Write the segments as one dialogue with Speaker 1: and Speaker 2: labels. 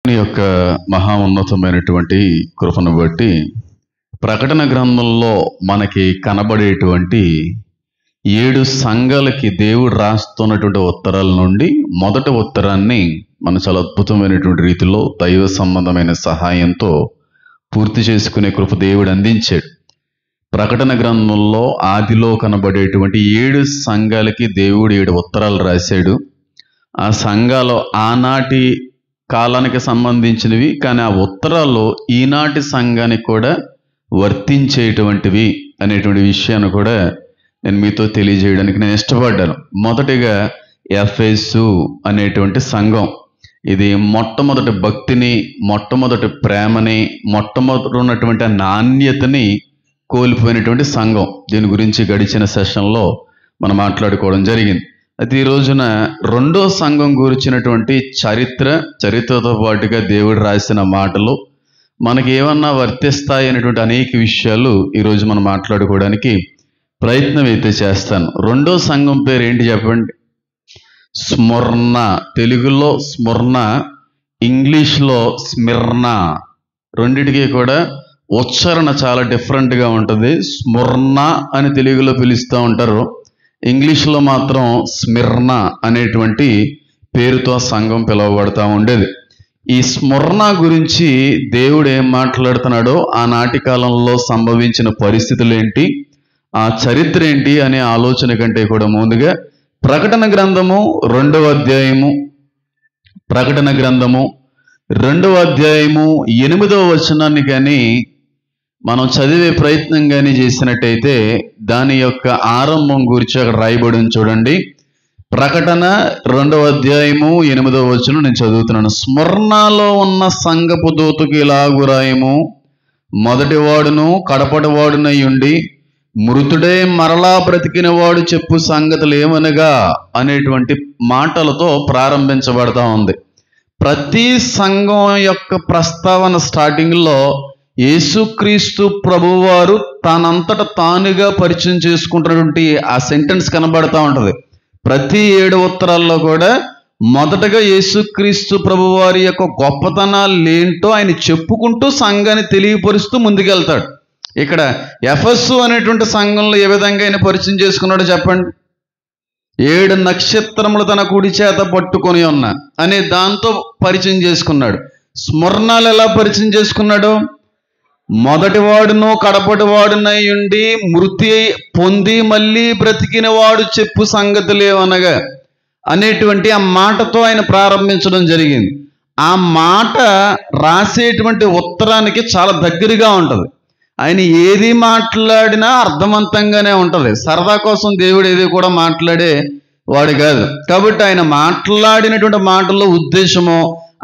Speaker 1: యొక్క మహా ఉన్నతమైనటువంటి కృపను బట్టి ప్రకటన గ్రంథంలో మనకి కనబడేటువంటి 7 సంఘాలకి దేవుడు రాస్తున్నటువంటి ఉత్తరాల నుండి మొదటి ఉత్తరాన్ని మనం చాలా అద్భుతమైనటువంటి రీతిలో దైవ సంబంధమైన సహాయంతో పూర్తి చేసుకునే కృప దేవుడు అందించాడు. ప్రకటన గ్రంథంలో ఆదిలో కనబడేటువంటి 7 సంఘాలకి దేవుడు 7 ఉత్తరాలు రాశాడు. ఆ సంఘాలు ఆనాటి కాలానికి సంబంధించినవి, కానీ ఆ ఉత్తరాలు ఈనాటి సంఘానికి కూడా వర్తించేటువంటివి అనేటువంటి విషయాన్ని కూడా నేను మీతో తెలియజేయడానికి నేను ఇష్టపడ్డాను. మొదటిగా ఎఫెసు అనేటువంటి సంఘం, ఇది మొట్టమొదటి భక్తిని, మొట్టమొదటి ప్రేమని, మొట్టమొదటి ఉన్నటువంటి నాణ్యతని కోల్పోయినటువంటి సంఘం. దీని గురించి గడిచిన సెషన్లో మనం మాట్లాడుకోవడం జరిగింది. అయితే ఈ రోజున రెండో సంఘం గురించినటువంటి చరిత్రతో పాటుగా దేవుడు రాసిన మాటలు మనకి ఏమన్నా వర్తిస్తాయి అనేటువంటి అనేక విషయాలు ఈరోజు మనం మాట్లాడుకోవడానికి ప్రయత్నం అయితే చేస్తాను. రెండో సంఘం పేరు ఏంటి చెప్పండి? స్మరణ. తెలుగులో స్మరణ, ఇంగ్లీష్లో స్మిర్న. రెండిటికి కూడా ఉచ్చారణ చాలా డిఫరెంట్గా ఉంటుంది. స్మరణ అని తెలుగులో పిలుస్తూ ఉంటారు, ఇంగ్లీష్లో మాత్రం స్మిర్న అనేటువంటి పేరుతో సంఘం పిలువబడతా ఉండేది. ఈ స్మరణ గురించి దేవుడు ఏం మాట్లాడుతున్నాడో, ఆనాటి కాలంలో సంభవించిన పరిస్థితులు ఏంటి, ఆ చరిత్ర ఏంటి అనే ఆలోచన కంటే కూడా ముందుగా ప్రకటన గ్రంథము 2వ అధ్యాయము 8వ వచనాన్ని కానీ మనం చదివే ప్రయత్నం కానీ చేసినట్టయితే దాని యొక్క ఆరంభం గురించి అక్కడ రాయబడి చూడండి. ప్రకటన 2వ అధ్యాయము 8వ వచనం నేను చదువుతున్నాను. స్మరణలో ఉన్న సంఘపు దూతకు ఇలాగు రాయము, మొదటి వాడును కడపటి వాడునై ఉండి మృతుడే మరలా బ్రతికిన వాడు చెప్పు సంగతులు ఏమనగా అనేటువంటి మాటలతో ప్రారంభించబడతా ఉంది. ప్రతి సంఘం యొక్క ప్రస్తావన స్టార్టింగ్లో యేసుక్రీస్తు ప్రభువారు తనంతట తానుగా పరిచయం చేసుకుంటున్నటువంటి ఆ సెంటెన్స్ కనబడతా ఉంటుంది. ప్రతి 7 ఉత్తరాల్లో కూడా మొదటగా యేసుక్రీస్తు ప్రభువారి యొక్క గొప్పతనాలు ఏంటో ఆయన చెప్పుకుంటూ సంఘాన్ని తెలియపరుస్తూ ముందుకెళ్తాడు. ఇక్కడ ఎఫెసు అనేటువంటి సంఘంలో ఏ విధంగా ఆయన పరిచయం చేసుకున్నాడో చెప్పండి. 7 నక్షత్రములు తన కుడి చేత పట్టుకొని ఉన్న అనే దాంతో పరిచయం చేసుకున్నాడు. స్మరణాలు ఎలా పరిచయం చేసుకున్నాడు? మొదటి వాడును కడపటి వాడునై ఉండి మృతి పొంది మళ్ళీ బ్రతికిన వాడు చెప్పు సంగతులేమనగా అనేటువంటి ఆ మాటతో ఆయన ప్రారంభించడం జరిగింది. ఆ మాట రాసేటువంటి ఉత్తరానికి చాలా దగ్గరగా ఉంటుంది. ఆయన ఏది మాట్లాడినా అర్థవంతంగానే ఉంటుంది. సరదా కోసం దేవుడు ఏది కూడా మాట్లాడే వాడు కాదు. కాబట్టి ఆయన మాట్లాడినటువంటి మాటల్లో ఉద్దేశము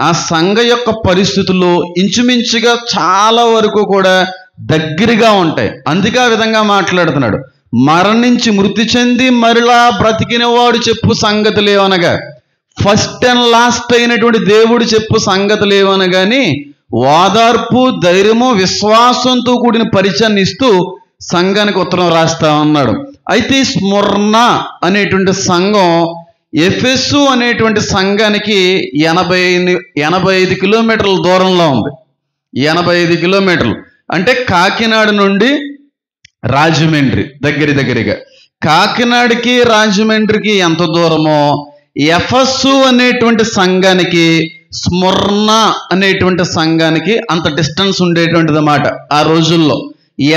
Speaker 1: ఆ సంఘ యొక్క పరిస్థితులు ఇంచుమించుగా చాలా వరకు కూడా దగ్గరగా ఉంటాయి. అందుకే ఆ విధంగా మాట్లాడుతున్నాడు. మరణించి మృతి చెంది మరలా బ్రతికిన వాడు చెప్పు సంగతులు ఏమనగా, ఫస్ట్ అండ్ లాస్ట్ అయినటువంటి దేవుడు చెప్పు సంగతులు ఏమనగాని ఓదార్పు, ధైర్యము, విశ్వాసంతో కూడిన పరిచయాన్ని ఇస్తూ సంఘానికి ఉత్తరం రాస్తా ఉన్నాడు. అయితే స్మరణ అనేటువంటి సంఘం ఎఫెసు అనేటువంటి సంఘానికి 85 కిలోమీటర్ల దూరంలో ఉంది. 85 కిలోమీటర్లు అంటే కాకినాడ నుండి రాజమండ్రి దగ్గరగా. కాకినాడకి రాజమండ్రికి ఎంత దూరమో ఎఫెసు అనేటువంటి సంఘానికి స్మరణ అనేటువంటి సంఘానికి అంత డిస్టెన్స్ ఉండేటువంటిది అన్నమాట. ఆ రోజుల్లో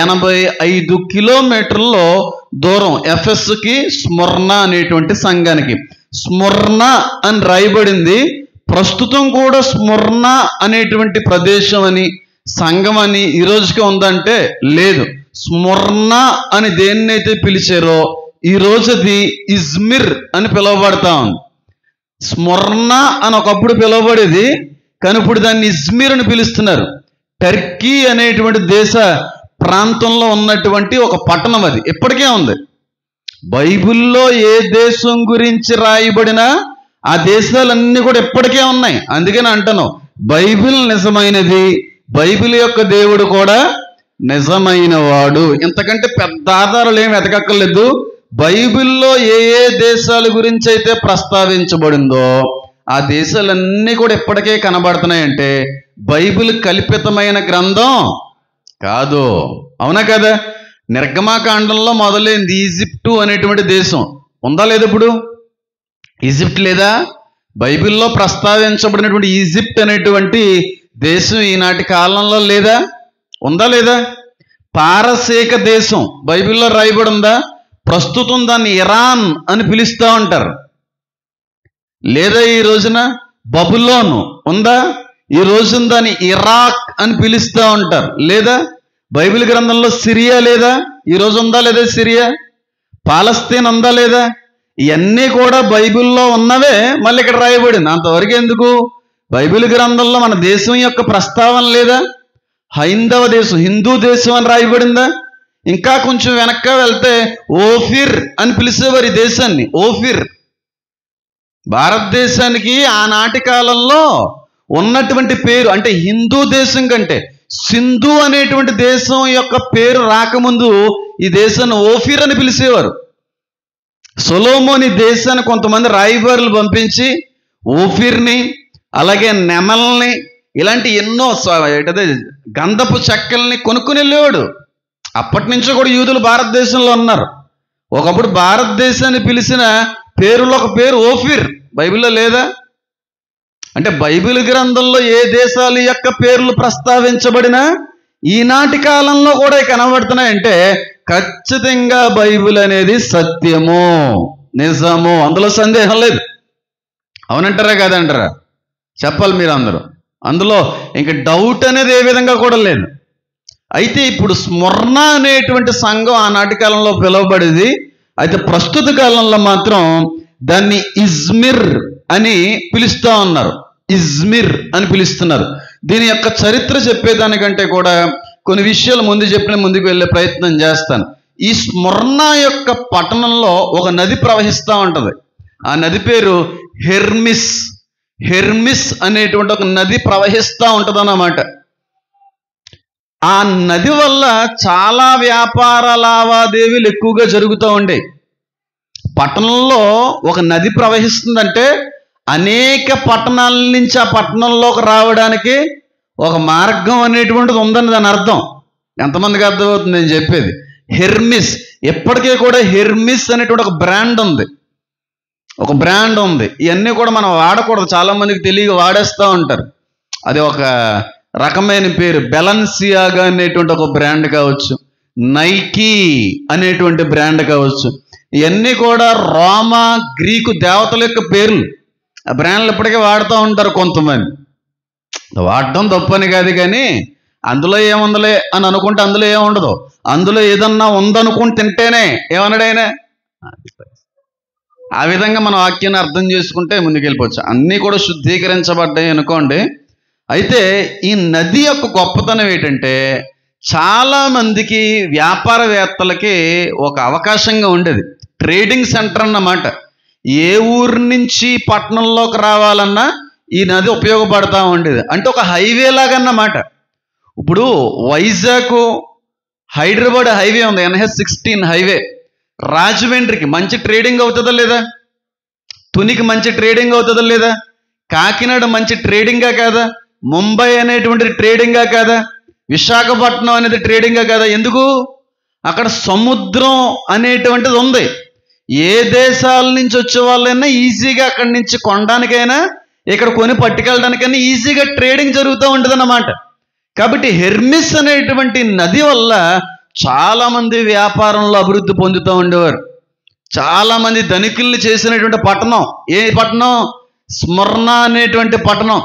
Speaker 1: 85 కిలోమీటర్లో దూరం ఎఫెసుకి స్మరణ అనేటువంటి సంఘానికి. స్మరణ అని రాయబడింది. ప్రస్తుతం కూడా స్మరణ అనేటువంటి ప్రదేశం అని, సంఘం అని ఈ రోజుకి ఉందంటే లేదు. స్మరణ అని దేన్నైతే పిలిచారో ఈ రోజు అది ఇజ్మిర్ అని పిలువబడతా ఉంది. స్మరణ అని ఒకప్పుడు పిలువబడేది, కానీ ఇప్పుడు దాన్ని ఇజ్మిర్ అని పిలుస్తున్నారు. టర్కీ అనేటువంటి దేశ ప్రాంతంలో ఉన్నటువంటి ఒక పట్టణం అది ఇప్పటికే ఉంది. బైబిల్లో ఏ దేశం గురించి రాయబడినా ఆ దేశాలన్నీ కూడా ఇప్పటికే ఉన్నాయి. అందుకని అంటాను, బైబిల్ నిజమైనది, బైబిల్ యొక్క దేవుడు కూడా నిజమైన వాడు. ఇంతకంటే పెద్ద ఆధారాలు ఏమి వెతకక్కర్లేదు. బైబిల్లో ఏ దేశాల గురించి అయితే ప్రస్తావించబడిందో ఆ దేశాలన్నీ కూడా ఇప్పటికే కనబడుతున్నాయంటే బైబిల్ కల్పితమైన గ్రంథం కాదు. అవునా కదా? నిర్గమాకాండంలో మొదలైంది ఈజిప్టు అనేటువంటి దేశం. ఉందా లేదా? ఇప్పుడు ఈజిప్ట్ లేదా? బైబిల్లో ప్రస్తావించబడినటువంటి ఈజిప్ట్ అనేటువంటి దేశం ఈనాటి కాలంలో లేదా? ఉందా లేదా? పారసీక దేశం బైబిల్లో రాయబడి ఉందా? ప్రస్తుతం దాన్ని ఇరాన్ అని పిలుస్తూ ఉంటారు. లేదా ఈ రోజున బబులోను ఉందా? ఈ రోజున దాన్ని ఇరాక్ అని పిలుస్తూ ఉంటారు. లేదా బైబిల్ గ్రంథంలో సిరియా లేదా? ఈరోజు ఉందా లేదా? సిరియా, పాలస్తీన్ ఉందా లేదా? ఇవన్నీ కూడా బైబిల్లో ఉన్నవే మళ్ళీ ఇక్కడ రాయబడింది. అంతవరకు ఎందుకు? బైబిల్ గ్రంథంలో మన దేశం యొక్క ప్రస్తావన లేదా? హైందవ దేశం, హిందూ దేశం అని రాయబడిందా? ఇంకా కొంచెం వెనక్కి వెళ్తే ఓఫిర్ అని పిలిచేవారు ఈ దేశాన్ని. ఓఫిర్ భారతదేశానికి ఆనాటి కాలంలో ఉన్నటువంటి పేరు. అంటే హిందూ దేశం కంటే సింధు అనేటువంటి దేశం యొక్క పేరు రాకముందు ఈ దేశాన్ని ఓఫిర్ అని పిలిచేవారు. సొలొమోని దేశాన్ని కొంతమంది రాయబారులు పంపించి ఓఫిర్ని, అలాగే నెమల్ని, ఇలాంటి ఎన్నో గంధపు చెక్కల్ని కొనుక్కుని వెళ్ళేవాడు. అప్పటి నుంచో కూడా యూదులు భారతదేశంలో ఉన్నారు. ఒకప్పుడు భారతదేశాన్ని పిలిచిన పేరులో ఒక పేరు ఓఫిర్. బైబిల్లో లేదా? అంటే బైబిల్ గ్రంథంలో ఏ దేశాల యొక్క పేర్లు ప్రస్తావించబడినా ఈనాటి కాలంలో కూడా కనబడుతున్నాయంటే ఖచ్చితంగా బైబిల్ అనేది సత్యము, నిజము, అందులో సందేహం లేదు. అవునంటారా కాదంటారా? చెప్పాలి మీరు అందరూ. అందులో ఇంక డౌట్ అనేది ఏ విధంగా కూడా లేదు. అయితే ఇప్పుడు స్మరణ అనేటువంటి సంఘం ఆనాటి కాలంలో పిలువబడేది. అయితే ప్రస్తుత కాలంలో మాత్రం దాన్ని ఇజ్మిర్ అని పిలుస్తూ ఉన్నారు. ఇజ్మిర్ అని పిలుస్తున్నారు. దీని యొక్క చరిత్ర చెప్పేదానికంటే కూడా కొన్ని విషయాలు ముందుకు వెళ్ళే ప్రయత్నం చేస్తాను. ఈ స్మరణ యొక్క పట్టణంలో ఒక నది ప్రవహిస్తూ ఉంటుంది. ఆ నది పేరు హెర్మిస్. హెర్మిస్ అనేటువంటి ఒక నది ప్రవహిస్తూ ఉంటుంది అన్నమాట. ఆ నది వల్ల చాలా వ్యాపార లావాదేవీలు ఎక్కువగా జరుగుతూ ఉండేవి. పట్టణంలో ఒక నది ప్రవహిస్తుందంటే అనేక పట్టణాల నుంచి ఆ పట్టణంలోకి రావడానికి ఒక మార్గం అనేటువంటిది ఉందని దాని అర్థం. ఎంతమందికి అర్థమవుతుంది నేను చెప్పేది? హెర్మిస్, ఎప్పటికీ కూడా హెర్మిస్ అనేటువంటి ఒక బ్రాండ్ ఉంది. ఒక బ్రాండ్ ఉంది. ఇవన్నీ కూడా మనం వాడకూడదు, చాలా మందికి తెలియక వాడేస్తూ ఉంటారు. అది ఒక రకమైన పేరు. బెలన్సియాగా అనేటువంటి ఒక బ్రాండ్ కావచ్చు, నైకీ అనేటువంటి బ్రాండ్ కావచ్చు. ఇవన్నీ కూడా రోమా, గ్రీకు దేవతల యొక్క పేర్లు. ఆ బ్రాండ్లు ఇప్పటికే వాడుతూ ఉంటారు కొంతమంది. వాడటం తప్పని కాదు, కానీ అందులో ఏముందలే అని అనుకుంటే అందులో ఏముండదు. అందులో ఏదన్నా ఉందనుకుని తింటేనే ఏమన్నాడైనా. ఆ విధంగా మన వాక్యాన్ని అర్థం చేసుకుంటే ముందుకెళ్ళిపోవచ్చు. అన్నీ కూడా శుద్ధీకరించబడ్డాయి అనుకోండి. అయితే ఈ నది యొక్క గొప్పతనం ఏంటంటే చాలామందికి వ్యాపారవేత్తలకి ఒక అవకాశంగా ఉండేది. ట్రేడింగ్ సెంటర్ అన్నమాట. ఏ ఊరు నుంచి పట్టణంలోకి రావాలన్నా ఈ నది ఉపయోగపడతా ఉండేది. అంటే ఒక హైవే లాగా అన్నమాట. ఇప్పుడు వైజాగ్ హైదరాబాద్ హైవే ఉంది, NH-16 హైవే. రాజమండ్రికి మంచి ట్రేడింగ్ అవుతుందా లేదా? తునికి మంచి ట్రేడింగ్ అవుతుందా లేదా? కాకినాడ మంచి ట్రేడింగా కాదా? ముంబై అనేటువంటి ట్రేడింగా కాదా? విశాఖపట్నం అనేది ట్రేడింగా కాదా? ఎందుకు? అక్కడ సముద్రం అనేటువంటిది ఉంది. ఏ దేశాల నుంచి వచ్చే వాళ్ళైనా ఈజీగా అక్కడి నుంచి కొనడానికైనా ఇక్కడ కొని పట్టుకెళ్ళడానికైనా ఈజీగా ట్రేడింగ్ జరుగుతూ ఉంటుంది అన్నమాట. కాబట్టి హెర్మిస్ అనేటువంటి నది వల్ల చాలామంది వ్యాపారంలో అభివృద్ధి పొందుతూ ఉండేవారు. చాలామంది ధనికుల్ని చేసినటువంటి పట్టణం. ఏ పట్టణం? స్మరణ అనేటువంటి పట్టణం.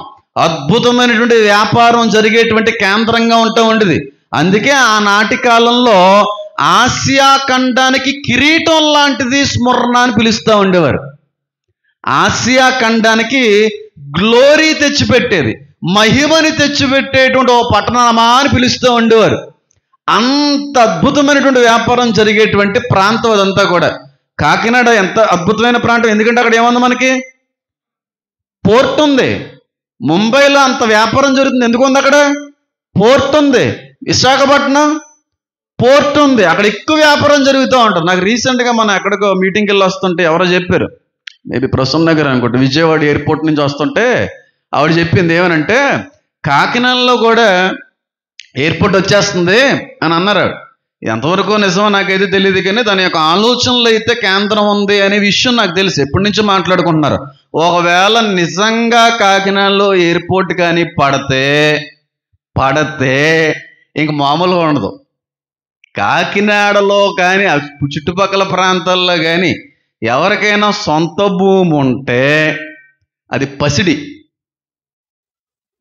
Speaker 1: అద్భుతమైనటువంటి వ్యాపారం జరిగేటువంటి కేంద్రంగా ఉంటూ ఉండేది. అందుకే ఆనాటి కాలంలో ఆసియా ఖండానికి కిరీటం లాంటిది స్మరణ అని పిలుస్తూ ఉండేవారు. ఆసియా ఖండానికి గ్లోరీ తెచ్చిపెట్టేది, మహిమని తెచ్చిపెట్టేటువంటి ఓ పట్టణమా అని పిలుస్తూ ఉండేవారు. అంత అద్భుతమైనటువంటి వ్యాపారం జరిగేటువంటి ప్రాంతం అదంతా కూడా. కాకినాడ ఎంత అద్భుతమైన ప్రాంతం. ఎందుకంటే అక్కడ ఏముంది? మనకి పోర్ట్ ఉంది. ముంబైలో అంత వ్యాపారం జరుగుతుంది, ఎందుకు ఉంది? అక్కడ పోర్ట్ ఉంది. విశాఖపట్నం పోర్ట్ ఉంది, అక్కడ ఎక్కువ వ్యాపారం జరుగుతూ ఉంటుంది. నాకు రీసెంట్గా మనం ఎక్కడికో మీటింగ్కి వెళ్ళి వస్తుంటే ఎవరో చెప్పారు, మేబీ ప్రసన్న నగర్ అనుకుంటా, విజయవాడ ఎయిర్పోర్ట్ నుంచి వస్తుంటే ఆవిడ చెప్పింది ఏమనంటే, కాకినాడలో కూడా ఎయిర్పోర్ట్ వచ్చేస్తుంది అని అన్నారు. ఎంతవరకు నిజమో నాకైతే తెలియదు, కానీ దాని యొక్క ఆలోచనలో అయితే కేంద్రం ఉంది అనే విషయం నాకు తెలుసు. ఎప్పటి నుంచో మాట్లాడుకుంటున్నారు. ఒకవేళ నిజంగా కాకినాడలో ఎయిర్పోర్ట్ కానీ పడితే ఇంక మామూలుగా ఉండదు. కాకినాడలో కానీ చుట్టుపక్కల ప్రాంతాల్లో కానీ ఎవరికైనా సొంత భూమి ఉంటే అది పసిడి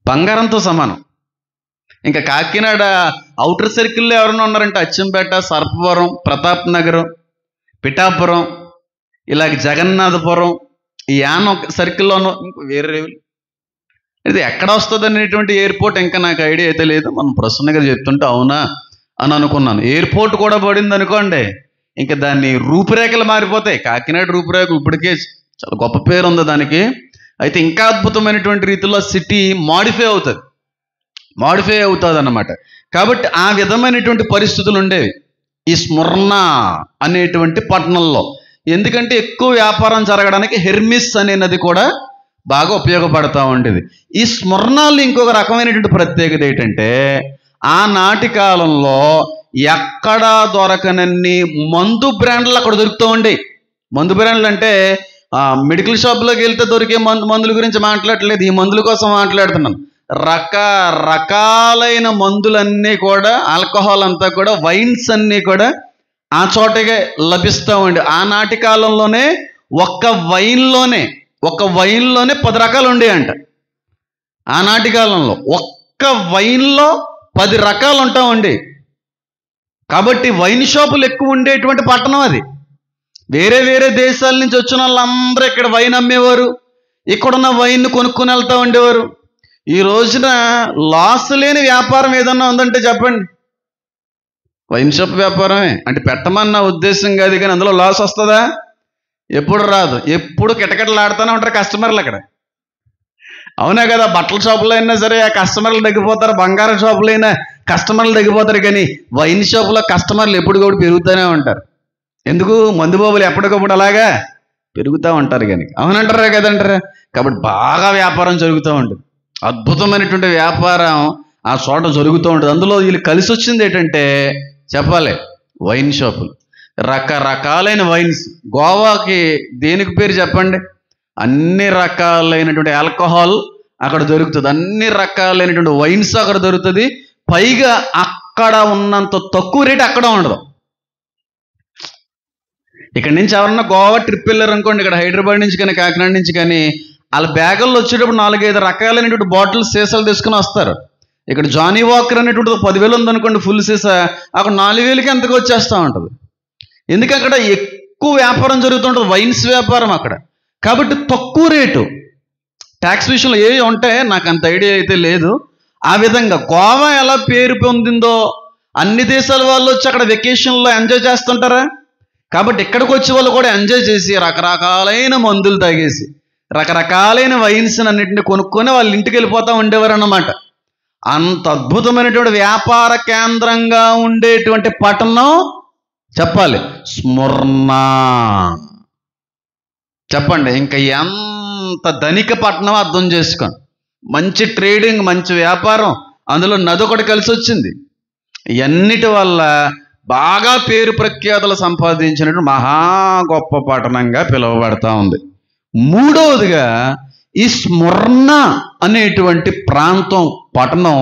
Speaker 1: బంగారంతో సమానం. ఇంకా కాకినాడ అవుటర్ సర్కిల్లో ఎవరైనా ఉన్నారంటే అచ్చంపేట, సర్పవరం, ప్రతాప్ నగరం, పిఠాపురం, ఇలాగ జగన్నాథపురం, ఈ యాన సర్కిల్లో ఉన్న వేరే ఇది ఎక్కడ వస్తుంది అనేటువంటి ఎయిర్పోర్ట్ ఇంకా నాకు ఐడియా అయితే లేదు. మనం ప్రసన్న గారు చెప్తుంటే అవునా అని అనుకున్నాను. ఎయిర్పోర్ట్ కూడా పడింది అనుకోండి, ఇంకా దాన్ని రూపురేఖలు మారిపోతాయి. కాకినాడ రూపురేఖలు ఇప్పటికే చాలా గొప్ప పేరు ఉంది దానికి. అయితే ఇంకా అద్భుతమైనటువంటి రీతిలో సిటీ మాడిఫై అవుతుంది అన్నమాట. కాబట్టి ఆ విధమైనటువంటి పరిస్థితులు ఉండేవి ఈ స్మరణ అనేటువంటి పట్టణంలో. ఎందుకంటే ఎక్కువ వ్యాపారం జరగడానికి హెర్మిస్ అనే నది కూడా బాగా ఉపయోగపడతా ఉండేది. ఈ స్మరణాలు ఇంకొక రకమైనటువంటి ప్రత్యేకత ఏంటంటే, ఆనాటి కాలంలో ఎక్కడా దొరకనన్ని మందు బ్రాండ్లు అక్కడ దొరుకుతూ ఉండే. మందు బ్రాండ్లు అంటే మెడికల్ షాప్లోకి వెళ్తే దొరికే మందుల గురించి మాట్లాడట్లేదు, ఈ మందుల కోసం మాట్లాడుతున్నాను. రకరకాలైన మందులన్నీ కూడా, ఆల్కహాల్ అంతా కూడా, వైన్స్ అన్నీ కూడా ఆ చోటగా లభిస్తూ ఉండే. ఆనాటి కాలంలోనే ఒక్క వైన్లోనే 10 రకాలు ఉండేయంట. ఆనాటి కాలంలో ఒక్క వైన్లో 10 రకాలు ఉంటా ఉండే. కాబట్టి వైన్ షాపులు ఎక్కువ ఉండేటువంటి పట్టణం అది. వేరే వేరే దేశాల నుంచి వచ్చిన వాళ్ళందరూ ఇక్కడ వైన్ అమ్మేవారు, ఇక్కడున్న వైన్ కొనుక్కొని వెళ్తూ ఉండేవారు. ఈ రోజున లాస్ లేని వ్యాపారం ఏదన్నా ఉందంటే చెప్పండి, వైన్ షాప్ వ్యాపారమే. అంటే పెట్టమన్న ఉద్దేశం కాదు, కానీ అందులో లాస్ వస్తుందా? ఎప్పుడు రాదు. ఎప్పుడు కిటకిటలాడుతూనే ఉంటారు కస్టమర్లు అక్కడ. అవునా కదా? బట్టల షాపులో అయినా సరే ఆ కస్టమర్లు తగ్గిపోతారు, బంగారం షాపులో అయినా కస్టమర్లు తగ్గిపోతారు, కానీ వైన్ షాపులో కస్టమర్లు ఎప్పటికప్పుడు పెరుగుతూనే ఉంటారు. ఎందుకు? మందు బాబులు ఎప్పటికప్పుడు అలాగా పెరుగుతూ ఉంటారు కానీ. అవునంటారా కదంటారా? కాబట్టి బాగా వ్యాపారం జరుగుతూ ఉంటుంది. అద్భుతమైనటువంటి వ్యాపారం ఆ చోట జరుగుతూ ఉంటుంది. అందులో వీళ్ళు కలిసి వచ్చింది ఏంటంటే చెప్పాలి, వైన్ షాపులు, రకరకాలైన వైన్స్. గోవాకి దేనికి పేరు చెప్పండి? అన్ని రకాలైనటువంటి ఆల్కహాల్ అక్కడ దొరుకుతుంది, అన్ని రకాలైనటువంటి వైన్స్ అక్కడ దొరుకుతుంది. పైగా అక్కడ ఉన్నంత తక్కువ రేటు అక్కడ ఉండదు. ఇక్కడ నుంచి ఎవరన్నా గోవా ట్రిప్ వెళ్ళారు అనుకోండి, ఇక్కడ హైదరాబాద్ నుంచి కానీ కాకినాడ నుంచి కానీ, వాళ్ళ బ్యాగుల్లో వచ్చేటప్పుడు 4-5 రకాలైనటువంటి బాటిల్స్, సీసాలు తీసుకుని వస్తారు. ఇక్కడ జానీ వాకర్ అనేటువంటిది 10,000 ఉందనుకోండి ఫుల్ సీసా, అక్కడ 4,000కి ఎంతకు వచ్చేస్తూ ఉంటుంది. ఎందుకు? అక్కడ ఎక్కువ వ్యాపారం జరుగుతుంటుంది, వైన్స్ వ్యాపారం అక్కడ. కాబట్టి తక్కువ రేటు. ట్యాక్స్ విషయంలో ఏ ఉంటే నాకు అంత ఐడియా అయితే లేదు. ఆ విధంగా గోవా ఎలా పేరు పొందిందో అన్ని దేశాల వాళ్ళు వచ్చి అక్కడ వెకేషన్లో ఎంజాయ్ చేస్తుంటారా? కాబట్టి ఇక్కడికి వచ్చే వాళ్ళు కూడా ఎంజాయ్ చేసి రకరకాలైన మందులు తాగేసి రకరకాలైన వైన్స్ అన్నింటినీ కొనుక్కొని వాళ్ళ ఇంటికి వెళ్ళిపోతూ ఉండేవారు అన్నమాట. అంత అద్భుతమైనటువంటి వ్యాపార కేంద్రంగా ఉండేటువంటి పట్టణం చెప్పాలి స్మరణ. చెప్పండి, ఇంకా ఎంత ధనిక పట్టణం అర్థం చేసుకోండి. మంచి ట్రేడింగ్, మంచి వ్యాపారం, అందులో నది ఒకటి కలిసి వచ్చింది. ఇవన్నిటి వల్ల బాగా పేరు ప్రఖ్యాతులు సంపాదించినట్టు మహా గొప్ప పట్టణంగా పిలువబడతా ఉంది. మూడవదిగా ఈ స్మరణ అనేటువంటి ప్రాంతం, పట్టణం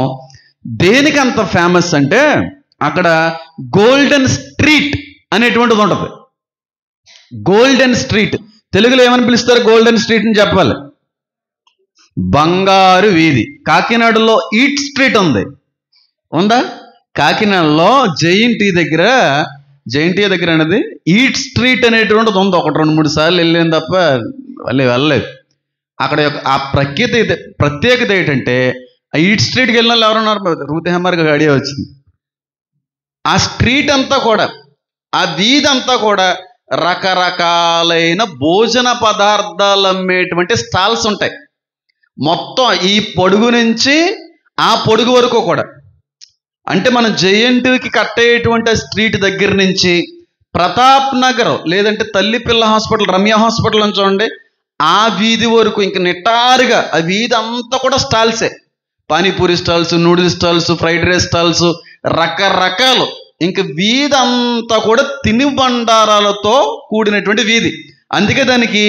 Speaker 1: దేనికి అంత ఫేమస్ అంటే అక్కడ గోల్డెన్ స్ట్రీట్ అనేటువంటిది ఉంటుంది. గోల్డెన్ స్ట్రీట్ తెలుగులో ఏమని పిలుస్తారు? గోల్డెన్ స్ట్రీట్ అని చెప్పాలి. బంగారు వీధి. కాకినాడలో ఈట్ స్ట్రీట్ ఉందా? కాకినాడలో జేఎన్టీ దగ్గర అనేది ఈట్ స్ట్రీట్ అనేటువంటిది ఉంది. 1-2-3 సార్లు వెళ్ళాను తప్ప వెళ్ళలేదు. అక్కడ ఆ ప్రత్యేకత ఏంటంటే, ఆ ఈట్ స్ట్రీట్కి వెళ్ళిన వాళ్ళు ఎవరున్నారు? రూత్ హెమ్మర్గా ఐడియా వచ్చింది. ఆ స్ట్రీట్ అంతా కూడా, ఆ వీధి అంతా కూడా రకరకాలైన భోజన పదార్థాలు అమ్మేటువంటి స్టాల్స్ ఉంటాయి. మొత్తం ఈ పొడుగు నుంచి ఆ పొడుగు వరకు కూడా. అంటే మనం జేఎన్టీకి కట్టేటువంటి స్ట్రీట్ దగ్గర నుంచి ప్రతాప్ నగర్ లేదంటే తల్లి పిల్ల హాస్పిటల్, రమ్య హాస్పిటల్ అని చూడండి, ఆ వీధి వరకు ఇంక నిటారుగా ఆ వీధి అంతా కూడా స్టాల్సే. Panipuri stalls, noodles stalls, fried rice stalls, రకరకాలు. ఇంక వీధి అంతా కూడా తినుబండారాలతో కూడినటువంటి వీధి. అందుకే దానికి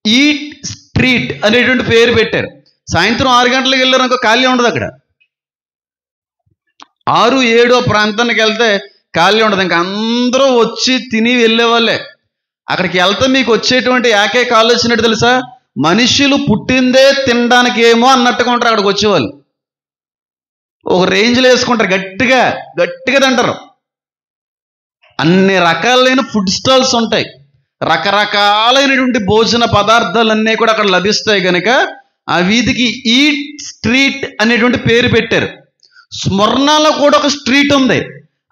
Speaker 1: ఈట్ స్ట్రీట్ అనేటువంటి పేరు పెట్టారు. సాయంత్రం 6 గంటలకు వెళ్ళారు అనుకో, ఖాళీ ఉండదు అక్కడ. 6, 7 ప్రాంతానికి వెళ్తే ఖాళీ ఉండదు. ఇంక అందరూ వచ్చి తిని వెళ్ళేవాళ్ళే. అక్కడికి వెళ్తే మీకు వచ్చేటువంటి ఏకైక ఆలోచన ఏంటి తెలుసా? మనుషులు పుట్టిందే తినడానికి ఏమో అన్నట్టుగా ఉంటారు. అక్కడికి వచ్చేవాళ్ళు ఒక రేంజ్లో వేసుకుంటారు, గట్టిగా గట్టిగా తింటారు. అన్ని రకాలైన ఫుడ్ స్టాల్స్ ఉంటాయి, రకరకాలైనటువంటి భోజన పదార్థాలన్నీ కూడా అక్కడ లభిస్తాయి. కనుక ఆ వీధికి ఈట్ స్ట్రీట్ అనేటువంటి పేరు పెట్టారు. స్మరణలో కూడా ఒక స్ట్రీట్ ఉంది,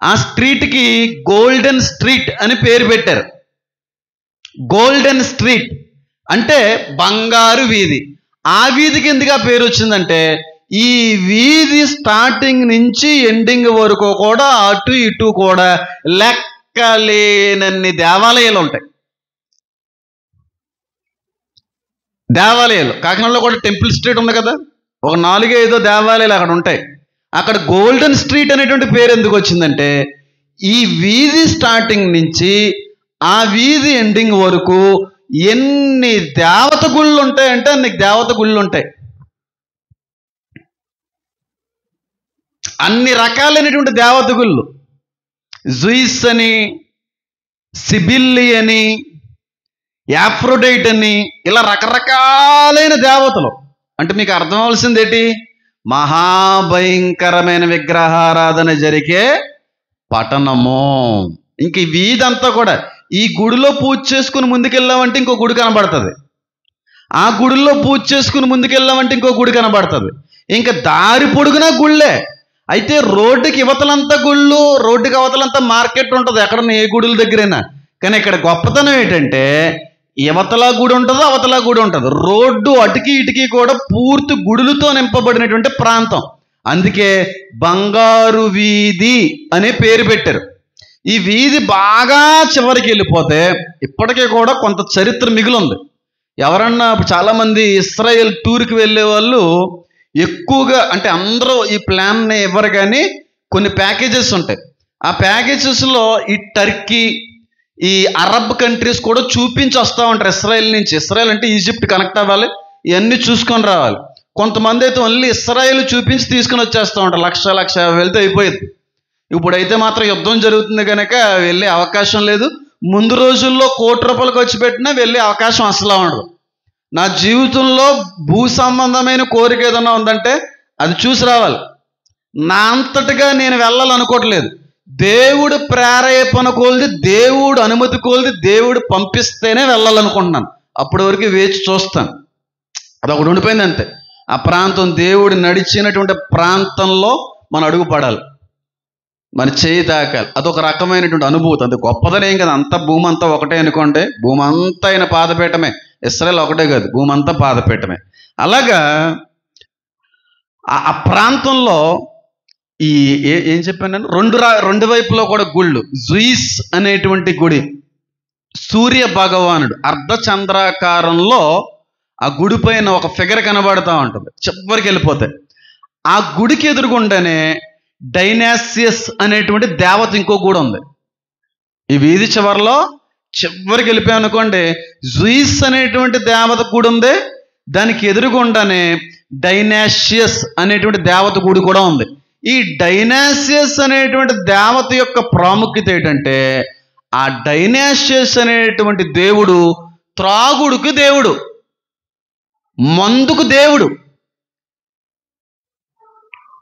Speaker 1: ఆ స్ట్రీట్కి గోల్డెన్ స్ట్రీట్ అని పేరు పెట్టారు. గోల్డెన్ స్ట్రీట్ అంటే బంగారు వీధి. ఆ వీధికి ఎందుకు ఆ పేరు వచ్చిందంటే, ఈ వీధి స్టార్టింగ్ నుంచి ఎండింగ్ వరకు కూడా అటు ఇటు కూడా లెక్కలేనన్ని దేవాలయాలు ఉంటాయి. దేవాలయాలు కాకినాడలో కూడా టెంపుల్ స్ట్రీట్ ఉంది కదా, ఒక 4-5 దేవాలయాలు అక్కడ ఉంటాయి. అక్కడ గోల్డెన్ స్ట్రీట్ అనేటువంటి పేరు ఎందుకు వచ్చిందంటే, ఈ వీధి స్టార్టింగ్ నుంచి ఆ వీధి ఎండింగ్ వరకు ఎన్ని దేవత గుళ్ళు ఉంటాయంటే అన్ని దేవత గుళ్ళు ఉంటాయి. అన్ని రకాలైనటువంటి దేవత గుళ్ళు, జూయిస్ అని, సిబిల్లి అని, యాఫ్రోడైట్ అని, ఇలా రకరకాలైన దేవతలు. అంటే మీకు అర్థం అవ్వాల్సింది ఏంటి? మహాభయంకరమైన విగ్రహారాధన జరిగే పట్టణము. ఇంక ఈ వీధంతా కూడా, ఈ గుడిలో పూజ చేసుకుని ముందుకెళ్ళామంటే ఇంకో గుడి కనబడుతుంది, ఆ గుడిలో పూజ చేసుకుని ముందుకెళ్ళామంటే ఇంకో గుడి కనబడుతుంది. ఇంకా దారి పొడుగునా గుళ్ళే. అయితే రోడ్డుకి ఇవతలంతా గుళ్ళు, రోడ్డుకి అవతలంతా మార్కెట్ ఉంటుంది, ఎక్కడ ఏ గుడుల దగ్గరైనా. కానీ ఇక్కడ గొప్పతనం ఏంటంటే, యువతలా గుడి ఉంటుంది, అవతలా గుడి ఉంటుంది. రోడ్డు అటుకి ఇటుకి కూడా పూర్తి గుడులతో నింపబడినటువంటి ప్రాంతం. అందుకే బంగారు వీధి అనే పేరు పెట్టారు. ఈ వీధి బాగా చివరికి వెళ్ళిపోతే ఇప్పటికీ కూడా కొంత చరిత్ర మిగిలింది. ఎవరన్నా చాలామంది ఇస్రాయేల్ టూర్కి వెళ్ళే వాళ్ళు ఎక్కువగా, అంటే అందరూ ఈ ప్లాన్ని ఇవ్వరు, కానీ కొన్ని ప్యాకేజెస్ ఉంటాయి. ఆ ప్యాకేజెస్లో ఈ టర్కీ, ఈ అరబ్ కంట్రీస్ కూడా చూపించి వస్తూ ఉంటారు. ఇస్రాయేల్ నుంచి, ఇస్రాయేల్ అంటే ఈజిప్ట్ కనెక్ట్ అవ్వాలి, ఇవన్నీ చూసుకొని రావాలి. కొంతమంది అయితే ఓన్లీ ఇస్రాయేల్ చూపించి తీసుకుని వచ్చేస్తూ ఉంటారు. 1,00,000 వెళ్తే అయిపోయింది. ఇప్పుడైతే మాత్రం యుద్ధం జరుగుతుంది కనుక వెళ్ళే అవకాశం లేదు. ముందు రోజుల్లో ₹1,00,00,000 ఖర్చు పెట్టినా వెళ్ళే అవకాశం అసలు ఉండదు. నా జీవితంలో భూ సంబంధమైన కోరిక ఏదన్నా ఉందంటే అది చూసి రావాలి. నా అంతటిగా నేను వెళ్ళాలనుకోవట్లేదు. దేవుడు ప్రేరేపణ కోల్ది, దేవుడు అనుమతి కోల్ది, దేవుడు పంపిస్తేనే వెళ్ళాలనుకుంటున్నాను. అప్పటి వరకు వేచి చూస్తాను. అదొకటి ఉండిపోయింది అంతే. ఆ ప్రాంతం దేవుడు నడిచినటువంటి ప్రాంతంలో మనం అడుగుపడాలి, మన చేయి తాకాలి. అదొక రకమైనటువంటి అనుభూతి. అది గొప్పదనేం కదా, అంత భూమి అంతా ఒకటే అనుకోండి. భూమి అంతా అయిన పాదపీఠమే, ఇశ్రాయేల్ ఒకటే కాదు, భూమి అంతా పాదపీఠమే. అలాగా ఆ ప్రాంతంలో ఈ ఏం చెప్పాను నేను, రెండు వైపులో కూడా గుళ్ళు. జూయిస్ అనేటువంటి గుడి, సూర్య భగవానుడు అర్ధచంద్రాకారంలో ఆ గుడి పైన ఒక ఫిగర్ కనబడుతూ ఉంటుంది. చివరికి వెళ్ళిపోతే ఆ గుడికి ఎదురుగుండానే డైనాసియస్ అనేటువంటి దేవత ఇంకో గుడి ఉంది. ఈ వీధి చివరిలో చివరికి వెళ్ళిపోయాం అనుకోండి, జూయిస్ అనేటువంటి దేవత గుడి ఉంది, దానికి ఎదురుగుండానే డైనాసియస్ అనేటువంటి దేవత గుడి కూడా ఉంది. ఈ డైనాసియస్ అనేటువంటి దేవత యొక్క ప్రాముఖ్యత ఏంటంటే, ఆ డైనాసియస్ అనేటువంటి దేవుడు త్రాగుడుకు దేవుడు, మందుకు దేవుడు.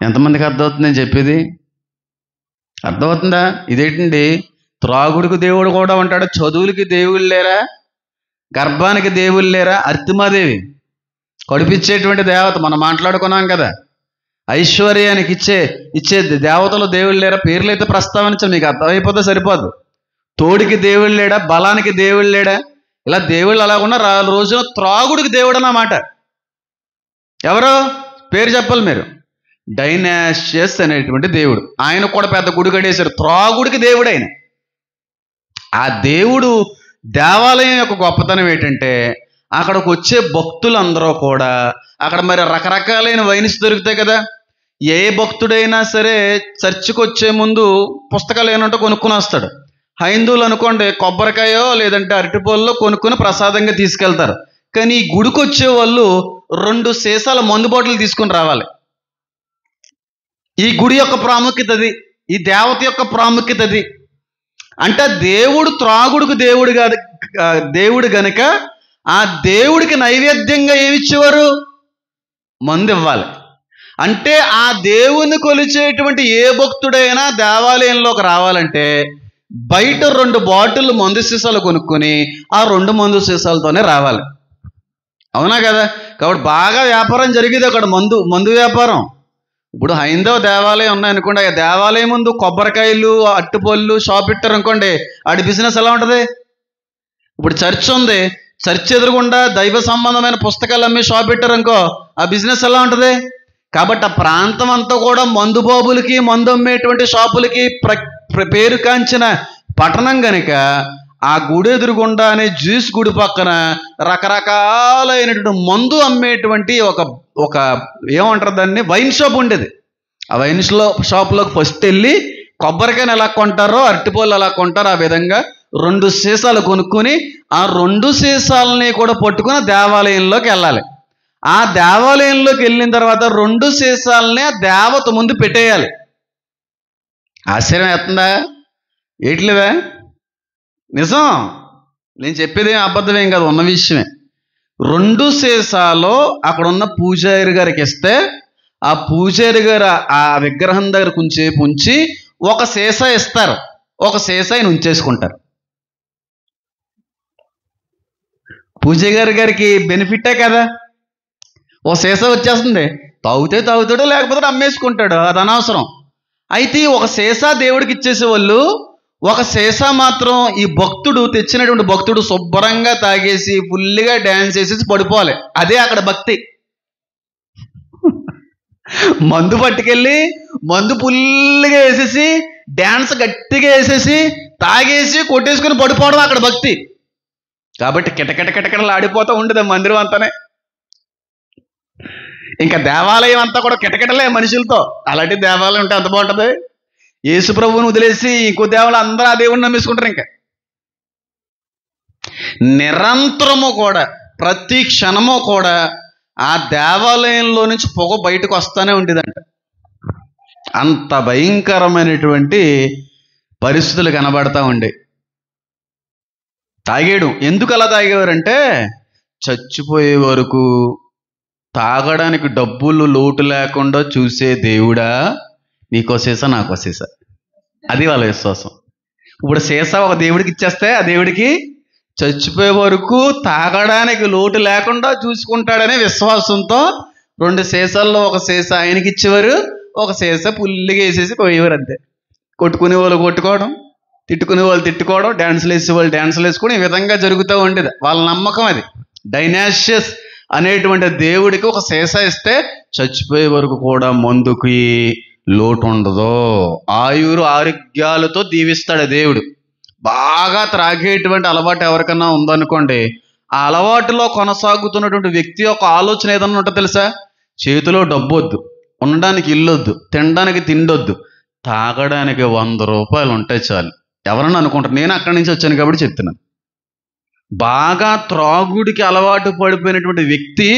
Speaker 1: ఎంతమందికి అర్థమవుతుంది నేను చెప్పేది? అర్థమవుతుందా? ఇదేంటండి, త్రాగుడికి దేవుడు కూడా ఉంటాడు, చదువులకి దేవుళ్ళు లేరా, గర్భానికి దేవుళ్ళు లేరా? అర్తిమాదేవి కడుపిచ్చేటువంటి దేవత, మనం మాట్లాడుకున్నాం కదా. ఐశ్వర్యానికి ఇచ్చే దేవతలు దేవుళ్ళు లేరా? పేర్లు అయితే ప్రస్తావనించాలి, మీకు అర్థమైపోతే సరిపోదు. తోడికి దేవుళ్ళు లేడా, బలానికి దేవుళ్ళు లేడా? ఇలా దేవుళ్ళు అలాగున్న రోజున త్రాగుడికి దేవుడు అన్నమాట. ఎవరో పేరు చెప్పాలి మీరు. డైనాసియస్ అనేటువంటి దేవుడు. ఆయన కూడా పెద్ద గుడి కట్టేశారు, త్రాగుడికి దేవుడు ఆయన. ఆ దేవుడు దేవాలయం యొక్క గొప్పతనం ఏంటంటే, అక్కడికి వచ్చే భక్తులందరూ కూడా అక్కడ మరి రకరకాలైన వైన్స్ దొరుకుతాయి కదా. ఏ భక్తుడైనా సరే చర్చికి వచ్చే ముందు పుస్తకాలు ఏమంటే కొనుక్కుని వస్తాడు. హైందువులు అనుకోండి కొబ్బరికాయో లేదంటే అరటిపళ్ళలో కొనుక్కుని ప్రసాదంగా తీసుకెళ్తారు. కానీ ఈ గుడికి వచ్చే వాళ్ళు 2 సీసాల మందు బాటిల్ తీసుకుని రావాలి. ఈ గుడి యొక్క ప్రాముఖ్యత అది, ఈ దేవత యొక్క ప్రాముఖ్యత అది. అంటే దేవుడు త్రాగుడుకు దేవుడు కాదు, దేవుడు గనుక ఆ దేవుడికి నైవేద్యంగా ఏమిచ్చేవారు? మందు ఇవ్వాలి. అంటే ఆ దేవుని కొలిచేటువంటి ఏ భక్తుడైనా దేవాలయంలోకి రావాలంటే బయట 2 బాటిల్ మందు సీసాలు కొనుక్కొని ఆ 2 మందు సీసాలతోనే రావాలి. అవునా కదా? కాబట్టి బాగా వ్యాపారం జరిగేది అక్కడ, మందు వ్యాపారం. ఇప్పుడు హైందవ దేవాలయం ఉన్నాయనుకోండి, ఆ దేవాలయం ముందు కొబ్బరికాయలు అట్టుపళ్ళు షాప్ పెట్టారు అనుకోండి, ఆడి బిజినెస్ ఎలా ఉంటుంది? ఇప్పుడు చర్చ్ ఉంది, చర్చ్ ఎదురుగుండా దైవ సంబంధమైన పుస్తకాలు అమ్మి షాప్ పెట్టారు అనుకో, ఆ బిజినెస్ ఎలా ఉంటుంది? కాబట్టి ఆ ప్రాంతం అంతా కూడా మందు బాబులకి, మందు అమ్మేటువంటి షాపులకి పేరు కాంచిన పట్టణం కనుక ఆ గుడి ఎదురుగుండానే జ్యూస్ గుడి పక్కన రకరకాలైనటువంటి మందు అమ్మేటువంటి ఒక ఏమంటారు దాన్ని, వైన్ షాప్ ఉండేది. ఆ వైన్ షాప్లోకి ఫస్ట్ వెళ్ళి కొబ్బరికాయలు ఎలా కొంటారో అరటిపళ్ళు ఎలా కొంటారో ఆ విధంగా 2 సీసాలు కొనుక్కొని ఆ 2 సీసాలని కూడా పట్టుకుని దేవాలయంలోకి వెళ్ళాలి. ఆ దేవాలయంలోకి వెళ్ళిన తర్వాత 2 సీసాలని ఆ దేవత ముందు పెట్టేయాలి. ఆశ్చర్యం వేస్తుందా? ఏట్లేవే నిజం, నేను చెప్పేది అబద్ధమేం కాదు, ఉన్న విషయమే. 2 సీసాలు అక్కడ ఉన్న పూజారి గారికి ఇస్తే ఆ పూజారి గారు ఆ విగ్రహం దగ్గర కొంచెంసేపు ఉంచి 1 సీసా ఇస్తారు, 1 సీసా ఆయన ఉంచేసుకుంటారు. పూజారి గారికి బెనిఫిటే కదా, 1 సీసా వచ్చేస్తుంది. తాగుతాడో లేకపోతే అమ్మేసుకుంటాడు, అది అనవసరం. అయితే 1 సీసా దేవుడికి ఇచ్చేసేవాళ్ళు, 1 సీసా మాత్రం ఈ భక్తుడు తెచ్చినటువంటి భక్తుడు శుభ్రంగా తాగేసి ఫుల్గా డ్యాన్స్ చేసేసి పడిపోవాలి. అదే అక్కడ భక్తి. మందు పట్టుకెళ్ళి మందు ఫుల్గా వేసేసి డ్యాన్స్ గట్టిగా వేసేసి తాగేసి కొట్టేసుకుని పడిపోవడం అక్కడ భక్తి. కాబట్టి కిటకిటలు ఆడిపోతూ ఉండదు మందిరం అంతానే. ఇంకా దేవాలయం అంతా కూడా కిటకిటలే మనుషులతో. అలాంటి దేవాలయం ఉంటే అంత బాగుంటుంది. యేసు ప్రభువుని వదిలేసి ఇంకో దేవాలయం అందరూ ఆ దేవుడిని నమ్మేసుకుంటారు. ఇంకా నిరంతరము కూడా ప్రతి క్షణము కూడా ఆ దేవాలయంలో నుంచి పొగ బయటకు వస్తూనే ఉండేదంట. అంత భయంకరమైనటువంటి పరిస్థితులు కనబడతా ఉండే. తాగేయడం ఎందుకు అలా తాగేవారంటే, చచ్చిపోయే వరకు తాగడానికి డబ్బులు లోటు లేకుండా చూసే దేవుడా, నీకో సీసా నాకో సీసా, అది వాళ్ళ విశ్వాసం. ఇప్పుడు సీసా ఒక దేవుడికి ఇచ్చేస్తే ఆ దేవుడికి చచ్చిపోయే వరకు తాగడానికి లోటు లేకుండా చూసుకుంటాడనే విశ్వాసంతో 2 సీసాల్లో 1 సీసా ఆయనకి ఇచ్చేవారు, 1 సీసా పుల్లిగా వేసేసి పోయేవారు. అంతే. కొట్టుకునే వాళ్ళు కొట్టుకోవడం, తిట్టుకునే వాళ్ళు తిట్టుకోవడం, డ్యాన్సులు వేసే వాళ్ళు డ్యాన్సులు వేసుకోవడం, ఈ విధంగా జరుగుతూ ఉండేది. వాళ్ళ నమ్మకం అది. డైనాషియస్ అనేటువంటి దేవుడికి 1 సీసా ఇస్తే చచ్చిపోయే వరకు కూడా మందుకి లోటు ఉండదు, ఆరోగ్యాలతో దీవిస్తాడు దేవుడు. బాగా త్రాగేటువంటి అలవాటు ఎవరికన్నా ఉందనుకోండి, ఆ అలవాటులో కొనసాగుతున్నటువంటి వ్యక్తి యొక్క ఆలోచన ఏదన్నా ఉంటుందో తెలుసా? చేతిలో డబ్బు వద్దు, ఉండడానికి ఇల్లు వద్దు, తినడానికి తిండొద్దు, తాగడానికి 100 రూపాయలు ఉంటే చాలు. ఎవరన్నా అనుకుంటారు, నేను అక్కడి నుంచి వచ్చాను కాబట్టి చెప్తున్నాను. బాగా త్రాగుడికి అలవాటు పడిపోయినటువంటి వ్యక్తి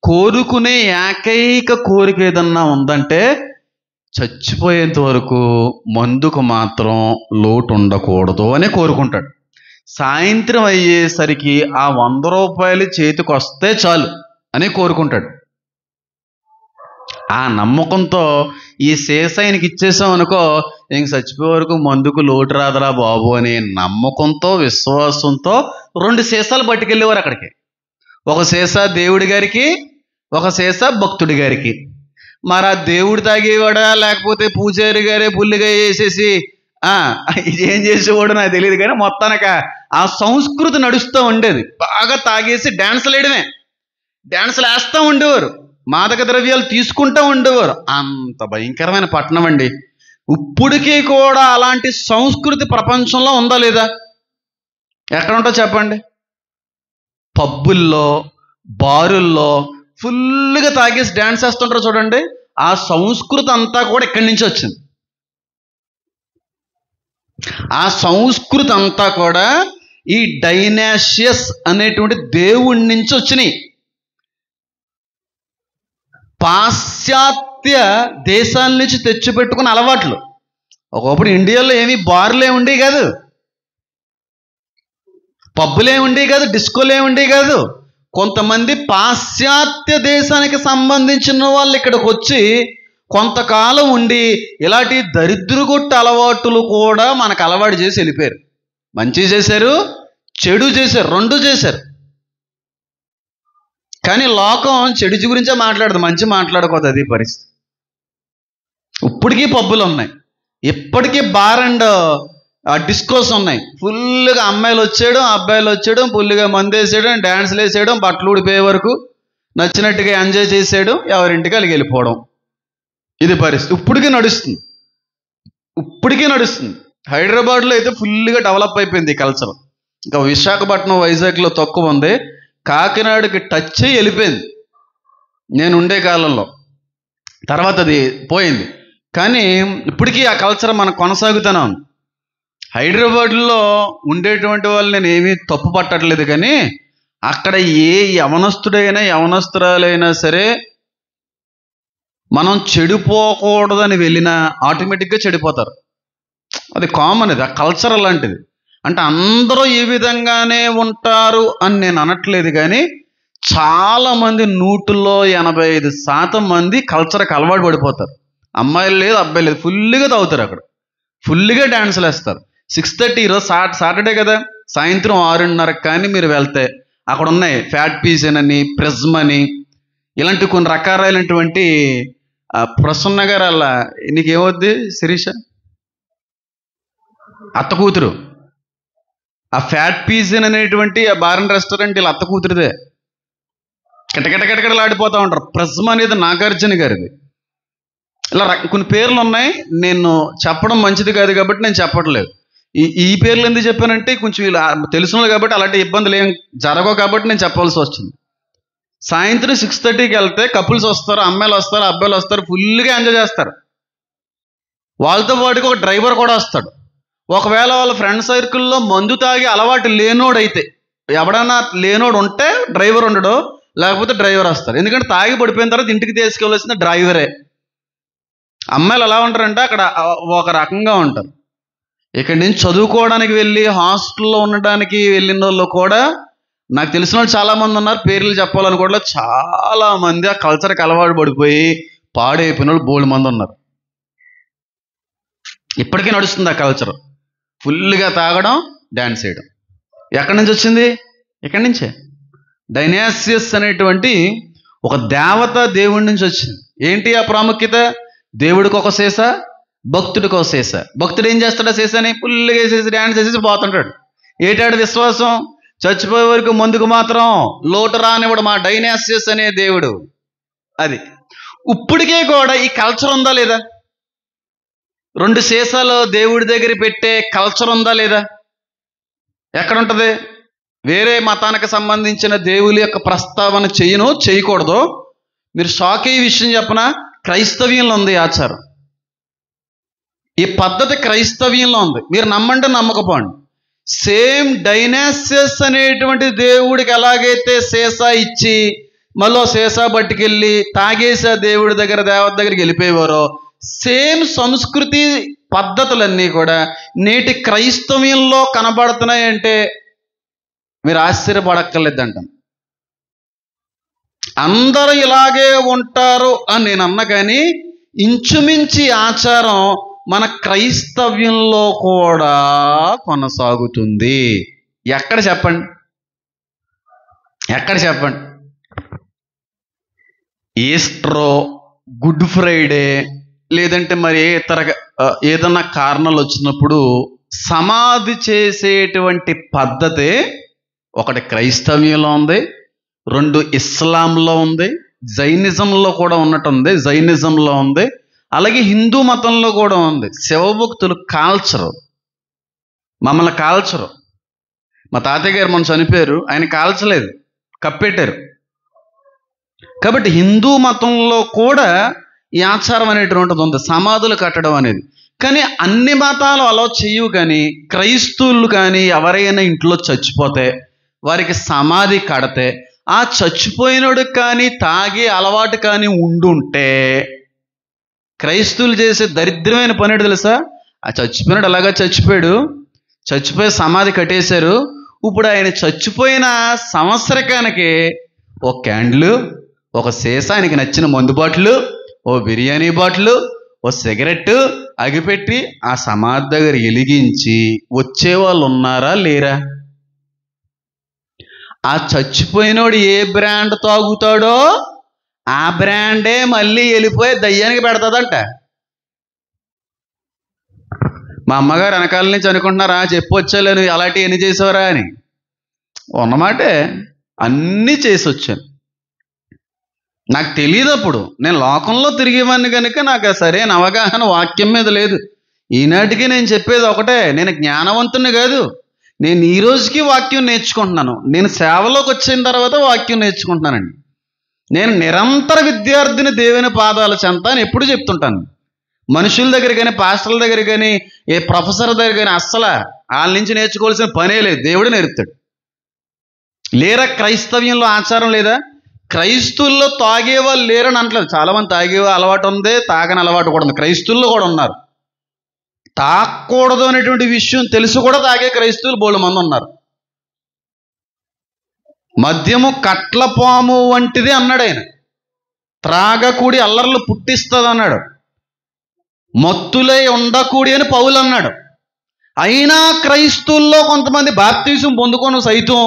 Speaker 1: కోరుకునే ఏకైక కోరిక ఏదన్నా ఉందంటే, చచ్చిపోయేంత వరకు మందుకు మాత్రం లోటు ఉండకూడదు అని కోరుకుంటాడు. సాయంత్రం అయ్యేసరికి ఆ 100 రూపాయలు చేతికి వస్తే చాలు అని కోరుకుంటాడు. ఆ నమ్మకంతో ఈ సీసా ఆయనకి ఇచ్చేసాం అనుకో, ఇంక చచ్చిపోయే వరకు మందుకు లోటు రాదరా బాబు అనే నమ్మకంతో, విశ్వాసంతో 2 సీసాలు పట్టుకెళ్ళేవారు అక్కడికి. 1 సీసా దేవుడి గారికి, 1 సీసా భక్తుడి గారికి. మరి ఆ దేవుడు తాగేవాడా లేకపోతే పూజారి గారే పుల్లిగా వేసేసి ఏం చేసేవాడు నాకు తెలియదు, కానీ మొత్తానికి ఆ సంస్కృతి నడుస్తూ ఉండేది. బాగా తాగేసి డ్యాన్సులు వేయడమే, డ్యాన్సులు వేస్తూ ఉండేవారు, మాదక ద్రవ్యాలు తీసుకుంటూ ఉండేవారు. అంత భయంకరమైన పట్టణం అండి. ఇప్పటికీ కూడా అలాంటి సంస్కృతి ప్రపంచంలో ఉందా లేదా? ఎక్కడ ఉంటో చెప్పండి. పబ్బుల్లో, బారుల్లో ఫుల్గా తాగేసి డ్యాన్స్ వేస్తుంటారు చూడండి. ఆ సంస్కృతి అంతా కూడా ఇక్కడి నుంచి వచ్చింది. ఆ సంస్కృతి అంతా కూడా ఈ డైనాషియస్ అనేటువంటి దేవుడి నుంచి వచ్చినాయి. పాశ్చాత్య దేశాల నుంచి తెచ్చిపెట్టుకున్న అలవాట్లు. ఒకప్పుడు ఇండియాలో ఏమీ బార్లే ఉండేవి కాదు, పబ్బులే ఉండేవి కాదు, డిస్కోలే ఉండేవి కాదు. కొంతమంది పాశ్చాత్య దేశానికి సంబంధించిన వాళ్ళు ఇక్కడికి వచ్చి కొంతకాలం ఉండి ఇలాంటి దరిద్రగొట్టు అలవాటులు కూడా మనకు అలవాటు చేసి వెళ్ళిపోయారు. మంచి చేశారు, చెడు చేశారు, రెండు చేశారు. కానీ లోకం చెడు గురించే మాట్లాడదు, మంచి మాట్లాడుకోదు. అది పరిస్థితి. ఇప్పటికీ పబ్బులు ఉన్నాయి, ఇప్పటికీ బార్ అండ్ డిస్కోస్ ఉన్నాయి. ఫుల్గా అమ్మాయిలు వచ్చేయడం, అబ్బాయిలు వచ్చేయడం, ఫుల్గా మందు వేసేయడం, డ్యాన్స్లు వేసేయడం, బట్టలు ఊడిపోయే వరకు నచ్చినట్టుగా ఎంజాయ్ చేసేయడం, ఎవరింటికి వాళ్ళకి వెళ్ళిపోవడం. ఇది పరిస్థితి. ఇప్పటికీ నడుస్తుంది, ఇప్పటికీ నడుస్తుంది. హైదరాబాద్లో అయితే ఫుల్గా డెవలప్ అయిపోయింది ఈ కల్చర్. ఇంకా విశాఖపట్నం, వైజాగ్లో తక్కువ ఉంది. కాకినాడకి టచ్ అయ్యి వెళ్ళిపోయింది నేను ఉండే కాలంలో. తర్వాత అది పోయింది. కానీ ఇప్పటికీ ఆ కల్చర్ మనకు కొనసాగుతూనే ఉంది. హైదరాబాద్లో ఉండేటువంటి వాళ్ళు నేను ఏమీ తప్పు పట్టట్లేదు, కానీ అక్కడ ఏ యవనస్తుడైనా యవనస్తురాలైనా సరే మనం చెడిపోకూడదని వెళ్ళినా ఆటోమేటిక్గా చెడిపోతారు. అది కామన్, అది ఆ కల్చర్ అలాంటిది. అంటే అందరూ ఈ విధంగానే ఉంటారు అని నేను అనట్లేదు, కానీ చాలామంది 100% మంది కల్చర్కి అలవాటు పడిపోతారు. అమ్మాయిలు లేదు, అబ్బాయిలు లేదు, ఫుల్గా తాగుతారు, అక్కడ ఫుల్గా డ్యాన్సులు వేస్తారు. 6:30 ఈరోజు సాటర్డే కదా, సాయంత్రం 6:30 కానీ మీరు వెళ్తే అక్కడ ఉన్నాయి ఫ్యాట్ పీజన్ అని, ప్రిజ్మ్ అని, ఇలాంటి కొన్ని రకాలైనటువంటి ప్రసన్న గారు అలా నీకేమవుద్ది శిరీష అత్త కూతురు, ఆ ఫ్యాట్ పీజన్ అనేటువంటి ఆ బార్ అండ్ రెస్టారెంట్ ఇలా అత్త కూతురుదే. కిటకిటకిటకిటలాడిపోతూ ఉంటారు. ప్రిజ్మ్ అనేది నాగార్జున గారిది. ఇలా కొన్ని పేర్లు ఉన్నాయి, నేను చెప్పడం మంచిది కాదు కాబట్టి నేను చెప్పట్లేదు. ఈ పేర్లు ఎందుకు చెప్పానంటే కొంచెం ఇలా తెలిసిన కాబట్టి అలాంటి ఇబ్బందులు ఏం జరగవు కాబట్టి నేను చెప్పవలసి వచ్చింది. సాయంత్రం 6:30కి వెళ్తే కపుల్స్ వస్తారు, అమ్మాయిలు వస్తారు, అబ్బాయిలు వస్తారు, ఫుల్గా ఎంజాయ్ చేస్తారు. వాళ్ళతో పాటుగా ఒక డ్రైవర్ కూడా వస్తాడు. ఒకవేళ వాళ్ళ ఫ్రెండ్ సర్కిల్లో మందు తాగి అలవాటు లేనోడైతే, ఎవడన్నా లేనోడు ఉంటే డ్రైవర్ ఉండడు, లేకపోతే డ్రైవర్ వస్తారు. ఎందుకంటే తాగి పడిపోయిన తర్వాత ఇంటికి తీసుకెళ్ళాల్సిన డ్రైవరే. అమ్మాయిలు ఎలా ఉంటారంటే అక్కడ ఒక రకంగా ఉంటారు. ఇక్కడి నుంచి చదువుకోవడానికి వెళ్ళి హాస్టల్లో ఉండడానికి వెళ్ళిన వాళ్ళు కూడా నాకు తెలిసిన వాళ్ళు చాలామంది ఉన్నారు. పేర్లు చెప్పాలనుకోవట్లే, చాలామంది ఆ కల్చర్కి అలవాటు పడిపోయి పాడైపోయిన వాళ్ళు బోల్డ్ మంది ఉన్నారు. ఇప్పటికీ నడుస్తుంది ఆ కల్చర్. ఫుల్గా తాగడం, డ్యాన్స్ చేయడం. ఎక్కడి నుంచి వచ్చింది? ఇక్కడి నుంచే. డైనాసియస్ అనేటువంటి ఒక దేవత దేవుడి నుంచి వచ్చింది. ఏంటి ఆ ప్రాముఖ్యత? దేవుడికి ఒక శేష, భక్తుడికి ఒక శేష. భక్తుడు ఏం చేస్తాడు? శేషని ఫుల్గా వేసేసి డ్యాన్స్ వేసేసి పోతుంటాడు. ఏటాడు విశ్వాసం? చచ్చిపోయే వరకు ముందుకు మాత్రం లోటు రానివ్వడు మా డైనాసియస్ అనే దేవుడు. అది ఇప్పటికే కూడా ఈ కల్చర్ ఉందా లేదా? 2 సీసాలు దేవుడి దగ్గర పెట్టే కల్చర్ ఉందా లేదా? ఎక్కడ ఉంటుంది? వేరే మతానికి సంబంధించిన దేవుని యొక్క ప్రస్తావన చేయకూడదు. మీరు షాక్ అయ్యే విషయం చెప్పనా? క్రైస్తవ్యంలో ఉంది ఆచారం. ఈ పద్ధతి క్రైస్తవ్యంలో ఉంది. మీరు నమ్మంటే నమ్మకపోండి. సేమ్ డైనాసియస్ అనేటువంటి దేవుడికి ఎలాగైతే సీసా ఇచ్చి మళ్ళీ సీసా పట్టుకెళ్ళి తాగేసి ఆ దేవుడి దగ్గర దేవత దగ్గరికి వెళ్ళిపోయేవారో, సేమ్ సంస్కృతి పద్ధతులన్నీ కూడా నేటి క్రైస్తవ్యంలో కనబడుతున్నాయంటే మీరు ఆశ్చర్యపడక్కర్లేదంట. అందరూ ఇలాగే ఉంటారు అని నేను అన్నా, కానీ ఇంచుమించి ఆచారం మన క్రైస్తవ్యంలో కూడా కొనసాగుతుంది. ఎక్కడ చెప్పండి? ఎక్కడ చెప్పండి? ఈస్టరో, గుడ్ ఫ్రైడే, లేదంటే మరి ఇతర ఏదన్నా కారణాలు వచ్చినప్పుడు సమాధి చేసేటువంటి పద్ధతి ఒకటి క్రైస్తవ్యంలో ఉంది, 2 ఇస్లాంలో ఉంది, జైనిజంలో కూడా ఉన్నట్టుంది, జైనిజంలో ఉంది, అలాగే హిందూ మతంలో కూడా ఉంది. శివభక్తులు కాల్చరు, మమ్మల్ని కాల్చరు. మా తాతయ్య గారు మనం చనిపోయారు, ఆయన కాల్చలేదు, కప్పెట్టారు. కాబట్టి హిందూ మతంలో కూడా ఈ ఆచారం అనేటువంటిది ఉంది, సమాధులు కట్టడం అనేది. కానీ అన్ని మతాలు అలా చేయవు. కానీ క్రైస్తవులు కానీ ఎవరైనా ఇంట్లో చచ్చిపోతే వారికి సమాధి కడితే ఆ చచ్చిపోయినోడు కానీ తాగే అలవాటు కానీ ఉండుంటే, క్రైస్తవులు చేసే దరిద్రమైన పని ఏంటో తెలుసా? ఆ చచ్చిపోయినాడు అలాగా చచ్చిపోయి సమాధి కట్టేశారు. ఇప్పుడు ఆయన చచ్చిపోయిన సంవత్సరకానికి ఒక క్యాండిల్, ఒక సీసా, ఆయనకి నచ్చిన మందు బాటిల్, ఓ బిర్యానీ బాటిల్, ఓ సిగరెట్ అగిపెట్టి ఆ సమాధి దగ్గర వెలిగించి వచ్చేవాళ్ళు ఉన్నారా లేరా? ఆ చచ్చిపోయినోడు ఏ బ్రాండ్ తాగుతాడో ఆ బ్రాండే మళ్ళీ వెళ్ళిపోయి దయ్యానికి పెడతాదంట. మా అమ్మగారు వెనకాల నుంచి అనుకుంటున్నారా చెప్పొచ్చాను అలాంటివి ఎన్ని చేసావరా అని. ఉన్నమాటే అన్నీ చేసి వచ్చాను. నాకు తెలియదు, అప్పుడు నేను లోకంలో తిరిగేవాడిని కనుక నాకు సరైన అవగాహన వాక్యం మీద లేదు. ఈనాటికి నేను చెప్పేది ఒకటే, నేను జ్ఞానవంతుని కాదు. నేను ఈ రోజుకి వాక్యం నేర్చుకుంటున్నాను. నేను సేవలోకి వచ్చిన తర్వాత వాక్యం నేర్చుకుంటున్నానండి. నేను నిరంతర విద్యార్థిని దేవుని పాదాల చెంత అని ఎప్పుడు చెప్తుంటాను. మనుషుల దగ్గర కానీ, పాస్టర్ల దగ్గర కానీ, ఏ ప్రొఫెసర్ దగ్గర కానీ అస్సలు వాళ్ళ నుంచి నేర్చుకోవాల్సిన పనే లేదు. దేవుడు నేర్పుతాడు. లేరా క్రైస్తవ్యంలో ఆచారం లేదా? క్రైస్తువుల్లో తాగేవాళ్ళు లేరని అంటలేదు. చాలామంది తాగే అలవాటు ఉంది, తాగని అలవాటు కూడా ఉంది. క్రైస్తువుల్లో కూడా ఉన్నారు. తాగకూడదు అనేటువంటి విషయం తెలుసు కూడా తాగే క్రైస్తవులు బోళ్ళు మంది ఉన్నారు. మద్యము కట్లపాము వంటిది అన్నాడు ఆయన. త్రాగకూడి అల్లర్లు పుట్టిస్తుంది అన్నాడు. మత్తులై ఉండకూడి అని పౌలు అన్నాడు. అయినా క్రైస్తవుల్లో కొంతమంది బాప్తీసం పొందుకొని సైతం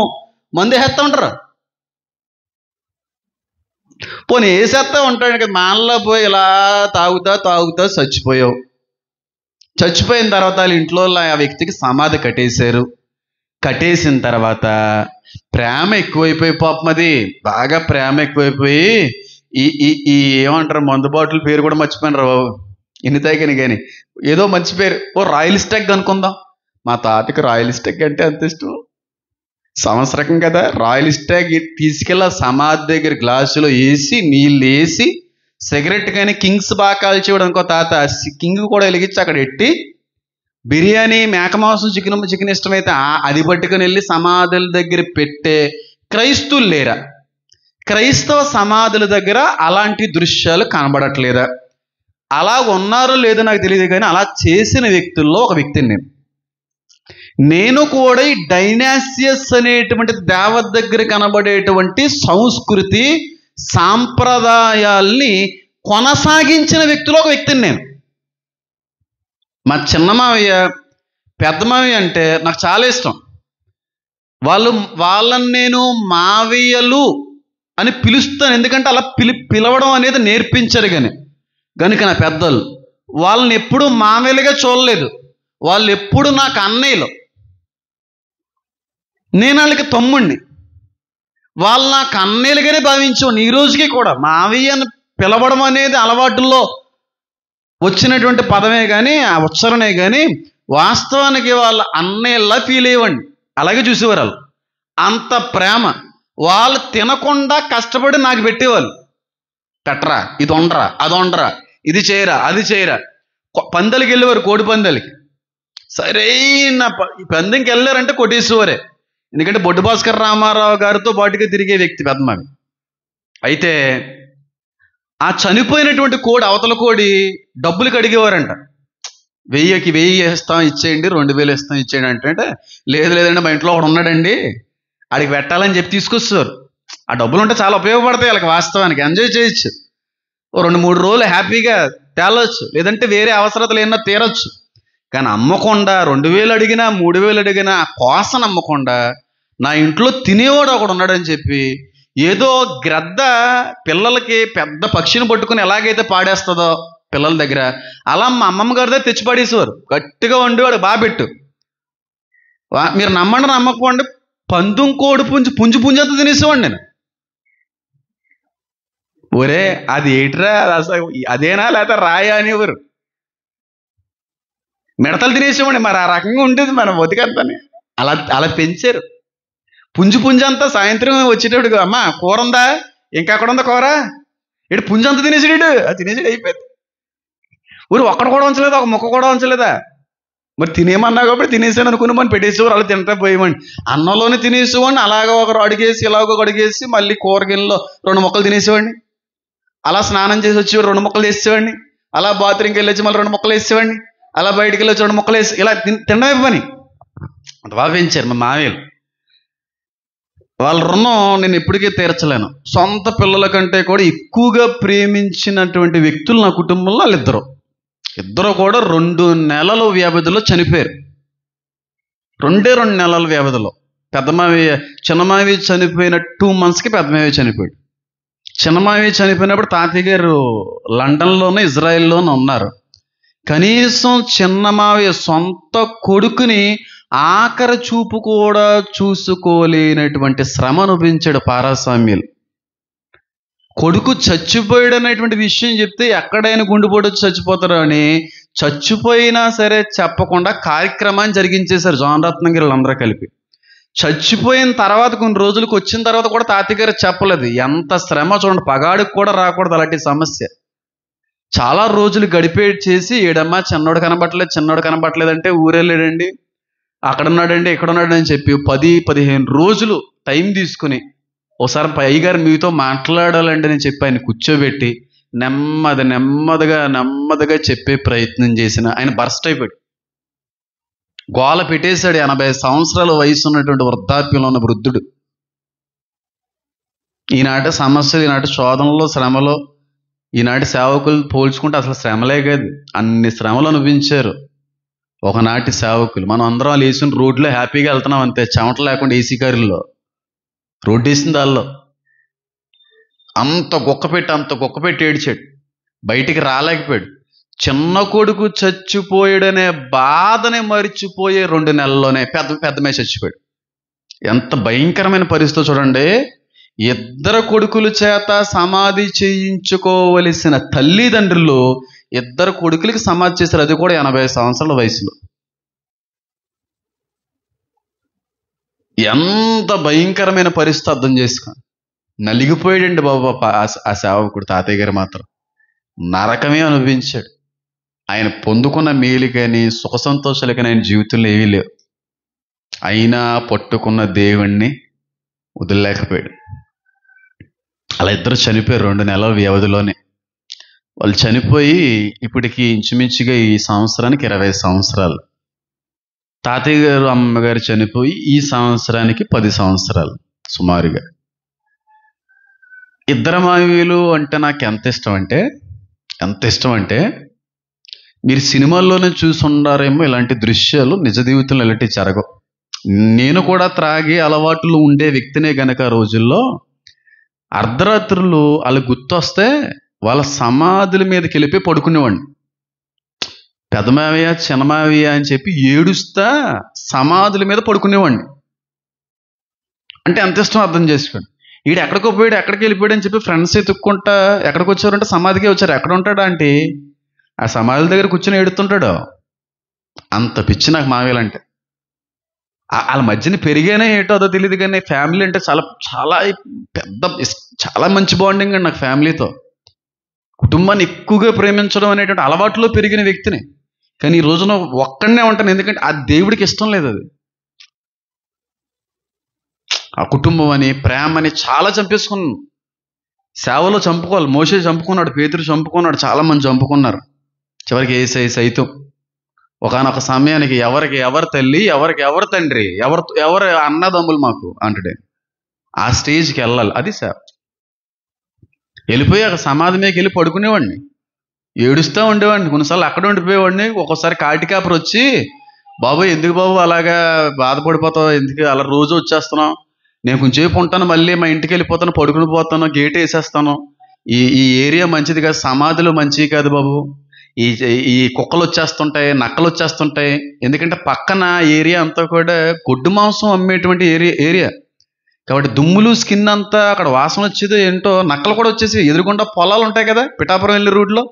Speaker 1: మంది హెత్త ఉంటారు. పోనీ వేసేస్తా ఉంటాడు కదా, మానలో పోయి ఇలా తాగుతా చచ్చిపోయావు. చచ్చిపోయిన తర్వాత వాళ్ళ ఇంట్లో ఆ వ్యక్తికి సమాధి కట్టేశారు. కట్టేసిన తర్వాత ప్రేమ ఎక్కువైపోయి, పాపం అది బాగా ప్రేమ ఎక్కువైపోయి ఈ ఏమంటారు మందు బాటిల్ పేరు కూడా మర్చిపోయినారు బాబు, ఎన్ని తాగాని కానీ ఏదో మంచి పేరు, ఓ రాయల్ స్టాగ్ అనుకుందాం. మా తాతకి రాయల్ స్టాగ్ అంటే అంత ఇష్టం. సంవత్సరకం కదా, రాయల్ స్టాగ్ తీసుకెళ్ళి సమాధి దగ్గర గ్లాసులో వేసి నీళ్ళు వేసి, సిగరెట్ కానీ కింగ్స్ బాగా కాల్చేవాడు అనుకో తాత, కింగ్ కూడా వెలిగించి అక్కడ పెట్టి, బిర్యానీ మేక మాంసం చికెన్ ఇష్టమైతే అది పట్టుకుని వెళ్ళి సమాధుల దగ్గర పెట్టే క్రైస్తవులు లేరా? క్రైస్తవ సమాధుల దగ్గర అలాంటి దృశ్యాలు కనబడట్లేదా? అలా ఉన్నారో లేదో నాకు తెలియదు, కానీ అలా చేసిన వ్యక్తుల్లో ఒక వ్యక్తిని నేను కూడా ఈ డైనాసియస్ అనేటువంటి దేవత దగ్గర కనబడేటువంటి సంస్కృతి సాంప్రదాయాల్ని కొనసాగించిన వ్యక్తిలో ఒక వ్యక్తిని నేను. మా చిన్న మావయ్య, పెద్ద మావయ్య అంటే నాకు చాలా ఇష్టం. వాళ్ళని నేను మావయ్యలు అని పిలుస్తాను, ఎందుకంటే అలా పిలవడం అనేది నేర్పించారు. కనుక నా పెద్దలు వాళ్ళని ఎప్పుడు మామయ్యలుగా చూడలేదు. వాళ్ళు ఎప్పుడు నాకు అన్నయ్యలు, నేను వాళ్ళకి తమ్ముడిని. వాళ్ళు నాకు అన్నయ్యలుగానే భావించేవాడిని. ఈ రోజుకి కూడా మావయ్యని పిలవడం అనేది అలవాటుల్లో వచ్చినటువంటి పదమే కానీ, ఆ ఉచ్చారణే కానీ, వాస్తవానికి వాళ్ళ అన్నయ్యలా ఫీల్ అయ్యేవాడిని. అలాగే చూసేవారు వాళ్ళు. అంత ప్రేమ. వాళ్ళు తినకుండా కష్టపడి నాకు పెట్టేవాళ్ళు. పెట్టరా, ఇది వండరా, అది వండరా, ఇది చేయరా, అది చేయరా. పందెలకి వెళ్ళేవారు, కోడి పందెలకి. సరైన పందెంకి వెళ్ళారంటే కొట్టేసేవారే. ఎందుకంటే బొడ్డు భాస్కర్ రామారావు గారితో పాటుగా తిరిగే వ్యక్తి పెద్దమావి. అయితే ఆ చనిపోయినటువంటి కోడి, అవతల కోడి డబ్బులకి అడిగేవారంట. 1000కి 1000 ఇస్తాం ఇచ్చేయండి, 2000 ఇస్తాం ఇచ్చేయండి అంటే, లేదండి మా ఇంట్లో ఒకడు ఉన్నాడండి ఆడికి పెట్టాలని చెప్పి తీసుకొస్తారు. ఆ డబ్బులు ఉంటే చాలా ఉపయోగపడతాయి వాళ్ళకి. వాస్తవానికి ఎంజాయ్ చేయొచ్చు, ఓ 2-3 రోజులు హ్యాపీగా తేలవచ్చు, లేదంటే వేరే అవసరతలు ఏమన్నా తీరచ్చు. కానీ అమ్మకుండా 2000 అడిగినా 3000 అడిగినా కోసన అమ్మకుండా నా ఇంట్లో తినేవాడు ఒకడు ఉన్నాడని చెప్పి, ఏదో గ్రద్ద పిల్లలకి పెద్ద పక్షిని పట్టుకుని ఎలాగైతే పాడేస్తుందో పిల్లల దగ్గర, అలా మా అమ్మమ్మ గారి దగ్గర తెచ్చి పాడేసేవారు. గట్టిగా వండేవాడు, బాగా పెట్టు. మీరు నమ్మండి నమ్మకపోండి, పందుం కోడి పుంజు అంతా తినేసేవాడు నేను. ఒరే అది ఏట్రా, అసలు అదేనా లేకపోతే రాయా అనేవారు. మిడతలు తినేసేవాడి. మరి ఆ రకంగా ఉండేది మన బతికంతానే. అలా పెంచారు. పుంజు పుంజు అంతా సాయంత్రం వచ్చేటప్పుడు అమ్మ కూర ఉందా, ఇంకా అక్కడ ఉందా కూర, ఇటు పుంజు అంతా తినేసాడు, అది తినేసాడు అయిపోయింది. ఊరు ఒక్కడ కూడా ఉంచలేదా, ఒక మొక్క కూడా ఉంచలేదా? మరి తినేమన్నా కాబట్టి తినేసాను అనుకుని మనం పెట్టేసేవారు, అలా తింటా పోయేవాడిని. అన్నంలోనే తినేసేవాడిని, అలాగ ఒక అడిగేసి ఇలాగ ఒక అడిగేసి మళ్ళీ కూరగిన్నెలో 2 ముక్కలు తినేసేవాడిని. అలా స్నానం చేసి వచ్చి 2 ముక్కలు వేసేవాడిని. అలా బాత్రూమ్కి వెళ్ళి వచ్చి మళ్ళీ 2 ముక్కలు వేసేవాడిని. అలా బయటికి వెళ్ళి వచ్చి 2 ముక్కలు వేసి ఇలా తినడమే పని. అంత బాగా పెంచారు మా మామయ్యలు. వాళ్ళ రుణం నేను ఎప్పటికీ తీర్చలేను. సొంత పిల్లల కంటే కూడా ఎక్కువగా ప్రేమించినటువంటి వ్యక్తులు నా కుటుంబంలో వాళ్ళిద్దరు. ఇద్దరు కూడా 2 నెలల వ్యవధిలో చనిపోయారు. 2 నెలల వ్యవధిలో. చిన్నమావి చనిపోయిన 2 monthsకి పెద్దమావి చనిపోయాడు. చిన్నమావి చనిపోయినప్పుడు తాతయ్య గారు లండన్లోనే ఇజ్రాయెల్లోనే ఉన్నారు. కనీసం చిన్నమావి సొంత కొడుకుని ఆఖరి చూపు కూడా చూసుకోలేనటువంటి శ్రమ అనుభవించాడు పారాసామ్యులు. కొడుకు చచ్చిపోయాడు అనేటువంటి విషయం చెప్తే ఎక్కడైనా గుండెపోటు వచ్చి చచ్చిపోతారు అని చచ్చిపోయినా సరే చెప్పకుండా కార్యక్రమాన్ని జరిగించేశారు జాన్ రత్నంగిరి అందరూ కలిపి. చచ్చిపోయిన తర్వాత కొన్ని రోజులకు వచ్చిన తర్వాత కూడా తాతయ్య గారు చెప్పలేదు. ఎంత శ్రమ చూడండి, పగాడికి కూడా రాకూడదు అలాంటి సమస్య. చాలా రోజులు గడిపే చేసి ఏడమ్మా చిన్నోడు కనబట్టలేదు అంటే ఊరెళ్ళాడండి, అక్కడ ఉన్నాడండి, ఇక్కడ ఉన్నాడు అని చెప్పి 10-15 రోజులు టైం తీసుకుని ఒకసారి అయ్యగారు మీతో మాట్లాడాలండి అని చెప్పి ఆయన కూర్చోబెట్టి నెమ్మదిగా చెప్పే ప్రయత్నం చేసిన ఆయన బర్స్ట్ అయిపోయాడు. గోల పెట్టేశాడు. 80 సంవత్సరాల వయసు ఉన్నటువంటి వృద్ధాప్యంలో ఉన్న వృద్ధుడు. ఈనాటి సమస్యలు, ఈనాటి శోధనలో, శ్రమలో ఈనాటి సేవకులు పోల్చుకుంటే అసలు శ్రమలే కాదు, అన్ని శ్రమలు అనుభవించారు ఒకనాటి సేవకులు. మనం అందరం వాళ్ళు వేసిన రోడ్లో హ్యాపీగా వెళ్తున్నాం అంతే, చెమట లేకుండా ఏసీ కారుల్లో. రోడ్డు వేసింది వాళ్ళు. అంత గొక్క పెట్టి ఏడ్చాడు, బయటికి రాలేకపోయాడు. చిన్న కొడుకు చచ్చిపోయాడనే బాధనే మరిచిపోయే 2 నెలల్లోనే పెద్దమే చచ్చిపోయాడు. ఎంత భయంకరమైన పరిస్థితి చూడండి. 2 కొడుకుల చేత సమాధి చేయించుకోవలసిన తల్లిదండ్రులు 2 కొడుకులకి సమాధి చేశారు, అది కూడా 80 సంవత్సరాల వయసులో. ఎంత భయంకరమైన పరిస్థితి అర్థం చేసుకోండి. నలిగిపోయాడండి బాబు ఆ సేవకుడు. తాతయ్య గారు మాత్రం నరకమే అనుభవించాడు. ఆయన పొందుకున్న మేలు కానీ సుఖ సంతోషాలు కానీ ఆయన జీవితంలో ఏమీ లేవు. అయినా పట్టుకున్న దేవుణ్ణి వదిలేకపోయాడు. అలా ఇద్దరు చనిపోయారు 2 నెలల వ్యవధిలోనే. వాళ్ళు చనిపోయి ఇప్పటికి ఇంచుమించుగా ఈ సంవత్సరానికి 20 సంవత్సరాలు. తాతయ్య గారు అమ్మగారు చనిపోయి ఈ సంవత్సరానికి 10 సంవత్సరాలు సుమారుగా. 2 మావీలు అంటే నాకు ఎంత ఇష్టం అంటే మీరు సినిమాల్లోనే చూసి ఉండారేమో, ఇలాంటి దృశ్యాలు నిజ జీవితంలో ఇలాంటివి జరగవు. నేను కూడా త్రాగే అలవాట్లు ఉండే వ్యక్తినే గనక రోజుల్లో అర్ధరాత్రులు వాళ్ళు గుర్తొస్తే వాళ్ళ సమాధుల మీదకి వెళ్ళిపోయి పడుకునేవాడిని. పెద్దమావయ్య చిన్నమావయ్య అని చెప్పి ఏడుస్తా సమాధుల మీద పడుకునేవాడిని. అంటే ఎంత ఇష్టం అర్థం చేసుకోండి. వీడు ఎక్కడికి వెళ్ళిపోయాడు అని చెప్పి ఫ్రెండ్స్ ఎత్తుక్కుంటా ఎక్కడికి వచ్చారంటే సమాధికే వచ్చారు. ఎక్కడ ఉంటాడా అంటే ఆ సమాధుల దగ్గర కూర్చొని ఏడుతుంటాడు. అంత పిచ్చి నాకు మావేలంటే. వాళ్ళ మధ్యన పెరిగానే ఏటో అదో తెలియదు, కానీ ఫ్యామిలీ అంటే చాలా చాలా చాలా మంచి బాండింగ్ అండి నాకు ఫ్యామిలీతో. కుటుంబాన్ని ఎక్కువగా ప్రేమించడం అనేటువంటి అలవాటులో పెరిగిన వ్యక్తిని. కానీ ఈ రోజున ఒక్కడనే ఉంటాను, ఎందుకంటే ఆ దేవుడికి ఇష్టం లేదు. అది ఆ కుటుంబం అని ప్రేమని చాలా చంపేసుకున్నాను. సేవలో చంపుకోవాలి. మోషే చంపుకున్నాడు, పేతురు చంపుకున్నాడు, చాలా మంది చంపుకున్నారు. చివరికి ఏసై సైతం ఒకానొక సమయానికి ఎవరు తల్లి, ఎవరు తండ్రి, ఎవరు అన్నదమ్ములు మాకు అంటాడే. ఆ స్టేజ్కి వెళ్ళాలి. అది సేవ. వెళ్ళిపోయి అక్కడ సమాధి మీదకి వెళ్ళి పడుకునేవాడిని, ఏడుస్తూ ఉండేవాడిని. కొన్నిసార్లు అక్కడ ఉండిపోయేవాడిని. ఒక్కోసారి కాటికాపరు వచ్చి, బాబు ఎందుకు బాబు అలాగా బాధపడిపోతావు, ఎందుకు అలా రోజు వచ్చేస్తున్నావు, నేను కొంచెంసేపు ఉంటాను, మళ్ళీ మా ఇంటికి వెళ్ళిపోతాను, పడుకుని పోతాను, గేట్ వేసేస్తాను, ఈ ఏరియా మంచిది కాదు, సమాధులు మంచివి కాదు బాబు, ఈ కుక్కలు వచ్చేస్తుంటాయి, నక్కలు వచ్చేస్తుంటాయి. ఎందుకంటే పక్కన ఏరియా అంతా కూడా గొడ్డు మాంసం అమ్మేటువంటి ఏరియా కాబట్టి దుమ్ములు స్కిన్ అంతా అక్కడ వాసన వచ్చేదో ఏంటో. నక్కలు కూడా వచ్చేసి ఎదురుగుండా పొలాలు ఉంటాయి కదా పిఠాపురం వెళ్ళే రూట్లో.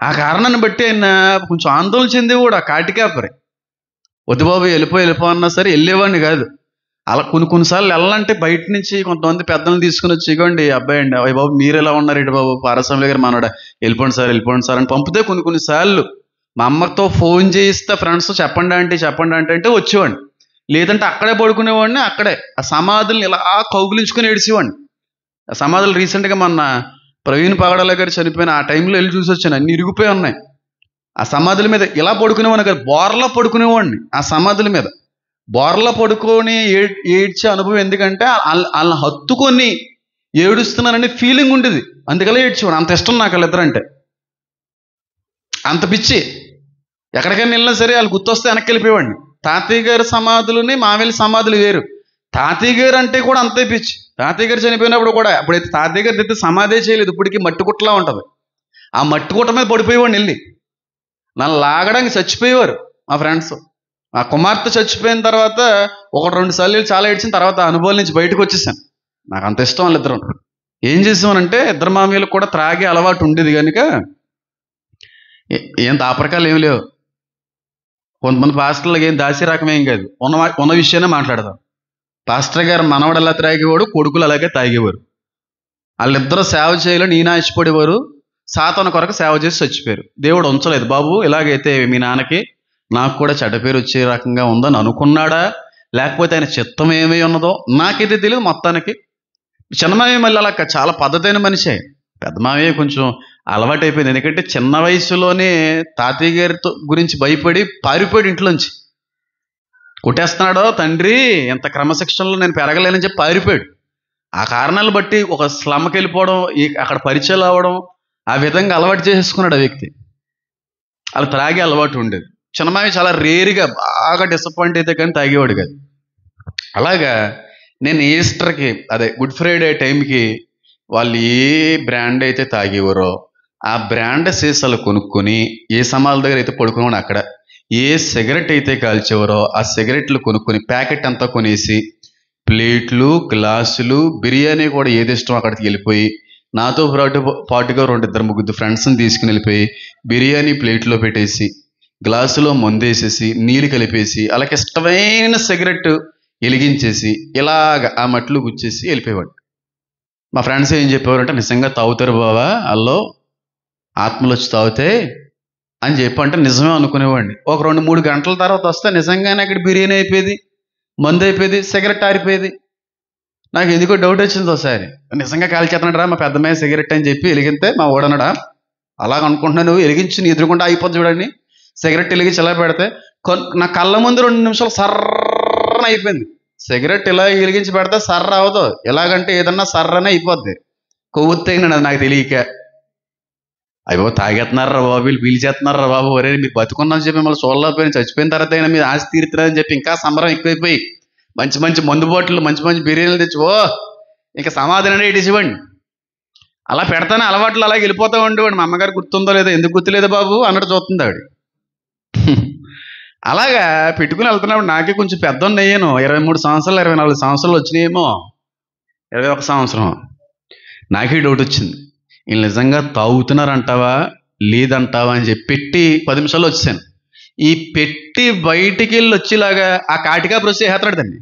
Speaker 1: ఆ కారణాన్ని బట్టి ఆయన కొంచెం ఆందోళన చెంది కూడా కాటికాపరి. వద్దు బాబు వెళ్ళిపో అన్నా సరే వెళ్ళేవాడిని కాదు. అలా కొన్నిసార్లు వెళ్ళాలంటే బయట నుంచి కొంతమంది పెద్దలను తీసుకుని వచ్చి, ఇగోండి అబ్బాయి అండి, అయ్య బాబు మీరు ఎలా ఉన్నారు ఇటు బాబు పారస్వామి గారు మనోడ, వెళ్ళిపోండి సార్ అని పంపితే కొన్నిసార్లు మా అమ్మతో ఫోన్ చేయిస్తే ఫ్రెండ్స్ చెప్పండి అంటే వచ్చేవాడిని. లేదంటే అక్కడే పడుకునేవాడిని, అక్కడే ఆ సమాధుల్ని ఇలా కౌగులించుకుని ఏడిసేవాడిని. ఆ సమాధులు రీసెంట్గా మొన్న ప్రవీణ్ పగడాల గారు చనిపోయిన ఆ టైంలో వెళ్ళి చూసి వచ్చాను, అన్ని ఇరిగిపోయి ఉన్నాయి. ఆ సమాధుల మీద ఇలా పడుకునేవాడిని కదా, బోర్లా పడుకునేవాడిని. ఆ సమాధుల మీద బోర్లా పడుకొని ఏడ్చే అనుభవం. ఎందుకంటే వాళ్ళని హత్తుకొని ఏడుస్తున్నానని ఫీలింగ్ ఉండేది, అందుకలా ఏడ్చేవాడు. అంత ఇష్టం నాకు వాళ్ళిద్దరంటే, అంత పిచ్చి. ఎక్కడికైనా వెళ్ళినా సరే వాళ్ళు గుర్తొస్తే వెనక్కి వెళ్ళిపోయేవాడిని. తాతయ్య గారి సమాధులని మావేలి సమాధులు వేరు. తాతయ్య గారు అంటే కూడా అంతే పిచ్చి. తాతయ్య గారు చనిపోయినప్పుడు కూడా, అప్పుడైతే తాతయ్య గారి దగ్గర సమాధే చేయలేదు, ఇప్పటికీ మట్టి కుట్టలా ఉంటుంది. ఆ మట్టి కుట్ట మీద పడిపోయేవాడిని వెళ్ళి. నన్ను లాగడానికి చచ్చిపోయేవారు మా ఫ్రెండ్స్. ఆ కుమార్తె చచ్చిపోయిన తర్వాత 1-2 సార్లు చాలా ఏడ్చిన తర్వాత అనుభవం నుంచి బయటకు వచ్చేసాను. నాకు అంత ఇష్టం వాళ్ళిద్దరం. ఏం చేసామనంటే, ఇద్దరు మామయ్యలకు కూడా త్రాగే అలవాటు ఉండేది కనుక ఏం దాపరకాలు ఏమి లేవు. కొంతమంది పాస్టర్లకు ఏం దాసి రకమేం కాదు, ఉన్న విషయాన్ని మాట్లాడతాం. పాస్టర్ గారు మనవడు ఎలా త్రాగేవాడు, కొడుకులు అలాగే తాగేవారు. వాళ్ళిద్దరూ సేవ చేయాలని ఈయన ఇష్టపడేవారు. సాతాను కొరకు సేవ చేసి చచ్చిపోయారు. దేవుడు ఉంచలేదు. బాబు ఇలాగైతే మీ నాన్నకి నాకు కూడా చెడ్డ పేరు వచ్చే రకంగా ఉందని అనుకున్నాడా, లేకపోతే ఆయన చిత్తం ఏమై ఉన్నదో నాకైతే తెలియదు. మొత్తానికి చిన్నమావయ్య మళ్ళీ అలా చాలా పద్ధతైన మనిషే. పెద్ద మావయ్య కొంచెం అలవాటు అయిపోయింది. ఎందుకంటే చిన్న వయసులోనే తాతయ్య గారితో గురించి భయపడి పారిపోయాడు ఇంట్లోంచి. కొట్టేస్తున్నాడో తండ్రి, ఎంత క్రమశిక్షణలో నేను పెరగలేనని చెప్పి పారిపోయాడు. ఆ కారణాలు బట్టి ఒక స్లమ్కి వెళ్ళిపోవడం, అక్కడ పరిచయాలు అవ్వడం, ఆ విధంగా అలవాటు చేసేసుకున్నాడు ఆ వ్యక్తి. అలా త్రాగే అలవాటు ఉండేది. చిన్నమావి చాలా రేరుగా బాగా డిసప్పాయింట్ అయితే కానీ తాగేవాడు కాదు. అలాగా నేను ఈస్టర్కి, అదే గుడ్ ఫ్రైడే టైంకి వాళ్ళు ఏ బ్రాండ్ అయితే తాగేవారో ఆ బ్రాండ్ సీసాలు కొనుక్కొని, ఏ సమాల దగ్గర అయితే పడుకునేవాడు అక్కడ ఏ సిగరెట్ అయితే కాల్చేవారో ఆ సిగరెట్లు కొనుక్కొని ప్యాకెట్ అంతా కొనేసి, ప్లేట్లు, గ్లాసులు, బిర్యానీ కూడా ఏది ఇష్టం అక్కడికి వెళ్ళిపోయి, నాతో పాటుగా 2-3 ఫ్రెండ్స్ని తీసుకుని వెళ్ళిపోయి బిర్యానీ ప్లేట్లో పెట్టేసి, గ్లాసులో మందేసేసి, నీళ్ళు కలిపేసి, అలాగే ఇష్టమైన సిగరెట్ వెలిగించేసి ఇలాగ ఆ మట్లు గుచ్చేసి వెళ్ళిపోయేవాడు. మా ఫ్రెండ్స్ ఏం చెప్పేవారంటే, నిజంగా తాగుతారు బావా, అల్లో ఆత్మలు వచ్చి తాగితే అని చెప్పి అంటే నిజమే అనుకునేవాడిని. ఒక 2-3 గంటల తర్వాత వస్తే నిజంగానే అక్కడ బిర్యానీ అయిపోయేది, మందు అయిపోయేది, సిగరెట్ ఆరిపోయేది. నాకు ఎందుకో డౌట్ వచ్చింది ఒకసారి, నిజంగా కాల్చేస్తున్నాడు రా మా పెద్దమ్మాయి సిగరెట్ అని చెప్పి వెలిగితే మా ఓడనడా అలాగ అనుకుంటున్నాను, నువ్వు వెలిగించి నీ ఎదురుకుండా అయిపోద్ది చూడండి. సిగరెట్ వెలిగించి ఇలా పెడితే నా కళ్ళ ముందు 2 నిమిషాలు సర్రన అయిపోయింది. సిగరెట్ ఇలా వెలిగించి పెడితే సర్ర అవదు, ఎలాగంటే ఏదన్నా సర్రనే అయిపోద్ది. కొవ్వొత్తైనా నాకు తెలియక, అయ్యో తాగేస్తున్నారా బాబు, వీళ్ళు పీల్చేస్తున్నారా బాబు, ఒరే మీరు బతుకున్నాను చెప్పి మిమ్మల్ని చూడలేకపోయినా, చచ్చిపోయిన తర్వాత అయినా మీరు ఆశ తీరుతున్నారని చెప్పి ఇంకా సంబరం ఎక్కువైపోయి మంచి మంచి మందు బాటిల్, మంచి మంచి బిర్యానీలు తెచ్చి ఇంకా సమాధానం ఇవ్వండి. అలా పెడతానే అలవాట్లు అలాగే వెళ్ళిపోతూ ఉండేవాడు. మా అమ్మగారు గుర్తుందో లేదో, ఎందుకు గుర్తులేదో బాబు అన్నట్టు చూస్తుంది ఆవిడ. అలాగా పెట్టుకుని వెళ్తున్నప్పుడు నాకే కొంచెం పెద్ద అయ్యాను. 23 సంవత్సరాలు 24 సంవత్సరాలు వచ్చినాయేమో, 21 సంవత్సరం. నాకే డౌట్ వచ్చింది, వీళ్ళు నిజంగా తాగుతున్నారంటావా లేదంటావా అని చెప్పి పెట్టి 10 నిమిషాల్లో వచ్చాను. ఈ పెట్టి బయటికి వెళ్ళి వచ్చేలాగా ఆ కాటికాపరి వచ్చి హేతరాడు దాన్ని.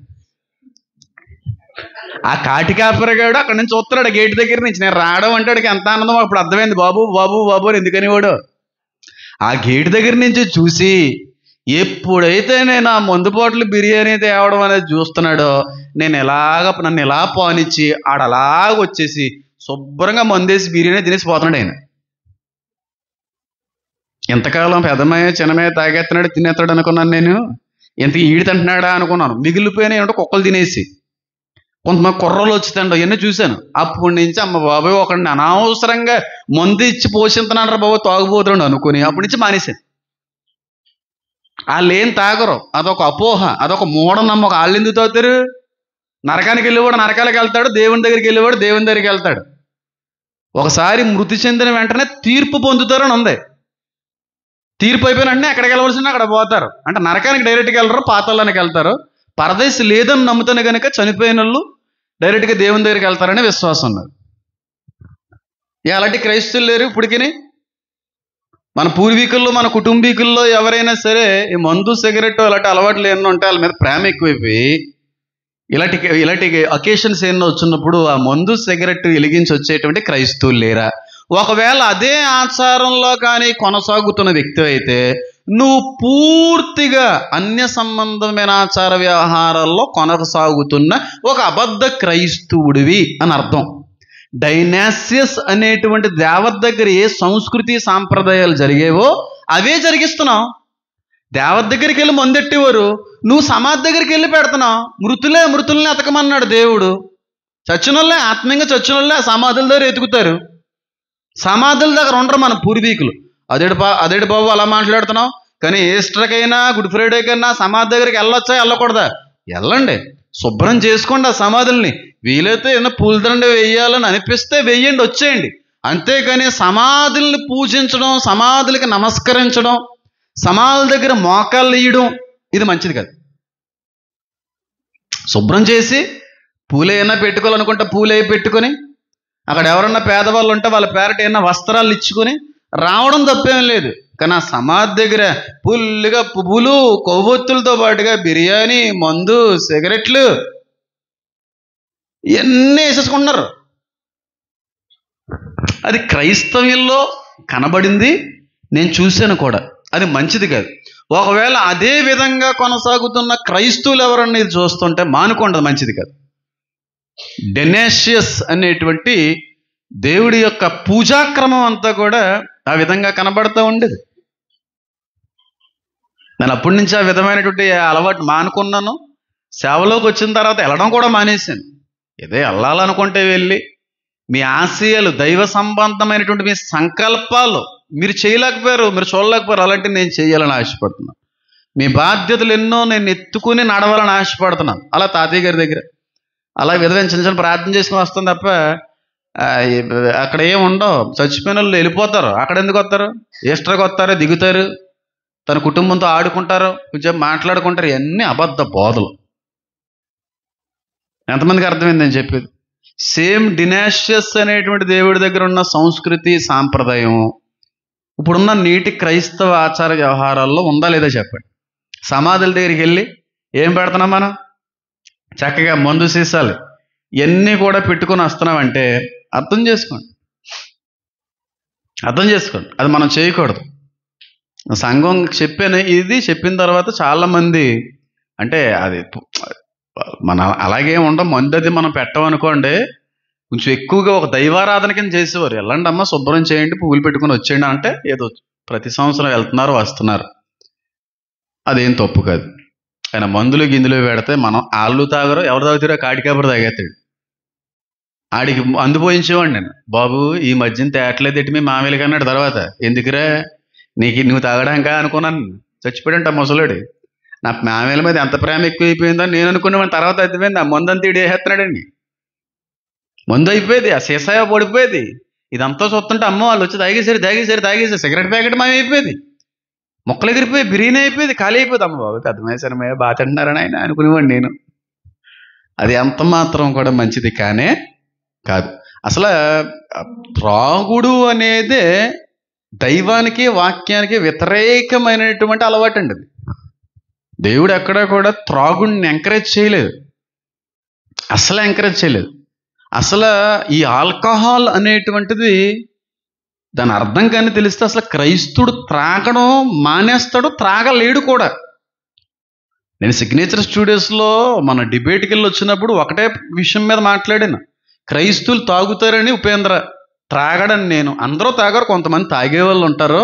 Speaker 1: ఆ కాటికాపరిగాడు అక్కడి నుంచి చూస్తున్నాడు గేట్ దగ్గర నుంచి. నేను రావడం అంటే వాడికి ఎంత ఆనందం అప్పుడు అర్థమైంది. బాబు బాబు బాబు అని ఎందుకని వాడు ఆ గేట్ దగ్గర నుంచి చూసి, ఎప్పుడైతే నేను ఆ మందు బాటిల్ బిర్యానీ తేవడం అనేది చూస్తున్నాడో, నన్ను ఎలా పానిచ్చి ఆడలాగ వచ్చేసి శుభ్రంగా మందేసి బిర్యానీ తినేసి పోతున్నాడు ఆయన. ఎంతకాలం పెద్దమయ్య చిన్నమయ్య తాగేస్తున్నాడు తినేస్తాడు అనుకున్నాను నేను. ఎంత ఈడి తింటున్నాడా అనుకున్నాను. మిగిలిపోయినా ఏమంటే కుక్కలు తినేసి, కొంతమంది కుర్రలు వచ్చి తింటాం ఇవన్నీ చూశాను. అప్పటి నుంచి అమ్మ బాబాయ్ ఒకడిని అనవసరంగా మందు ఇచ్చి పోషిస్తున్నాడు బాబు తాగుపోతున్నాడు అనుకుని అప్పటి నుంచి మానేశాను. వాళ్ళు ఏం తాగరు, అదొక అపోహ, అదొక మూఢనమ్మకం. వాళ్ళు ఎందుకు తాగుతారు? నరకానికి వెళ్ళేవాడు నరకాలకు వెళ్తాడు, దేవుని దగ్గరికి వెళ్ళేవాడు దేవుని దగ్గరికి వెళ్తాడు. ఒకసారి మృతి చెందిన వెంటనే తీర్పు పొందుతారని ఉంది. తీర్పు అయిపోయిన వెంటనే ఎక్కడికి వెళ్ళవలసిన అక్కడ పోతారు. అంటే నరకానికి డైరెక్ట్గా వెళ్ళరు, పాతాళానికి వెళ్తారు. పరదేశి లేదని నమ్ముతాను కనుక చనిపోయిన వాళ్ళు డైరెక్ట్గా దేవుని దగ్గరికి వెళ్తారని విశ్వాసం ఉన్నారు. అలాంటి క్రైస్తవులు లేరు ఇప్పటికి. మన పూర్వీకుల్లో మన కుటుంబీకుల్లో ఎవరైనా సరే ఈ మందు సిగరెట్ అలాంటి అలవాట్లు ఏమన్నా ఉంటే వాళ్ళ మీద ప్రేమ ఎక్కువైపోయి ఇలాంటి అకేషన్స్ ఏమన్నా వచ్చినప్పుడు ఆ మందు సిగరెట్ వెలిగించి వచ్చేటువంటి క్రైస్తవులు లేరా? ఒకవేళ అదే ఆచారంలో కానీ కొనసాగుతున్న వ్యక్తి అయితే నువ్వు పూర్తిగా అన్య సంబంధమైన ఆచార వ్యవహారాల్లో కొనసాగుతున్న ఒక అబద్ధ క్రైస్తవుడివి అని అర్థం. డైనాసియస్ అనేటువంటి దేవత దగ్గర ఏ సంస్కృతి సాంప్రదాయాలు జరిగేవో అవే జరిగిస్తున్నావు. దేవత దగ్గరికి వెళ్ళి మందెట్టేవారు, నువ్వు సమాధి దగ్గరికి వెళ్ళి పెడుతున్నావు. మృతుల్ని ఎతకమన్నాడు దేవుడు. చచ్చినోళ్ళే, ఆత్మీయంగా చచ్చినోళ్ళే సమాధుల దగ్గర ఎతుకుతారు. సమాధుల దగ్గర ఉండరు మన పూర్వీకులు. అదేడు బాబు అలా మాట్లాడుతున్నావు, కానీ ఈస్టర్కైనా గుడ్ ఫ్రైడేకైనా సమాధి దగ్గరికి వెళ్ళొచ్చా వెళ్ళకూడదా? వెళ్ళండి, శుభ్రం చేసుకోండి ఆ సమాధుల్ని. వీలైతే ఏదైనా పూలదండ వేయాలని అనిపిస్తే వెయ్యండి, వచ్చేయండి. అంతేకాని సమాధుల్ని పూజించడం, సమాధులకి నమస్కరించడం, సమాధుల దగ్గర మోకాళ్ళు వేయడం ఇది మంచిది కాదు. శుభ్రం చేసి పూలేనా పెట్టుకోవాలనుకుంటే పూలే పెట్టుకొని, అక్కడ ఎవరన్నా పేదవాళ్ళు ఉంటే వాళ్ళ పేరట ఏమన్నా వస్త్రాలు ఇచ్చుకొని రావడం తప్పేం లేదు. కానీ ఆ సమాధి దగ్గర పుల్లుగా పువ్వులు కొవ్వొత్తులతో పాటుగా బిర్యానీ, మందు, సిగరెట్లు ఇవన్నీ వేసేసుకుంటున్నారు. అది క్రైస్తవ్యంలో కనబడింది, నేను చూశాను కూడా. అది మంచిది కాదు. ఒకవేళ అదే విధంగా కొనసాగుతున్న క్రైస్తవులు ఎవరన్నా ఇది చూస్తుంటే మానుకోండి, మంచిది కాదు. డెనేషియస్ అనేటువంటి దేవుడి యొక్క పూజాక్రమం అంతా కూడా ఆ విధంగా కనబడుతూ ఉండేది. నేను అప్పటి నుంచి ఆ విధమైనటువంటి అలవాటు మానుకున్నాను. సేవలోకి వచ్చిన తర్వాత వెళ్ళడం కూడా మానేశాను. ఏదో వెళ్ళాలనుకుంటే వెళ్ళి మీ ఆశయాలు, దైవ సంబంధమైనటువంటి మీ సంకల్పాలు మీరు చేయలేకపోయారు, మీరు చూడలేకపోయారు. అలాంటివి నేను చేయాలని ఆశపడుతున్నాను. మీ బాధ్యతలు ఎన్నో నేను ఎత్తుకుని నడవాలని ఆశపడుతున్నాను. అలా తాతయ్య గారి దగ్గర అలా విధమైన చిన్న చిన్న ప్రార్థన చేసుకుని వస్తాం తప్ప అక్కడ ఏం ఉండవు. చచ్చిపోయిన వాళ్ళు వెళ్ళిపోతారు. అక్కడ ఎందుకు వస్తారు? ఈస్టర్కి వస్తారు, దిగుతారు, తన కుటుంబంతో ఆడుకుంటారు, కొంచెం మాట్లాడుకుంటారు. ఇవన్నీ అబద్ధ బోధలు. ఎంతమందికి అర్థమైంది నేను చెప్పేది? సేమ్ డినాషియస్ అనేటువంటి దేవుడి దగ్గర ఉన్న సంస్కృతి సాంప్రదాయం ఇప్పుడున్న నీటి క్రైస్తవ ఆచార వ్యవహారాల్లో ఉందా లేదా చెప్పండి. సమాధుల దగ్గరికి వెళ్ళి ఏం పెడుతున్నాం మనం? చక్కగా మందు సీసాలు ఇవన్నీ కూడా పెట్టుకొని వస్తున్నామంటే అర్థం చేసుకోండి. అది మనం చేయకూడదు. సంఘం చెప్పాను, ఇది చెప్పిన తర్వాత చాలామంది అంటే అది మన అలాగే ఉండం, మందు అది మనం పెట్టమనుకోండి, కొంచెం ఎక్కువగా ఒక దైవారాధన కింద చేసేవారు. వెళ్ళండి అమ్మ, శుభ్రం చేయండి, పువ్వులు పెట్టుకుని వచ్చేయండి అంటే ఏదో ప్రతి సంవత్సరం వెళ్తున్నారు, వస్తున్నారు. అదేం తప్పు కాదు. ఆయన మందులు గిందులు పెడితే మనం ఆళ్ళు తాగరు, ఎవరు తాగుతారో కాడికాబరు తాగేస్తాడు. ఆడికి మందు పోయించేవాడు నేను. బాబు ఈ మధ్యన తేటలేదు మీ మామూలుగా అన్నాడు. తర్వాత ఎందుకురా నువ్వు తాగడానికా అనుకున్నాను. చచ్చిపోయాడంట ముసలాడు. నా మామూల మీద ఎంత ప్రేమ ఎక్కువైపోయిందో నేను అనుకునేవాడిని. తర్వాత అయిపోయింది ఆ మందు అంతా వేసేస్తున్నాడండి. మందు అయిపోయేది, ఆ సీసాయ పడిపోయేది. ఇదంతా చూస్తుంటే అమ్మ వాళ్ళు వచ్చి తాగేసారు సిగరెట్ ప్యాకెట్ అయిపోయేది, మొక్కలు ఎగిరిపోయి బిర్యానీ అయిపోయేది, ఖాళీ అయిపోయింది. అమ్మ బాబు పెద్దమేసరమే బాగా తింటున్నారని ఆయన అనుకునేవాడు నేను. అది ఎంత మాత్రం కూడా మంచిది కానే కాదు. అసలు త్రాగుడు అనేదే దైవానికి, వాక్యానికి వ్యతిరేకమైనటువంటి అలవాటు అండి. దేవుడు ఎక్కడా కూడా త్రాగుడిని ఎంకరేజ్ చేయలేదు, అసలు ఎంకరేజ్ చేయలేదు. అసలు ఈ ఆల్కహాల్ అనేటువంటిది దాని అర్థం కానీ తెలిస్తే అసలు క్రైస్తుడు త్రాగడం మానేస్తాడు, త్రాగలేడు కూడా. నేను సిగ్నేచర్ స్టూడియోస్లో మన డిబేట్కి వెళ్ళి వచ్చినప్పుడు ఒకటే విషయం మీద మాట్లాడాను. క్రైస్తువులు తాగుతారని ఉపేంద్ర, త్రాగడని నేను. అందరూ తాగారు, కొంతమంది తాగేవాళ్ళు ఉంటారు,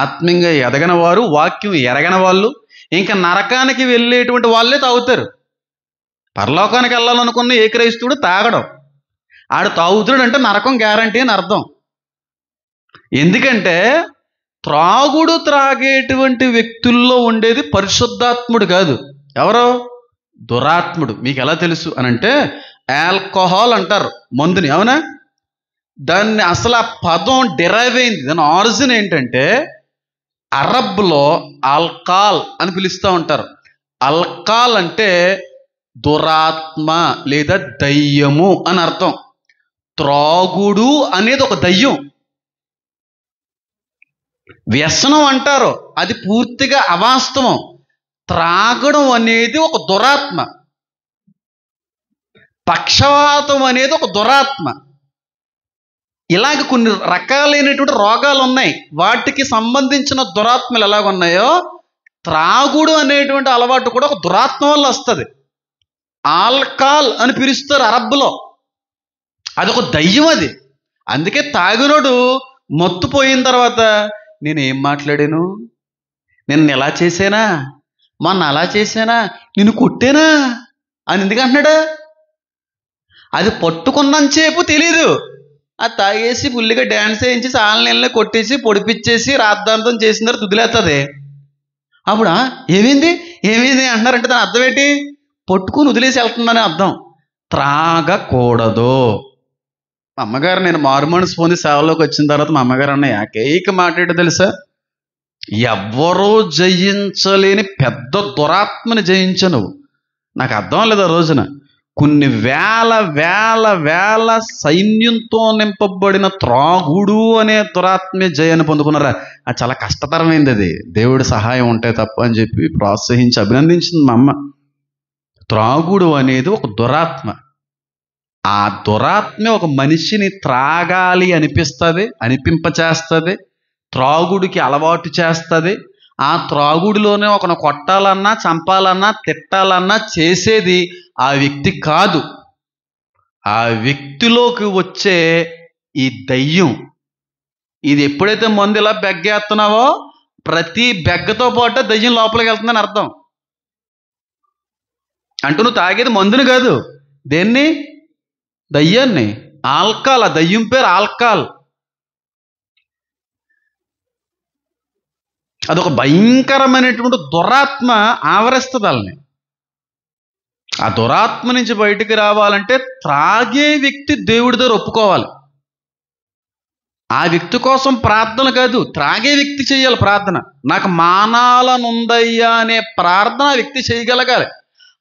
Speaker 1: ఆత్మీయంగా ఎదగని వారు, వాక్యం ఎరగని వాళ్ళు, ఇంకా నరకానికి వెళ్ళేటువంటి వాళ్ళే తాగుతారు. పరలోకానికి వెళ్ళాలనుకున్న ఏ క్రైస్తువుడు తాగడం. ఆడు తాగుతాడు అంటే నరకం గ్యారంటీ అని అర్థం. ఎందుకంటే త్రాగేటువంటి వ్యక్తుల్లో ఉండేది పరిశుద్ధాత్ముడు కాదు, ఎవరో దురాత్ముడు. మీకు ఎలా తెలుసు అని అంటే ఆల్కహాల్ అంటారు మందుని, అవునా? దాన్ని అసలు ఆ పదం డిరైవ్ అయింది, దాని ఆరిజిన్ ఏంటంటే అరబ్లో ఆల్కాల్ అని పిలుస్తూ ఉంటారు. అల్కాల్ అంటే దురాత్మ లేదా దయ్యము అని అర్థం. త్రాగుడు అనేది ఒక దయ్యం. వ్యసనం అంటారు, అది పూర్తిగా అవాస్తవం. త్రాగడం అనేది ఒక దురాత్మ. పక్షవాతం అనేది ఒక దురాత్మ. ఇలాగ కొన్ని రకాలైనటువంటి రోగాలు ఉన్నాయి. వాటికి సంబంధించిన దురాత్మలు ఎలాగ ఉన్నాయో, త్రాగుడు అనేటువంటి అలవాటు కూడా ఒక దురాత్మ వల్ల వస్తుంది. ఆల్కహాల్ అని పిలుస్తారు అరబ్బులో. అదొక దయ్యం అది. అందుకే తాగినోడు మత్తుపోయిన తర్వాత నేనేం మాట్లాడాను, నిన్ను ఎలా చేశానా, మొన్న అలా చేశానా, నిన్ను కొట్టేనా అని ఎందుకు అంటున్నాడు? అది పట్టుకున్నంతసేపు తెలీదు. అది తాగేసి ఫుల్గా డ్యాన్స్ వేయించి సాల నీళ్ళని కొట్టేసి పొడిపిచ్చేసి రాద్ధాంతం చేసిన తర్వాత వదిలేస్తుంది. అప్పుడు ఏమైంది ఏమైంది అంటున్నారంటే దాని అర్థం ఏంటి? పట్టుకుని వదిలేసి వెళ్తుందని అర్థం. త్రాగకూడదు. మా అమ్మగారు, నేను మారుమనసు పొంది సేవలోకి వచ్చిన తర్వాత మా అమ్మగారు అన్న ఏకైక మాట ఏంటో తెలుసా? ఎవ్వరూ జయించలేని పెద్ద దురాత్మని జయించు నువ్వు. నాకు అర్థం లేదు ఆ రోజున. కొన్ని వేల వేల వేల సైన్యంతో నింపబడిన త్రాగుడు అనే దురాత్మే జయాన్ని పొందుకున్నారా? అది చాలా కష్టతరమైంది. అది దేవుడి సహాయం ఉంటే తప్ప అని చెప్పి ప్రోత్సహించి అభినందించింది మా అమ్మ. త్రాగుడు అనేది ఒక దురాత్మ. ఆ దురాత్మ ఒక మనిషిని త్రాగాలి అనిపింపచేస్తుంది, త్రాగుడికి అలవాటు చేస్తుంది. ఆ త్రాగుడిలోనే ఒకను కొట్టాలన్నా, చంపాలన్నా, తిట్టాలన్నా చేసేది ఆ వ్యక్తి కాదు. ఆ వ్యక్తిలోకి వచ్చే ఈ దయ్యం. ఇది ఎప్పుడైతే మందు ఇలా బెగ్గేస్తున్నావో, ప్రతి బెగ్గతో పాటు దయ్యం లోపలికి వెళ్తుందని అర్థం. అంటూ నువ్వు తాగేది మందుని కాదు, దేన్ని? దయ్యాన్ని. ఆల్కహాల్. ఆ దయ్యం పేరు ఆల్కహాల్. అదొక భయంకరమైనటువంటి దురాత్మ ఆవరిస్తుంది వాళ్ళని. ఆ దురాత్మ నుంచి బయటికి రావాలంటే త్రాగే వ్యక్తి దేవుడి దగ్గర ఒప్పుకోవాలి. ఆ వ్యక్తి కోసం ప్రార్థన కాదు, త్రాగే వ్యక్తి చేయాలి ప్రార్థన. నాకు మానాలనుందయ్యా అనే ప్రార్థన ఆ వ్యక్తి చేయగలగాలి.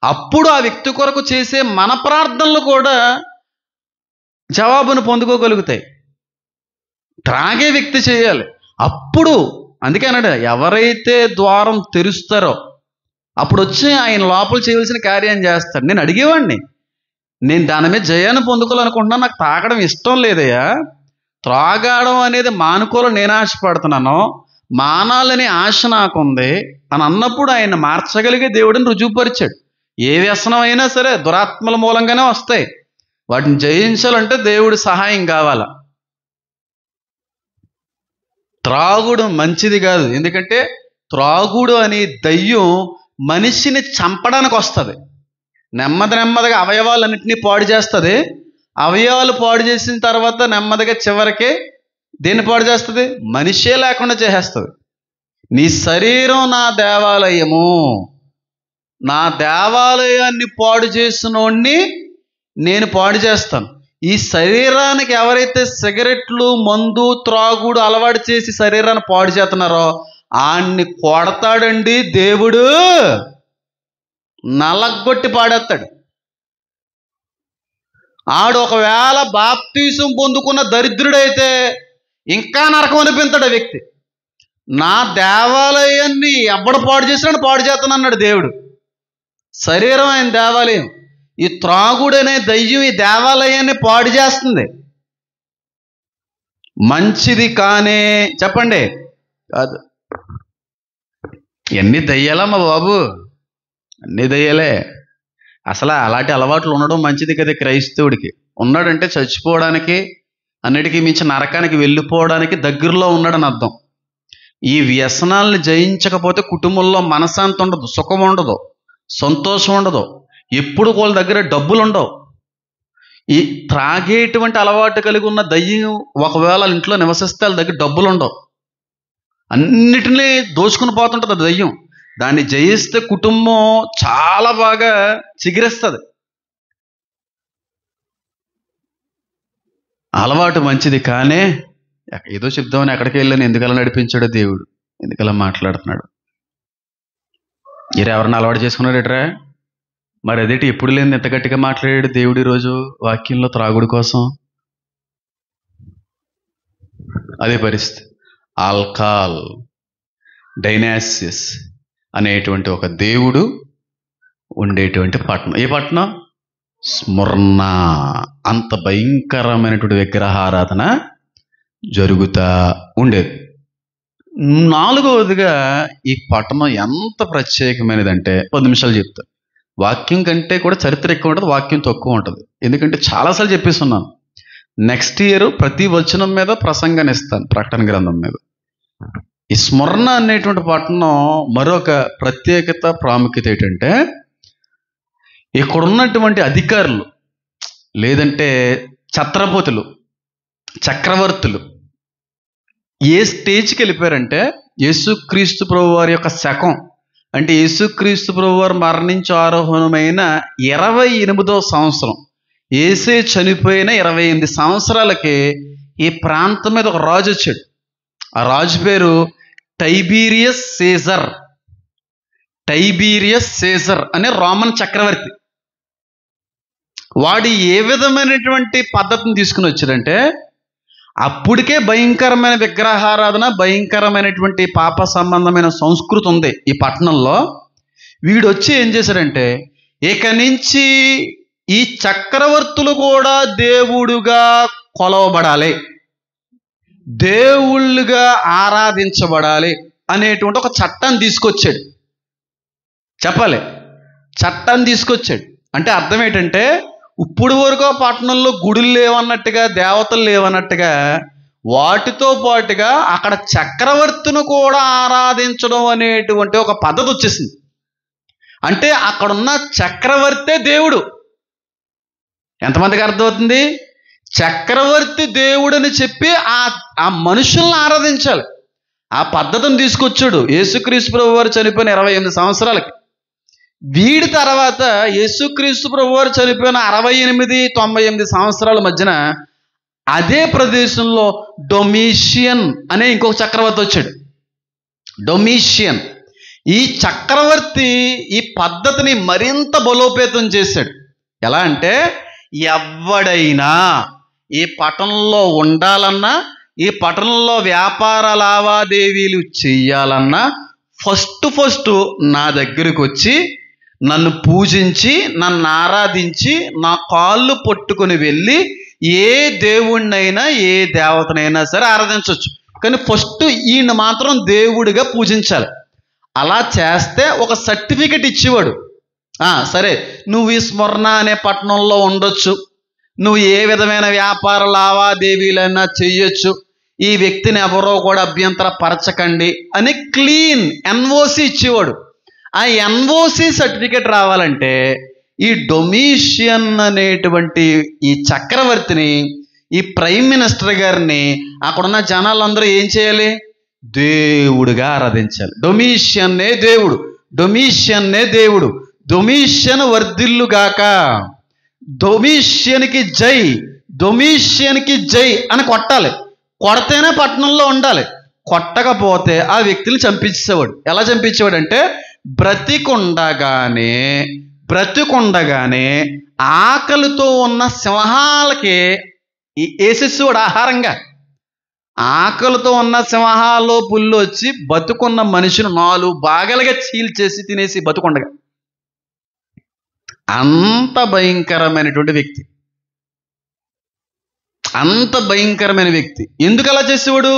Speaker 1: అప్పుడు ఆ వ్యక్తి కొరకు చేసే మన ప్రార్థనలు కూడా జవాబును పొందుకోగలుగుతాయి. త్రాగే వ్యక్తి చేయాలి. అప్పుడు అందుకే అన్నాడు, ఎవరైతే ద్వారం తెరుస్తారో అప్పుడు వచ్చి ఆయన లోపల చేయవలసిన కార్యం చేస్తాడు. నేను అడిగేవాడిని, నేను దాని మీద జయాన్ని పొందుకోవాలనుకుంటున్నాను, నాకు తాగడం ఇష్టం లేదయ్యా, త్రాగడం అనేది మానుకోవాలని నేను ఆశపడుతున్నాను, మానాలని ఆశ నాకుంది అని అన్నప్పుడు ఆయన మార్చగలిగే దేవుడిని రుజువుపరిచాడు. ఏ వ్యసనం అయినా సరే దురాత్మల మూలంగానే వస్తాయి. వాటిని జయించాలంటే దేవుడి సహాయం కావాలా. త్రాగుడు మంచిది కాదు. ఎందుకంటే త్రాగుడు అనే దయ్యం మనిషిని చంపడానికి వస్తుంది. నెమ్మదిగా అవయవాలన్నింటినీ పాడు చేస్తుంది. అవయవాలు పాడు చేసిన తర్వాత నెమ్మదిగా చివరికి దేన్ని పాడు చేస్తుంది? మనిషే లేకుండా చేసేస్తుంది. నీ శరీరం నా దేవాలయము, నా దేవాలయాన్ని పాడు చేసినోడిని నేను పాడు చేస్తాను. ఈ శరీరానికి ఎవరైతే సిగరెట్లు, మందు, త్రాగుడు అలవాటు చేసి శరీరాన్ని పాడు చేస్తున్నారో ఆడిని కొడతాడండి దేవుడు, నలగొట్టి పాడేస్తాడు. ఆడు ఒకవేళ బాప్తీసం పొందుకున్న దరిద్రుడైతే ఇంకా నరకం అనిపించాడు ఆ వ్యక్తి. నా దేవాలయాన్ని ఎవడు పాడు చేసినాడు? పాడు చేస్తానన్నాడు దేవుడు. శరీరం ఆయన దేవాలయం. ఈ త్రాగుడనే దయ్యం ఈ దేవాలయాన్ని పాడు చేస్తుంది. మంచిది కానే చెప్పండి కాదు. ఎన్ని దయ్యాలా మా బాబు, అన్ని దయ్యాలే. అసలు అలాంటి అలవాట్లు ఉండడం మంచిది కదా క్రైస్తవుడికి. ఉన్నాడంటే చచ్చిపోవడానికి, అన్నిటికీ మించి నరకానికి వెళ్ళిపోవడానికి దగ్గరలో ఉన్నాడని అర్థం. ఈ వ్యసనాలను జయించకపోతే కుటుంబంలో మనశ్శాంతి ఉండదు, సుఖం ఉండదు, సంతోషం ఉండదు, ఎప్పుడు వాళ్ళ దగ్గర డబ్బులు ఉండవు. ఈ త్రాగేటువంటి అలవాటు కలిగి ఉన్న దయ్యం ఒకవేళ ఇంట్లో నివసిస్తే వాళ్ళ దగ్గర డబ్బులు ఉండవు, అన్నిటినీ దోచుకుని పోతుంటుంది దయ్యం. దాన్ని జయిస్తే కుటుంబం చాలా బాగా చిగిరిస్తుంది. అలవాటు మంచిది కానీ ఏదో చెప్దామని ఎక్కడికి వెళ్ళాను, ఎందుకలా నడిపించాడో దేవుడు, ఎందుకలా మాట్లాడుతున్నాడు. ఎవరన్నా అలవాటు చేసుకున్నాడు ఎట్రా? మరి అదేంటి ఎప్పుడు లేని ఎంత గట్టిగా మాట్లాడాడు దేవుడు ఈరోజు వాక్యంలో త్రాగుడు కోసం. అదే పరిస్థితి. ఆల్కహాల్, డైనాసిస్ అనేటువంటి ఒక దేవుడు ఉండేటువంటి పట్టణం. ఏ పట్టణం? స్మరణ. అంత భయంకరమైనటువంటి విగ్రహారాధన జరుగుతూ ఉండేది. నాలుగవదిగా ఈ పట్టణం ఎంత ప్రత్యేకమైనదంటే 10 నిమిషాలు చెప్తా. వాక్యం కంటే కూడా చరిత్ర ఎక్కువ ఉంటుంది, వాక్యం తక్కువ ఉంటుంది. ఎందుకంటే చాలాసార్లు చెప్పేస్తున్నాను. నెక్స్ట్ ఇయర్ ప్రతి వచనం మీద ప్రసంగాన్ని ఇస్తాను, ప్రకటన గ్రంథం మీద. ఈ స్మరణ అనేటువంటి పట్టణం మరొక ప్రత్యేకత, ప్రాముఖ్యత ఏంటంటే, ఇక్కడ ఉన్నటువంటి అధికారులు, లేదంటే ఛత్రపతులు, చక్రవర్తులు ఏ స్టేజ్కి వెళ్ళిపోయారంటే, యేసుక్రీస్తు ప్రభు వారి యొక్క శకం అంటే యేసుక్రీస్తు ప్రభు వారు మరణించి ఆరోహణమైన 28వ సంవత్సరం, యేసే చనిపోయిన 28 సంవత్సరాలకి ఈ ప్రాంతం మీద ఒక రాజు వచ్చాడు. ఆ రాజు పేరు టైబీరియస్ సీజర్. టైబీరియస్ సీజర్ అనే రోమన్ చక్రవర్తి. వాడు ఏ విధమైనటువంటి పద్ధతిని తీసుకుని వచ్చాడంటే, అప్పటికే భయంకరమైన విగ్రహారాధన, భయంకరమైనటువంటి పాప సంబంధమైన సంస్కృతి ఉంది ఈ పట్టణంలో. వీడు వచ్చి ఏం చేశాడంటే, ఇక నుంచి ఈ చక్రవర్తులు కూడా దేవుడుగా కొలవబడాలి, దేవుళ్ళుగా ఆరాధించబడాలి అనేటువంటి ఒక చట్టాన్ని తీసుకొచ్చాడు. చెప్పాలి, చట్టాన్ని తీసుకొచ్చాడు. అంటే అర్థం ఏంటంటే, ఇప్పుడు వరకు పట్టణంలో గుడులు లేవన్నట్టుగా, దేవతలు లేవన్నట్టుగా, వాటితో పాటుగా అక్కడ చక్రవర్తిని కూడా ఆరాధించడం అనేటువంటి ఒక పద్ధతి వచ్చేసింది. అంటే అక్కడున్న చక్రవర్తే దేవుడు. ఎంతమందికి అర్థమవుతుంది? చక్రవర్తి దేవుడని చెప్పి ఆ మనుషుల్ని ఆరాధించాలి. ఆ పద్ధతిని తీసుకొచ్చాడు యేసుక్రీస్తు ప్రభు వారు చనిపోయిన 28 సంవత్సరాలకి. వీడి తర్వాత యేసుక్రీస్తు ప్రభు వారు చనిపోయిన 68-98 సంవత్సరాల మధ్యన అదే ప్రదేశంలో డొమిషియన్ అనే ఇంకొక చక్రవర్తి వచ్చాడు. డొమిషియన్ ఈ చక్రవర్తి ఈ పద్ధతిని మరింత బలోపేతం చేశాడు. ఎలా అంటే, ఎవడైనా ఈ పట్టణంలో ఉండాలన్నా, ఈ పట్టణంలో వ్యాపార లావాదేవీలు చెయ్యాలన్నా ఫస్ట్ నా దగ్గరికి వచ్చి నన్ను పూజించి, నన్ను ఆరాధించి, నా కాళ్ళు పట్టుకొని వెళ్ళి ఏ దేవుణ్ణైనా ఏ దేవతనైనా సరే ఆరాధించవచ్చు. కానీ ఫస్ట్ ఈయన మాత్రం దేవుడిగా పూజించాలి. అలా చేస్తే ఒక సర్టిఫికెట్ ఇచ్చేవాడు. సరే, నువ్వు ఈ స్మరణ అనే పట్టణంలో ఉండొచ్చు, నువ్వు ఏ విధమైన వ్యాపార లావాదేవీలైనా చెయ్యొచ్చు, ఈ వ్యక్తిని ఎవరో కూడా అభ్యంతర పరచకండి అని క్లీన్ ఎన్ఓసి ఇచ్చేవాడు. ఆ ఎన్ఓసి సర్టిఫికెట్ రావాలంటే ఈ డొమిషియన్ అనేటువంటి ఈ చక్రవర్తిని, ఈ ప్రైమ్ మినిస్టర్ గారిని అక్కడున్న జనాలందరూ ఏం చేయాలి? దేవుడిగా ఆరాధించాలి. డొమిషియన్నే దేవుడు, డొమిషియన్నే దేవుడు, డొమిషియన్ వర్ధిల్లుగాక, డొమిషియన్కి జై, డొమిషియన్కి జై అని కొట్టాలి. కొడితేనే పట్టణంలో ఉండాలి. కొట్టకపోతే ఆ వ్యక్తిని చంపించేవాడు. ఎలా చంపించేవాడు అంటే, బ్రతికుండగానే ఆకలితో ఉన్న సింహాలకి వేసేసేవాడు ఆహారంగా. ఆకలితో ఉన్న సింహాల్లో పుల్లు వచ్చి బతుకున్న మనిషిని 4 భాగాలుగా చీల్చేసి తినేసి బతుకుండగా. అంత భయంకరమైనటువంటి వ్యక్తి, అంత భయంకరమైన వ్యక్తి. ఎందుకు అలా చేసేవాడు?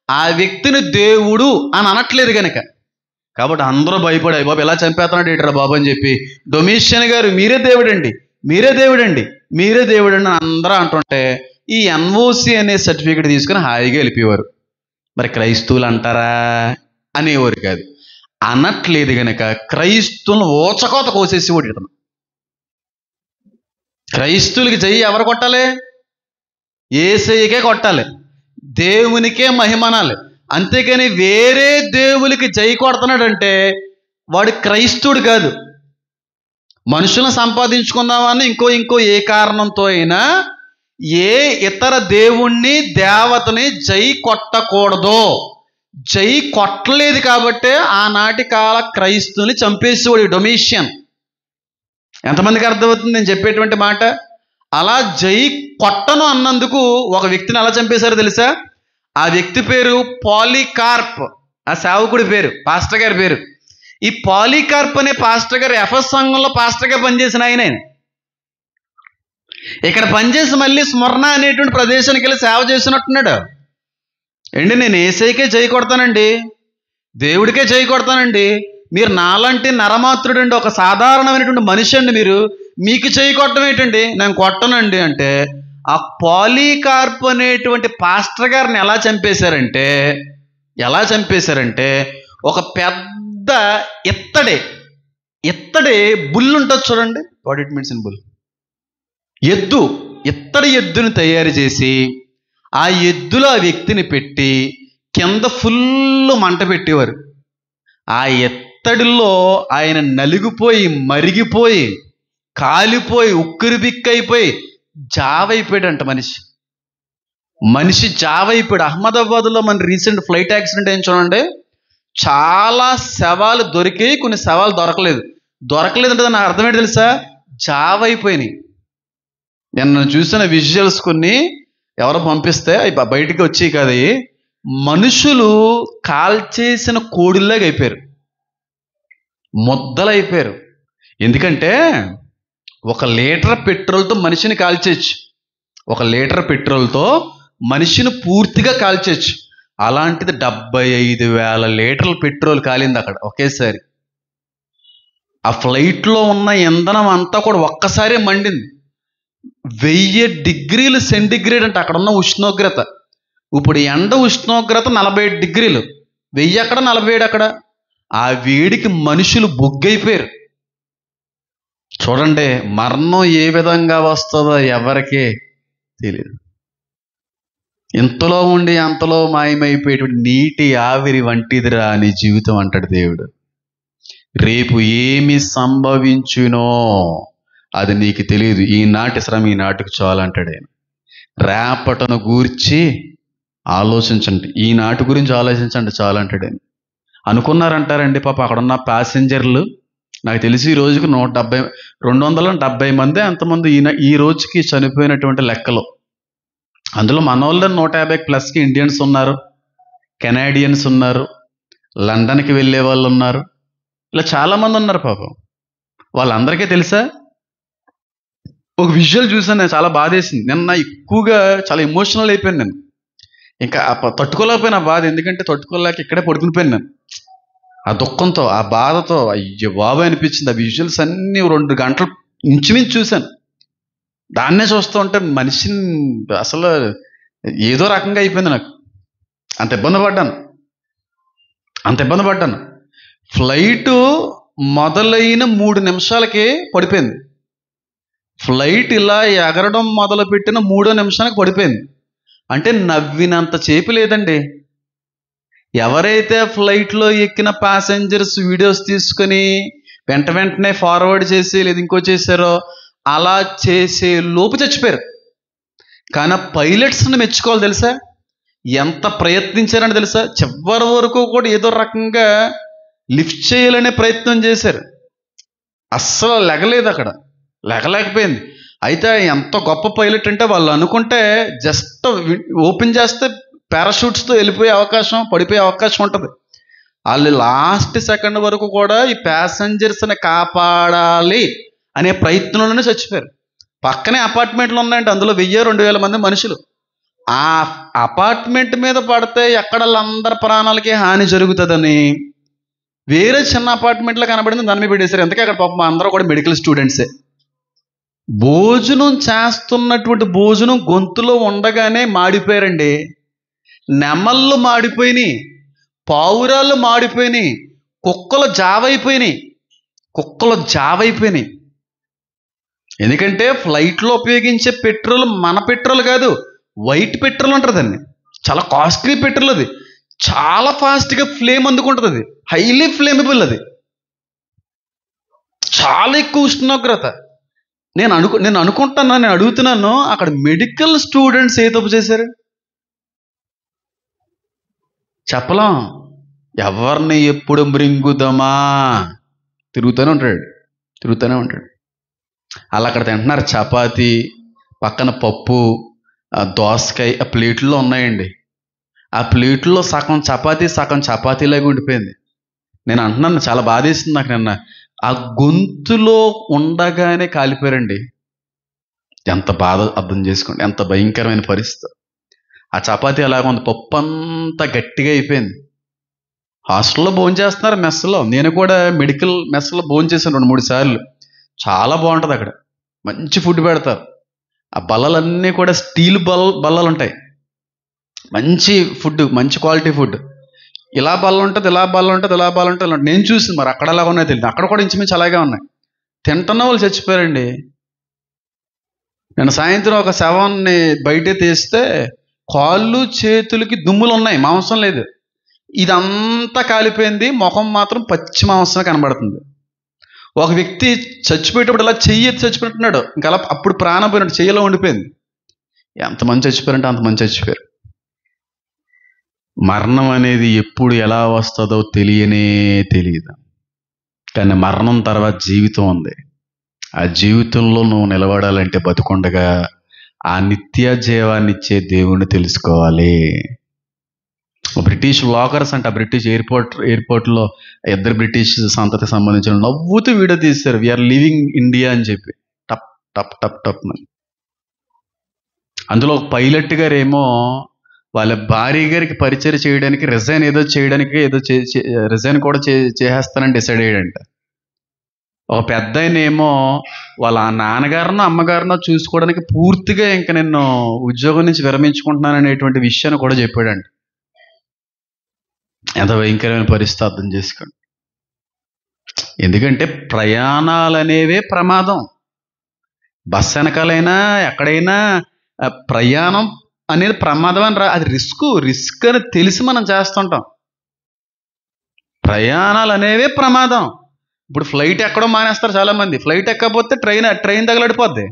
Speaker 1: ఆ వ్యక్తిని దేవుడు అని అనట్లేదు కనుక. కాబట్టి అందరూ భయపడాయి, బాబు ఎలా చంపేస్తున్నాడు ఏంట్రా బాబు అని చెప్పి, డొమిషియన్ గారు మీరే దేవుడండి, మీరే దేవుడండి, మీరే దేవుడండి అని అందరూ అంటుంటే ఈ ఎన్ఓసి అనే సర్టిఫికేట్ తీసుకుని హాయిగా వెళ్ళిపోయేవారు. మరి క్రైస్తవులు అంటారా అనేవారు కాదు. అనట్లేదు కనుక క్రైస్తవులను ఓచకోత కోసేసేవాడు ఇతను. క్రైస్తవులకి జై ఎవరు కొట్టాలి? యేసయ్యకే కొట్టాలి, దేవునికే మహిమనాలి. అంతేకాని వేరే దేవునికి జై కొడుతున్నాడంటే వాడు క్రైస్తవుడు కాదు. మనుషులను సంపాదించుకుందామని ఇంకో ఏ కారణంతో అయినా ఏ ఇతర దేవుణ్ణి, దేవతని జై కొట్టకూడదు. జై కొట్టలేదు కాబట్టే ఆనాటి కాల క్రైస్తువుని చంపేసేవాడు డొమిషియన్. ఎంతమందికి అర్థమవుతుంది నేను చెప్పేటువంటి మాట? అలా జై కొట్టను అన్నందుకు ఒక వ్యక్తిని ఎలా చంపేశారో తెలుసా? ఆ వ్యక్తి పేరు పాలికార్ప్. ఆ సేవకుడి పేరు, పాస్టర్ గారి పేరు. ఈ పాలికార్ప్ అనే పాస్టర్ గారు ఎఫెస్ సంఘంలో పాస్టర్గా పనిచేసిన ఆయన. ఇక్కడ పనిచేసి మళ్ళీ స్మరణ అనేటువంటి ప్రదేశానికి వెళ్ళి సేవ చేసినట్టున్నాడు. ఏంటి, నేను ఏసైకే చేయి కొడతానండి, దేవుడికే చేయి కొడతానండి, మీరు నాలాంటి నరమాత్రుడండి, ఒక సాధారణమైనటువంటి మనిషి అండి, మీకు చేయి కొట్టడం ఏంటండి, నేను కొట్టనండి అంటే ఆ పాలీకార్ప్ అనేటువంటి పాస్టర్ గారిని ఎలా చంపేశారంటే ఒక పెద్ద ఇత్తడి బుల్ ఉంటుంది చూడండి, what it means in bull, ఇత్తడి ఎద్దుని తయారు చేసి ఆ ఎద్దులో ఆ వ్యక్తిని పెట్టి కింద ఫుల్ మంట పెట్టేవారు. ఆ ఎత్తడిలో ఆయన నలిగిపోయి మరిగిపోయి కాలిపోయి ఉక్కిరి బిక్కైపోయి జావైపోయాడంట. మనిషి జావైపోయాడు. అహ్మదాబాద్లో మన రీసెంట్ ఫ్లైట్ యాక్సిడెంట్ ఏం చూడండి, చాలా శవాలు దొరికాయి, కొన్ని శవాలు దొరకలేదంటే దాని అర్థం ఏంటి తెలుసా, జావైపోయినాయి. నేను చూసిన విజువల్స్ కొన్ని ఎవరో పంపిస్తే అవి బయటికి వచ్చాయి కదా, మనుషులు కాల్చేసిన కోడిల్లాగా అయిపోయారు, ముద్దలైపోయారు. ఎందుకంటే 1 లీటర్ పెట్రోల్తో మనిషిని కాల్చేయచ్చు, 1 లీటర్ పెట్రోల్తో మనిషిని పూర్తిగా కాల్చేయచ్చు. అలాంటిది 75,000 లీటర్ల పెట్రోల్ కాలింది అక్కడ ఒకేసారి. ఆ ఫ్లైట్లో ఉన్న ఇంధనం అంతా కూడా ఒక్కసారే మండింది. 1000 డిగ్రీలు సెంటిగ్రేడ్ అంటే అక్కడ ఉన్న ఉష్ణోగ్రత. ఇప్పుడు ఎండ ఉష్ణోగ్రత 47 డిగ్రీలు, 1000 అక్కడ 47 అక్కడ. ఆ వేడికి మనుషులు బొగ్గైపోయారు. చూడండి, మరణం ఏ విధంగా వస్తుందో ఎవరికీ తెలియదు. ఇంతలో ఉండి అంతలో మాయమైపోయేటువంటి నీటి ఆవిరి వంటిదిరా నీ జీవితం అంటాడు దేవుడు. రేపు ఏమి సంభవించునో అది నీకు తెలియదు, ఈనాటి శ్రమ ఈనాటికి చాలంటాడు ఆయన. రేపటను గూర్చి ఆలోచించండి, ఈనాటి గురించి ఆలోచించండి చాలంటాడు ఆయన. అనుకున్నారంటారండి పాప అక్కడున్న ప్యాసింజర్లు, నాకు తెలిసి ఈ రోజుకి 270 మంది అంతమంది ఈ రోజుకి చనిపోయినటువంటి లెక్కలు. అందులో మన వాళ్ళు 150+ ఇండియన్స్ ఉన్నారు, కెనాడియన్స్ ఉన్నారు, లండన్కి వెళ్ళే వాళ్ళు ఉన్నారు, ఇలా చాలామంది ఉన్నారు పాపం. వాళ్ళందరికీ తెలుసా, ఒక విజువల్ చూసాను నేను, చాలా బాధేసింది. నిన్న ఎక్కువగా చాలా ఎమోషనల్ అయిపోయాను నేను. ఇంకా తట్టుకోలేకపోయినా ఆ బాధ, ఎందుకంటే తట్టుకోలేక ఇక్కడే పడుకునిపోయాను నేను. ఆ దుఃఖంతో, ఆ బాధతో అయ్యో బాబు అనిపించింది. ఆ విజువల్స్ అన్నీ 2 గంటలు ఇంచుమించు చూశాను. దాన్నే చూస్తూ ఉంటే మనిషిని అసలు ఏదో రకంగా అయిపోయింది నాకు. అంత ఇబ్బంది పడ్డాను. ఫ్లైటు మొదలైన 3 నిమిషాలకే పడిపోయింది. ఫ్లైట్ ఇలా ఎగరడం మొదలుపెట్టిన 3వ నిమిషానికి పడిపోయింది. అంటే నవ్వినంత చేపు లేదండి. ఎవరైతే ఫ్లైట్లో ఎక్కిన ప్యాసింజర్స్ వీడియోస్ తీసుకొని వెంటనే ఫార్వర్డ్ చేసి లేదా ఇంకో చేశారో అలా చేసే లోపు చచ్చిపోయారు. కానీ పైలట్స్ని మెచ్చుకోవాలి తెలుసా, ఎంత ప్రయత్నించారని తెలుసా, చివరి వరకు కూడా ఏదో రకంగా లిఫ్ట్ చేయాలనే ప్రయత్నం చేశారు. అస్సలు లెగలేకపోయింది. అయితే ఎంత గొప్ప పైలట్ అంటే, వాళ్ళు అనుకుంటే జస్ట్ ఓపెన్ చేస్తే పారాషూట్స్తో పడిపోయే అవకాశం ఉంటుంది. వాళ్ళు లాస్ట్ సెకండ్ వరకు కూడా ఈ ప్యాసింజర్స్ని కాపాడాలి అనే ప్రయత్నంలోనే చచ్చిపోయారు. పక్కనే అపార్ట్మెంట్లు ఉన్నాయంటే అందులో 1000-2000 మంది మనుషులు. ఆ అపార్ట్మెంట్ మీద పడితే ఎక్కడ అందరి ప్రాణాలకి హాని జరుగుతుందని వేరే చిన్న అపార్ట్మెంట్లో కనబడింది, దాని మీద పెట్టేశారు. ఎందుకంటే అక్కడ పాపం అందరూ కూడా మెడికల్ స్టూడెంట్సే. భోజనం చేస్తున్నటువంటి భోజనం గొంతులో ఉండగానే మాడిపోయారండి. నెమళ్ళు మాడిపోయినాయి, పావురాళ్ళు మాడిపోయినాయి, కుక్కలు జావైపోయినాయి. ఎందుకంటే ఫ్లైట్లో ఉపయోగించే పెట్రోల్ మన పెట్రోల్ కాదు, వైట్ పెట్రోల్ ఉంటుందండి. చాలా కాస్ట్లీ పెట్రోల్. అది చాలా ఫాస్ట్గా ఫ్లేమ్ అందుకుంటుంది. అది హైలీ ఫ్లేమబుల్. అది చాలా ఎక్కువ ఉష్ణోగ్రత. నేను అడుగుతున్నాను, అక్కడ మెడికల్ స్టూడెంట్స్ ఏ తప్పు చేశారు చెప్పలేం. ఎవరిని ఎప్పుడు మృంగుదమా తిరుగుతూనే ఉంటాడు. అలా అక్కడ తింటున్నారు చపాతీ, పక్కన పప్పు, దోసకాయ ఆ ప్లేట్లో ఉన్నాయండి. ఆ ప్లేట్లో సగం చపాతీలాగా ఉండిపోయింది. నేను అంటున్నాను, చాలా బాధేసింది నాకు. నిన్న ఆ గొంతులో ఉండగానే కాలిపోయారండి. ఎంత బాధ అర్థం చేసుకోండి, ఎంత భయంకరమైన పరిస్థితి. ఆ చపాతీ ఎలాగ ఉంది, పప్పు అంతా గట్టిగా అయిపోయింది. హాస్టల్లో భోంచేస్తున్నారు, మెస్లో. నేను కూడా మెడికల్ మెస్లో భోంచేసాను 2-3 సార్లు. చాలా బాగుంటుంది అక్కడ, మంచి ఫుడ్ పెడతారు. ఆ బల్లలన్నీ కూడా స్టీల్ బల్లలు ఉంటాయి. మంచి ఫుడ్, మంచి క్వాలిటీ ఫుడ్. ఇలా బల్ల ఉంటుంది, ఇలా బల్ల ఉంటుంది, ఇలా బల్ల ఉంటుంది. నేను చూసింది, మరి అక్కడ ఎలాగ ఉన్నాయో తెలియదు. అక్కడ కూడా ఇంచుమించు అలాగే ఉన్నాయి. తింటున్న వాళ్ళు చచ్చిపోయారండి. నేను సాయంత్రం ఒక శవాన్ని బయట తీస్తే కాళ్ళు చేతులకి దుమ్ములు ఉన్నాయి, మాంసం లేదు. ఇదంతా కాలిపోయింది, ముఖం మాత్రం పచ్చి మాంసమే కనబడుతుంది. ఒక వ్యక్తి చచ్చిపోయేటప్పుడు ఇలా చెయ్యి ఎత్తి చచ్చిపోతున్నాడు, ఇంకా అలా అప్పుడు ప్రాణం పోయినట్టు చెయ్యిలో ఉండిపోయింది. ఎంతమంది చచ్చిపోయారంటే అంతమంది చచ్చిపోయారు. మరణం అనేది ఎప్పుడు ఎలా వస్తుందో తెలియదు. కానీ మరణం తర్వాత జీవితం ఉంది. ఆ జీవితంలో నువ్వు నిలబడాలంటే బతుకుండగా ఆ నిత్య జీవాన్ని ఇచ్చే దేవుణ్ణి తెలుసుకోవాలి. బ్రిటిష్ లాకర్స్ అంట, బ్రిటిష్ ఎయిర్పోర్ట్లో 2 బ్రిటిష్ సంతతికి సంబంధించిన నవ్వుతూ వీడియో తీశారు, వీఆర్ లివింగ్ ఇండియా అని చెప్పి. టప్ టప్ టప్ టప్ అని. అందులో ఒక పైలట్ గారేమో వాళ్ళ భార్య గారికి పరిచయం చేయడానికి రిజైన్ కూడా చేసేస్తానని డిసైడ్ అయ్యాడంట. ఒక పెద్ద ఆయనేమో వాళ్ళ నాన్నగారినో అమ్మగారినో చూసుకోవడానికి పూర్తిగా ఇంకా నేను ఉద్యోగం నుంచి విరమించుకుంటున్నాను అనేటువంటి విషయాన్ని కూడా చెప్పాడంట. ఎంత భయంకరమైన పరిస్థితి అర్థం చేసుకోండి. ఎందుకంటే ప్రయాణాలు అనేవే ప్రమాదం. బస్సు వెనకాలైనా ఎక్కడైనా ప్రయాణం అనేది ప్రమాదం అని అది రిస్క్ అని తెలిసి మనం చేస్తుంటాం. ప్రయాణాలు అనేవే ప్రమాదం. ఇప్పుడు ఫ్లైట్ ఎక్కడో మానేస్తారు చాలామంది. ఫ్లైట్ ఎక్కకపోతే ట్రైన్ తగలడిపోద్ది.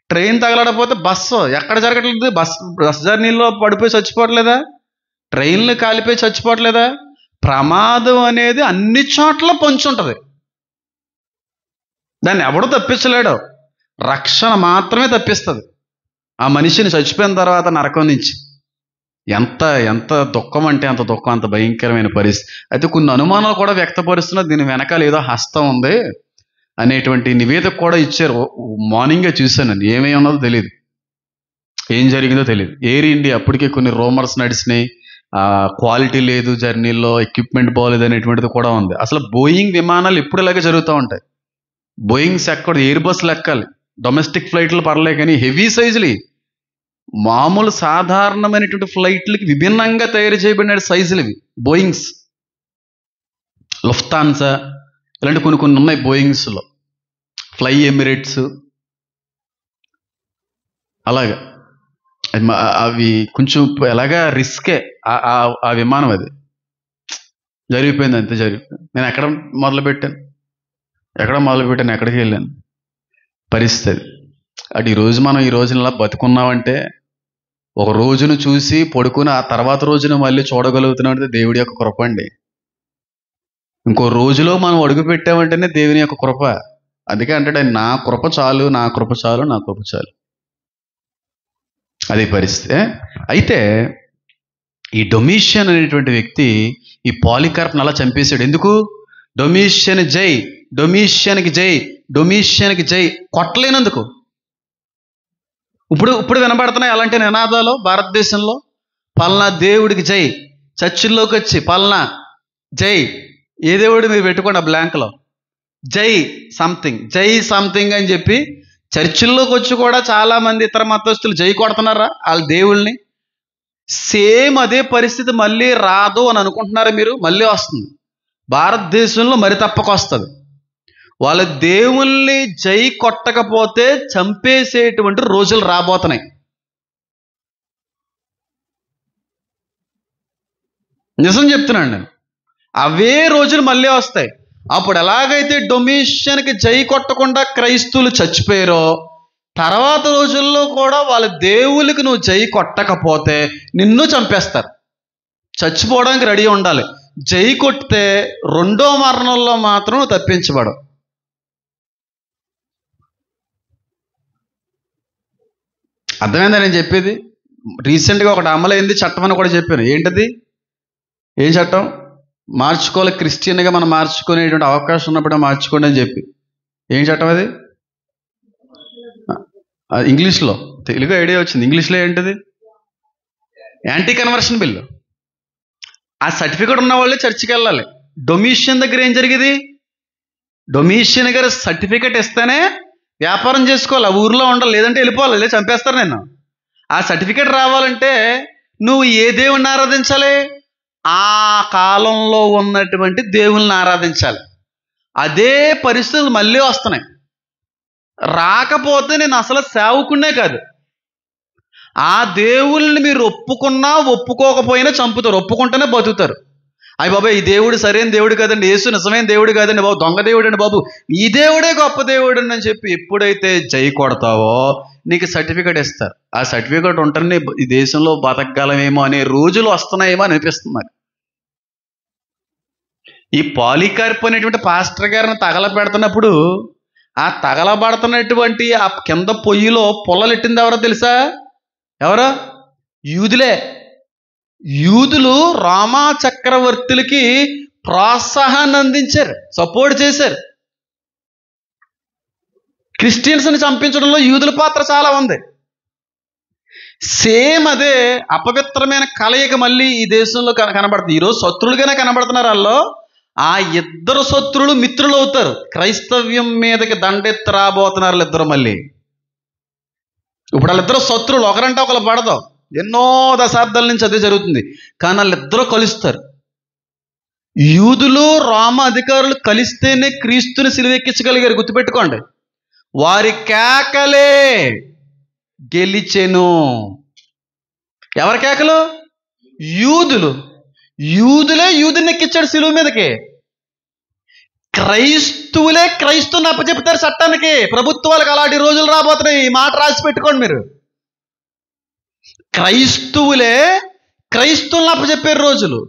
Speaker 1: ట్రైన్ తగలడపోతే బస్సు ఎక్కడ జరగట్లేదు. బస్ జర్నీలో పడిపోయి చచ్చిపోవట్లేదా? ట్రైన్లు కాలిపోయి చచ్చిపోవట్లేదా? ప్రమాదం అనేది అన్ని చోట్ల పొంచి ఉంటుంది. దాన్ని ఎవడో తప్పించలేడు, రక్షణ మాత్రమే తప్పిస్తుంది ఆ మనిషిని చచ్చిపోయిన తర్వాత నరకం నుంచి. ఎంత దుఃఖం అంటే అంత దుఃఖం, అంత భయంకరమైన పరిస్థితి. అయితే కొన్ని అనుమానాలు కూడా వ్యక్తపరుస్తున్నా, దీని వెనకాల ఏదో హస్తం ఉంది అనేటువంటి నివేదిక కూడా ఇచ్చారు. మార్నింగే చూశానండి, ఏమేమి ఉన్నదో తెలియదు, ఏం జరిగిందో తెలియదు. ఎయిర్ ఇండియా అప్పటికే కొన్ని రూమర్స్ నడిచినాయి, క్వాలిటీ లేదు జర్నీలో, ఎక్విప్మెంట్ బాగోలేదు అనేటువంటిది కూడా ఉంది. అసలు బోయింగ్ విమానాలు ఎప్పుడు ఇలాగే జరుగుతూ ఉంటాయి. బోయింగ్స్ ఎక్కడ, ఎయిర్ బస్సులు ఎక్కాలి, డొమెస్టిక్ ఫ్లైట్లు పర్లే, కానీ హెవీ సైజులు, మామూలు సాధారణమైనటువంటి ఫ్లైట్లకి విభిన్నంగా తయారు చేయబడిన సైజులు ఇవి బోయింగ్స్. లుఫ్తాన్సా ఇలాంటి కొన్ని ఉన్నాయి బోయింగ్స్లో, ఫ్లై ఎమిరేట్స్, అలాగా. అవి కొంచెం ఎలాగా రిస్కే ఆ విమానం. అది జరిగిపోయింది, అంతే జరిగిపోయింది. నేను ఎక్కడ మొదలుపెట్టాను, ఎక్కడికి వెళ్ళాను పరిస్థితి. అటు ఈ రోజున ఇలా బతుకున్నామంటే, ఒక రోజును చూసి పడుకుని ఆ తర్వాత రోజున మళ్ళీ చూడగలుగుతున్నామంటే దేవుడి యొక్క కృప అండి. ఇంకో రోజులో మనం అడుగు పెట్టామంటేనే దేవుని యొక్క కృప. అందుకే అంటాడు, నా కృప చాలు, నా కృప చాలు, నా కృప చాలు. అదే పరిస్థితి. అయితే ఈ డొమిషియన్ అనేటువంటి వ్యక్తి ఈ పాలికార్ప్ని అలా చంపేశాడు. ఎందుకు? డొమిషియన్ జై, డొమిషియన్కి జై, డొమిషియన్కి జై కొట్టలేనందుకు. ఇప్పుడు వినబడుతున్నాయి అలాంటి నినాదాలు భారతదేశంలో. పల్నా దేవుడికి జై, చర్చిల్లోకి వచ్చి పల్నా జై, ఏ దేవుడు మీరు పెట్టుకోండి ఆ బ్లాంక్లో, జై సంథింగ్ అని చెప్పి చర్చిల్లోకి వచ్చి కూడా చాలామంది ఇతర మతస్థులు జై కొడుతున్నారా వాళ్ళ దేవుళ్ళని. సేమ్ అదే పరిస్థితి మళ్ళీ రాదు అని అనుకుంటున్నారా మీరు? మళ్ళీ వస్తుంది భారతదేశంలో, మరి తప్పక వస్తుంది. వాళ్ళ దేవుల్ని జై కొట్టకపోతే చంపేసేటువంటి రోజులు రాబోతున్నాయి. నిజం చెప్తున్నాను నేను, అవే రోజులు మళ్ళీ వస్తాయి. అప్పుడు ఎలాగైతే డొమిషియన్కి జై కొట్టకుండా క్రైస్తవులు చచ్చిపోయారో, తర్వాత రోజుల్లో కూడా వాళ్ళ దేవుళ్ళకి నువ్వు జై కొట్టకపోతే నిన్ను చంపేస్తారు. చచ్చిపోవడానికి రెడీ ఉండాలి. జై కొట్టితే రెండో మరణంలో మాత్రం తప్పించబడవు. అర్థమైందా నేను చెప్పేది? రీసెంట్గా ఒకటి అమలైంది చట్టం అని కూడా చెప్పాను. ఏంటది? ఏం చట్టం? మార్చుకోవాలి, క్రిస్టియన్గా మనం మార్చుకునేటువంటి అవకాశం ఉన్నప్పుడే మార్చుకోండి అని చెప్పి. ఏం చట్టం అది? ఇంగ్లీష్లో, తెలుగు ఐడియా వచ్చింది. ఇంగ్లీష్లో ఏంటిది? Anti conversion bill. ఆ సర్టిఫికేట్ ఉన్న వాళ్ళే చర్చికి వెళ్ళాలి. డొమిషియన్ దగ్గర ఏం జరిగేది? డొమిషియన్ గారు సర్టిఫికేట్ ఇస్తేనే వ్యాపారం చేసుకోవాలి, ఆ ఊర్లో ఉండాలి, లేదంటే వెళ్ళిపోవాలి, లేదా చంపేస్తారు నేను. ఆ సర్టిఫికేట్ రావాలంటే నువ్వు ఏ దేవుణ్ణి ఆరాధించాలి? ఆ కాలంలో ఉన్నటువంటి దేవుళ్ళని ఆరాధించాలి. అదే పరిస్థితులు మళ్ళీ వస్తున్నాయి. రాకపోతే నేను అసలు సేవకునే కాదు. ఆ దేవుళ్ళని మీరు ఒప్పుకున్నా ఒప్పుకోకపోయినా చంపుతారు, ఒప్పుకుంటేనే బతుకుతారు. అయ్యి బాబా, ఈ దేవుడు సరైన దేవుడు కాదండి, యేసు నిజమైన దేవుడు కాదండి బాబు, దొంగ దేవుడు అండి బాబు, ఈ దేవుడే గొప్ప దేవుడు అని చెప్పి ఎప్పుడైతే జై కొడతావో నీకు సర్టిఫికేట్ ఇస్తారు. ఆ సర్టిఫికేట్ ఉంటేనే ఈ దేశంలో బతకగలమేమో అనే రోజులు వస్తున్నాయేమో అని అనిపిస్తుంది నాకు. ఈ పాలికార్ప్ అనేటువంటి పాస్టర్ గారిని తగలబెడుతున్నప్పుడు ఆ తగలబడుతున్నటువంటి ఆ కింద పొయ్యిలో పుల్లలెట్టింది ఎవరో తెలుసా? ఎవరో? యూదులే. యూదులు రోమా చక్రవర్తులకి ప్రోత్సాహాన్ని అందించారు, సపోర్ట్ చేశారు. క్రిస్టియన్స్ని చంపించడంలో యూదుల పాత్ర చాలా ఉంది. సేమ్ అదే అపవిత్రమైన కలయిక మళ్ళీ ఈ దేశంలో కనబడుతుంది. ఈరోజు శత్రులుగానే కనబడుతున్నారు. వాళ్ళు ఆ ఇద్దరు శత్రులు మిత్రులు అవుతారు. క్రైస్తవ్యం మీదకి దండెత్తి రాబోతున్నారు వాళ్ళిద్దరు మళ్ళీ. ఇప్పుడు వాళ్ళిద్దరు శత్రువులు, ఒకరంటే ఒకరు పడదాం. ఎన్నో దశాబ్దాల నుంచి అదే జరుగుతుంది. కానీ వాళ్ళిద్దరూ కలుస్తారు. యూదులు రోమ అధికారులు కలిస్తేనే క్రీస్తుని సిలువెక్కించగలిగారు. గుర్తుపెట్టుకోండి. వారి కేకలే గెలిచెను. ఎవరి కేకలు? యూదులు. యూదులే యూదుని ఎక్కించాడు సిలువ మీదకి. క్రైస్తువులే క్రైస్తువుని అప్పచెప్తారు చట్టానికి. ప్రభుత్వాలకు అలాంటి రోజులు రాబోతున్నాయి. ఈ మాట రాసి పెట్టుకోండి మీరు. క్రైస్తువులే క్రైస్తువులను అప్పచెప్పే రోజులు.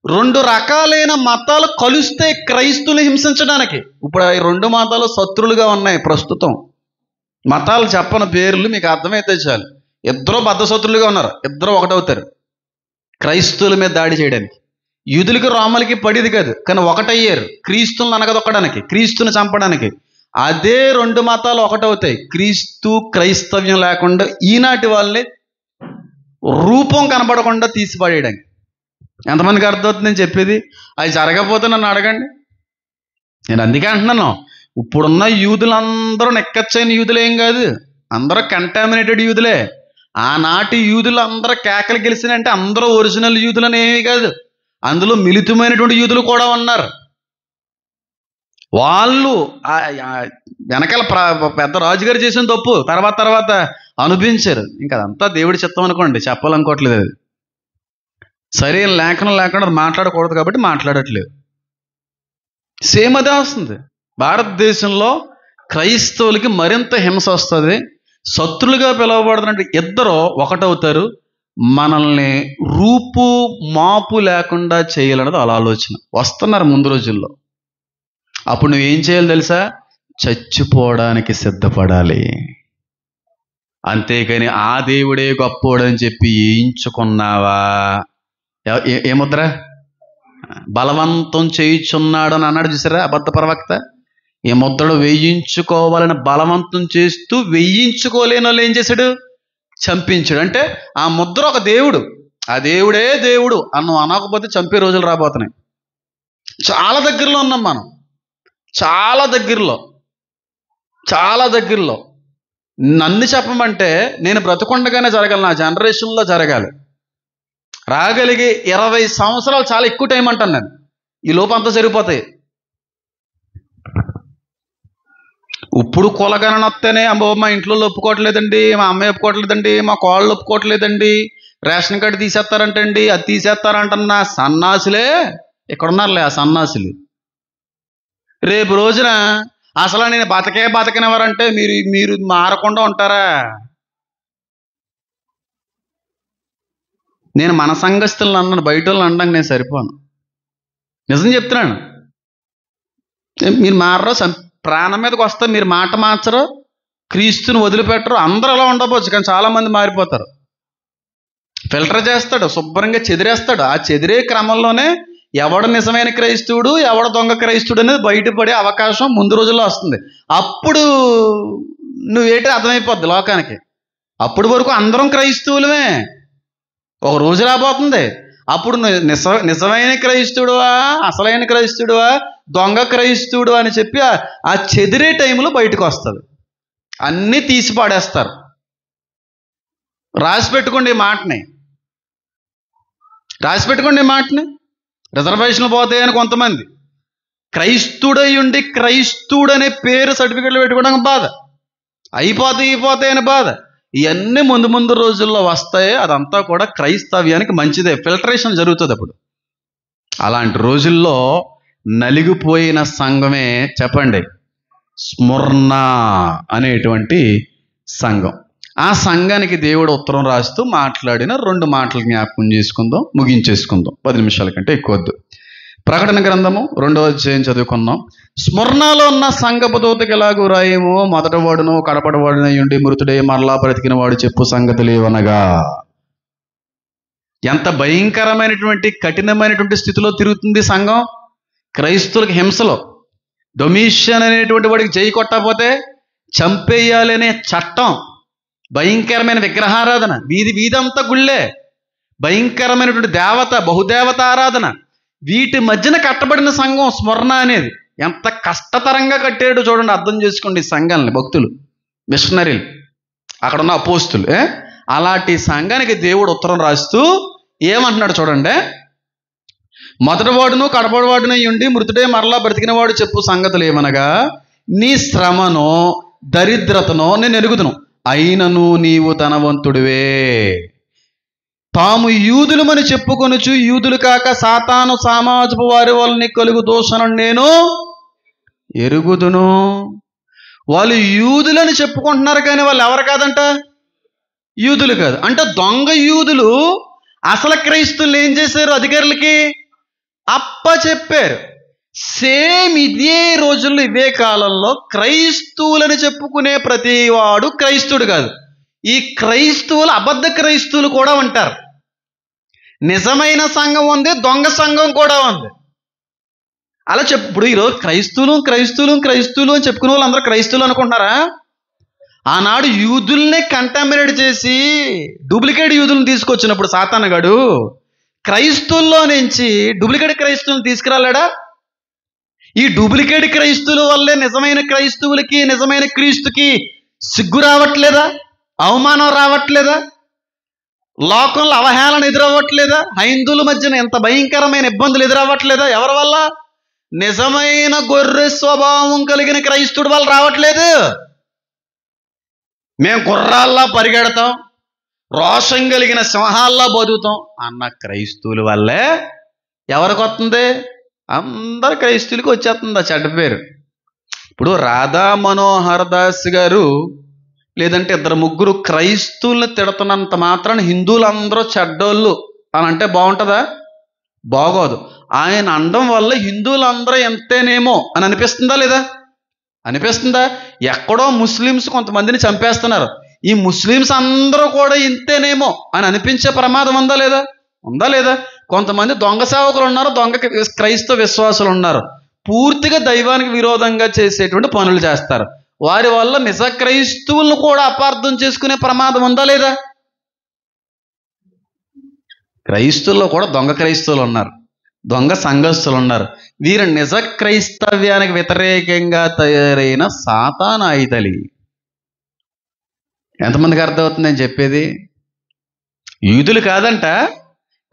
Speaker 1: రెండు రకాలైన మతాలు కలుస్తే క్రైస్తువుని హింసించడానికి. ఇప్పుడు ఈ రెండు మతాలు శత్రులుగా ఉన్నాయి ప్రస్తుతం. మతాలు చెప్పని పేర్లు మీకు అర్థమైతే చాలు. ఇద్దరు బద్ధ శత్రులుగా ఉన్నారు, ఇద్దరు ఒకటవుతారు క్రైస్తువుల మీద దాడి చేయడానికి. యూదులకి రోమలకి పడేది కాదు, కానీ ఒకటయ్యారు క్రీస్తులను అనగదొక్కడానికి, క్రీస్తుని చంపడానికి. అదే రెండు మతాలు ఒకటవుతాయి. క్రీస్తు క్రైస్తవ్యం లేకుండా ఈనాటి వాళ్ళని రూపం కనపడకుండా తీసిపడేయడానికి. ఎంతమందికి అర్థమవుతుంది నేను చెప్పేది? అది జరగకపోతే నన్ను అడగండి. నేను అందుకే అంటున్నాను, ఇప్పుడున్న యూదులందరూ నెక్కచ్చైన యూదులేం కాదు, అందరూ కంటామినేటెడ్ యూదులే. ఆనాటి యూదులు అందరూ కేకలు గెలిచినంటే అందరూ ఒరిజినల్ యూదులని ఏమీ కాదు. అందులో మిళితమైనటువంటి యూదులు కూడా ఉన్నారు. వాళ్ళు వెనకాల పెద్ద రాజుగారు చేసిన తప్పు తర్వాత అనుభవించారు. ఇంకా అదంతా దేవుడి చిత్తం అనుకోండి, చెప్పాలనుకోవట్లేదు. అది సరైన లేఖనం లేకుండా మాట్లాడకూడదు కాబట్టి మాట్లాడట్లేదు. సేమ్ అదే వస్తుంది. భారతదేశంలో క్రైస్తవులకి మరింత హింస వస్తుంది. శత్రులుగా పిలువబడుతున్నట్టు ఇద్దరు ఒకటవుతారు. మనల్ని రూపు మాపు లేకుండా చేయాలన్నది వాళ్ళ ఆలోచన. వస్తున్నారు ముందు రోజుల్లో. అప్పుడు నువ్వేం చేయాలి తెలుసా? చచ్చిపోవడానికి సిద్ధపడాలి. అంతేకాని ఆ దేవుడే గొప్పోడని చెప్పి వేయించుకున్నావా? ఏ ముద్ర? బలవంతం చేయించున్నాడు అని అన్నాడు చూసారా అబద్ధ ప్రవక్త. ఈ ముద్రలు వేయించుకోవాలని బలవంతం చేస్తూ వేయించుకోలేని వాళ్ళు ఏం చేశాడు? చంపించాడు. అంటే ఆ ముద్ర ఒక దేవుడు, ఆ దేవుడే దేవుడు అన్నం అనకపోతే చంపే రోజులు రాబోతున్నాయి. చాలా దగ్గరలో ఉన్నాం మనం, చాలా దగ్గరలో. నన్ను చెప్పమంటే నేను బ్రతుకుండగానే జరగాలి, నా జనరేషన్లో జరగాలి. రాగలిగే 20 సంవత్సరాలు చాలా ఎక్కువ టైం అంటాను నేను. ఈ లోపు అంతా జరిగిపోతాయి. ఇప్పుడు కులగణన వస్తేనే అమ్మో మా ఇంట్లో ఒప్పుకోవట్లేదండి, మా అమ్మాయి ఒప్పుకోవట్లేదండి, మా కోళ్ళు ఒప్పుకోవట్లేదండి, రేషన్ కార్డు తీసేస్తారంటండి, అది తీసేస్తారంటన్నా సన్నాసులే ఇక్కడున్నారులే. ఆ సన్నాసులు రేపు రోజున అసలు నేను బతకనివ్వరంటే మీరు మారకుండా ఉంటారా? నేను మన సంఘస్థులను అన్నాను, బయట వాళ్ళని అనడానికి నేను సరిపోను. నిజం చెప్తున్నాను. మీరు మారరు, ప్రాణం మీదకి వస్తే మీరు మాట మార్చరు, క్రీస్తుని వదిలిపెట్టరు. అందరూ అలా ఉండకపోవచ్చు, కానీ చాలామంది మారిపోతారు. ఫిల్టర్ చేస్తాడు, శుభ్రంగా చెదిరేస్తాడు. ఆ చెదిరే క్రమంలోనే ఎవడు నిజమైన క్రైస్తవుడు, ఎవడు దొంగ క్రైస్తవుడు అనేది బయటపడే అవకాశం ముందు రోజుల్లో వస్తుంది. అప్పుడు నువ్వేంటి అర్థమైపోద్ది లోకానికి. అప్పటి వరకు అందరం క్రైస్తవులమే. ఒక రోజు రాబోతుంది అప్పుడు నిజమైన క్రైస్తవుడువా, అసలైన క్రైస్తవుడువా, దొంగ క్రైస్తవుడు అని చెప్పి ఆ చెదిరే టైంలో బయటకు వస్తుంది. అన్నీ తీసి పాడేస్తారు. రాసి పెట్టుకోండి ఈ మాటని, రాసి పెట్టుకోండి ఈ మాటని. రిజర్వేషన్లు పోతాయని కొంతమంది, క్రైస్తుడై ఉండి క్రైస్తుడు అనే పేరు సర్టిఫికెట్లు పెట్టుకోవడానికి బాధ, అయిపోతాయని బాధ. ఇవన్నీ ముందు ముందు రోజుల్లో వస్తాయి. అదంతా కూడా క్రైస్తవ్యానికి మంచిదే, ఫిల్టరేషన్ జరుగుతుంది అప్పుడు. అలాంటి రోజుల్లో నలిగిపోయిన సంఘమే చెప్పండి స్ముర్ణ అనేటువంటి సంఘం. ఆ సంఘానికి దేవుడు ఉత్తరం రాస్తూ మాట్లాడిన 2 మాటలు జ్ఞాపకం చేసుకుందాం, ముగించేసుకుందాం. 10 నిమిషాల కంటే ఎక్కువ వద్దు. ప్రకటన గ్రంథము 2వ అధ్యాయం చదువుకున్నాం. స్మరణలో ఉన్న సంఘపు దూతకి ఎలాగూ రాయేమో, మొదటవాడును కడపడవాడునై ఉండి మృతుడే మరలా బ్రతికిన వాడు చెప్పు సంగతులు ఏవనగా. ఎంత భయంకరమైనటువంటి కఠినమైనటువంటి స్థితిలో తిరుగుతుంది సంఘం. క్రైస్తువులకి హింసలో, డొమిషియన్ అనేటువంటి వాడికి జై కొట్టకపోతే చంపేయాలి అనే చట్టం, భయంకరమైన విగ్రహారాధన, వీధంతా గుళ్ళే, భయంకరమైనటువంటి దేవత బహుదేవత ఆరాధన, వీటి మధ్యన కట్టబడిన సంఘం స్మరణ అనేది. ఎంత కష్టతరంగా కట్టాడు చూడండి, అర్థం చేసుకోండి. ఈ సంఘాలని భక్తులు, మిషనరీలు, అక్కడ ఉన్న అపోస్తులు, అలాంటి సంఘానికి దేవుడు ఉత్తరం రాస్తూ ఏమంటున్నాడు చూడండి. మొదటివాడును కడపడివాడునై ఉండి మృతుడే మరలా బ్రతికిన వాడు చెప్పు సంగతులు ఏమనగా, నీ శ్రమను దరిద్రతను నేను ఎరుగుదును, అయినను నీవు ధనవంతుడివే. తాము యూదులమని చెప్పుకొనుచు యూదులు కాక సాతాను సామాజపు వారి వల్ల కలుగు దోషణను నేను ఎరుగుదును. వాళ్ళు యూదులని చెప్పుకుంటున్నారు కానీ వాళ్ళు ఎవరు కాదంట, యూదులు కాదు అంటే దొంగ యూదులు. అసలు క్రైస్తువులు ఏం చేశారు, అధికారులకి చెప్పారు. సేమ్ ఇదే రోజుల్లో ఇదే కాలంలో క్రైస్తవులని చెప్పుకునే ప్రతి వాడు క్రైస్తవుడు కాదు. ఈ క్రైస్తవులు అబద్ధ క్రైస్తవులు కూడా ఉంటారు. నిజమైన సంఘం ఉంది, దొంగ సంఘం కూడా ఉంది. అలా ఇప్పుడు ఈరోజు క్రైస్తవులు అని చెప్పుకునే వాళ్ళు అందరూ క్రైస్తవులు అనుకుంటున్నారా? ఆనాడు యూదుల్నే కంటామినేట్ చేసి డూప్లికేట్ యూదులను తీసుకొచ్చినప్పుడు సాతానుగాడు క్రైస్తవుల్లో నుంచి డూప్లికేట్ క్రైస్తవులను తీసుకురాలేడా? ఈ డూప్లికేట్ క్రైస్తవుల వల్లే నిజమైన క్రైస్తవులకి, నిజమైన క్రీస్తుకి సిగ్గు రావట్లేదా, అవమానం రావట్లేదా, లోకంలో అవహేళన ఎదురవ్వట్లేదా, హైందువుల మధ్యన ఎంత భయంకరమైన ఇబ్బందులు ఎదురవ్వట్లేదా? ఎవరి వల్ల? నిజమైన గొర్రె స్వభావం కలిగిన క్రైస్తవుడి వల్ల రావట్లేదు. మేము గుర్రాల్లా పరిగెడతాం, రోషం కలిగిన సింహాల్లా బతుకుతాం అన్న క్రైస్తవుల వల్లే ఎవరికి వస్తుంది? అందరు క్రైస్తవులకి వచ్చేస్తుంది ఆ చెడ్డ పేరు. ఇప్పుడు రాధా మనోహర్ దాస్ గారు లేదంటే 2-3 క్రైస్తవుల్ని తిడుతున్నంత మాత్రాన హిందువులందరూ చెడ్డోళ్ళు అని అంటే బాగుంటుందా? బాగోదు. ఆయన అనడం వల్ల హిందువులందరూ ఎంతేనేమో అని అనిపిస్తుందా లేదా? అనిపిస్తుందా? ఎక్కడో ముస్లిమ్స్ కొంతమందిని చంపేస్తున్నారు, ఈ ముస్లిమ్స్ అందరూ కూడా ఇంతేనేమో అని అనిపించే ప్రమాదం ఉందా లేదా? ఉందా లేదా? కొంతమంది దొంగ సేవకులు ఉన్నారు, దొంగ క్రైస్తవ విశ్వాసులు ఉన్నారు, పూర్తిగా దైవానికి విరోధంగా చేసేటువంటి పనులు చేస్తారు. వారి వల్ల నిజ క్రైస్తవులను కూడా అపార్థం చేసుకునే ప్రమాదం ఉందా లేదా? క్రైస్తవుల్లో కూడా దొంగ క్రైస్తవులు ఉన్నారు, దొంగ సంఘస్థులు ఉన్నారు. వీరు నిజ క్రైస్తవ్యానికి వ్యతిరేకంగా తయారైన సాతాను ఆయుధాలు. ఎంతమందికి అర్థమవుతుంది నేను చెప్పేది? యూదులు కాదంట,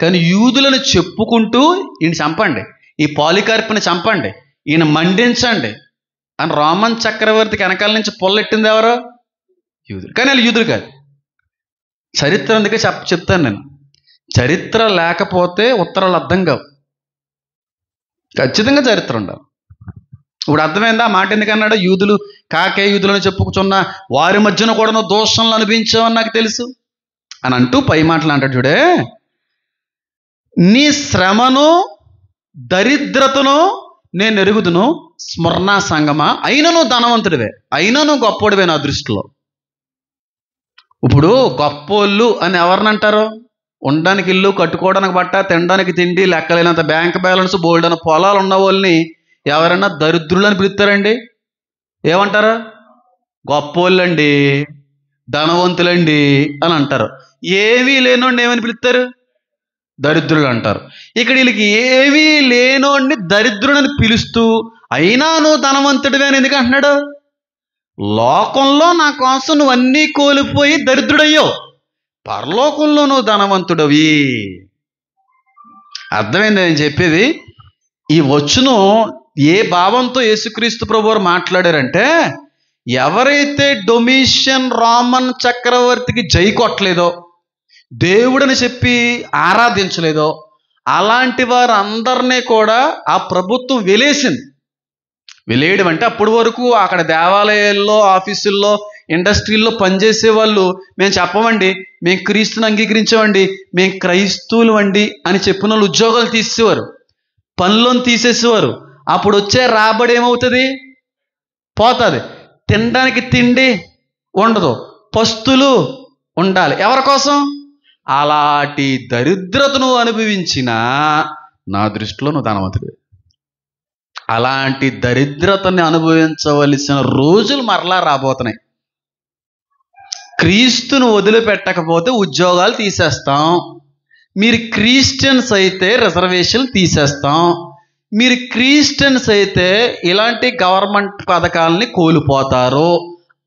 Speaker 1: కానీ యూదులను చెప్పుకుంటూ ఈయన చంపండి, ఈ పాలికార్పుని చంపండి, ఈయన మండించండి అని రోమన్ చక్రవర్తికి వెనకాల నుంచి పొల్లెట్టింది ఎవరు? యూదులు. కానీ వాళ్ళు యూదులు కాదు. చరిత్ర అందుకే చెప్తాను నేను. చరిత్ర లేకపోతే ఉత్తరాలు అర్థం కావు. ఖచ్చితంగా చరిత్ర ఉండాలి. ఇప్పుడు అర్థమైందా మాట? ఎందుకన్నాడు? యూదులు కాకే యూదులను చెప్పుకుచున్న వారి మధ్యన కూడా నువ్వు దోషంలు అనిపించావని నాకు తెలుసు అని అంటూ పై మాటలు అంటాడు చూడే. నీ శ్రమను దరిద్రతను నేను ఎరుగుదును స్మరణ సంగమా, అయినను ధనవంతుడివే, అయినను గొప్పోడివే నా దృష్టిలో. ఇప్పుడు గొప్పోళ్ళు అని ఎవరిని అంటారు? ఉండడానికి ఇల్లు, కట్టుకోవడానికి బట్ట, తినడానికి తిండి, లెక్కలేనంత బ్యాంక్ బ్యాలెన్స్, బోల్డ్ అన్న పొలాలు ఉన్న వాళ్ళని ఎవరైనా దరిద్రులు అని పిలుస్తారండి? ఏమంటారు? గొప్పోళ్ళండి, ధనవంతులండి అని అంటారు. ఏమీ లేనోడిని ఏమని పిలుస్తారు? దరిద్రుడు అంటారు. ఇక్కడ వీళ్ళకి ఏమీ లేనోడిని దరిద్రుడని పిలుస్తూ, అయినా నువ్వు ధనవంతుడివే అని ఎందుకు అంటున్నాడు? లోకంలో నా కోసం నువ్వు అన్నీ కోల్పోయి దరిద్రుడయ్యావు, పరలోకంలో నువ్వు ధనవంతుడవి. అర్థమైంది నేను చెప్పేది? ఈ వచనం ఏ భావంతో యేసుక్రీస్తు ప్రభువారు మాట్లాడారంటే, ఎవరైతే డొమిషియన్ రోమన్ చక్రవర్తికి జై కొట్టలేదో, దేవుడని చెప్పి ఆరాధించలేదో, అలాంటి వారందరినీ కూడా ఆ ప్రభుత్వం వెలేసింది. వెలేయడం అంటే అప్పటి వరకు అక్కడ దేవాలయాల్లో, ఆఫీసుల్లో, ఇండస్ట్రీల్లో పనిచేసే వాళ్ళు, మేము చెప్పమండి, మేము క్రీస్తుని అంగీకరించామండి, మేము క్రైస్తవులు అండి అని చెప్పిన వాళ్ళు ఉద్యోగాలు తీసేవారు, పనులను తీసేసేవారు. అప్పుడు వచ్చే రాబడి ఏమవుతుంది? పోతుంది. తినడానికి తిండి ఉండదు, పస్తులు ఉండాలి. ఎవరి కోసం? అలాంటి దరిద్రతను అనుభవించిన నా దృష్టిలో నువ్వు ధనవంతుడివి. అలాంటి దరిద్రతని అనుభవించవలసిన రోజులు మరలా రాబోతున్నాయి. క్రీస్తును వదిలిపెట్టకపోతే ఉద్యోగాలు తీసేస్తాం, మీరు క్రిస్టియన్స్ అయితే రిజర్వేషన్లు తీసేస్తాం, మీరు క్రిస్టియన్స్ అయితే ఇలాంటి గవర్నమెంట్ పథకాలని కోల్పోతారు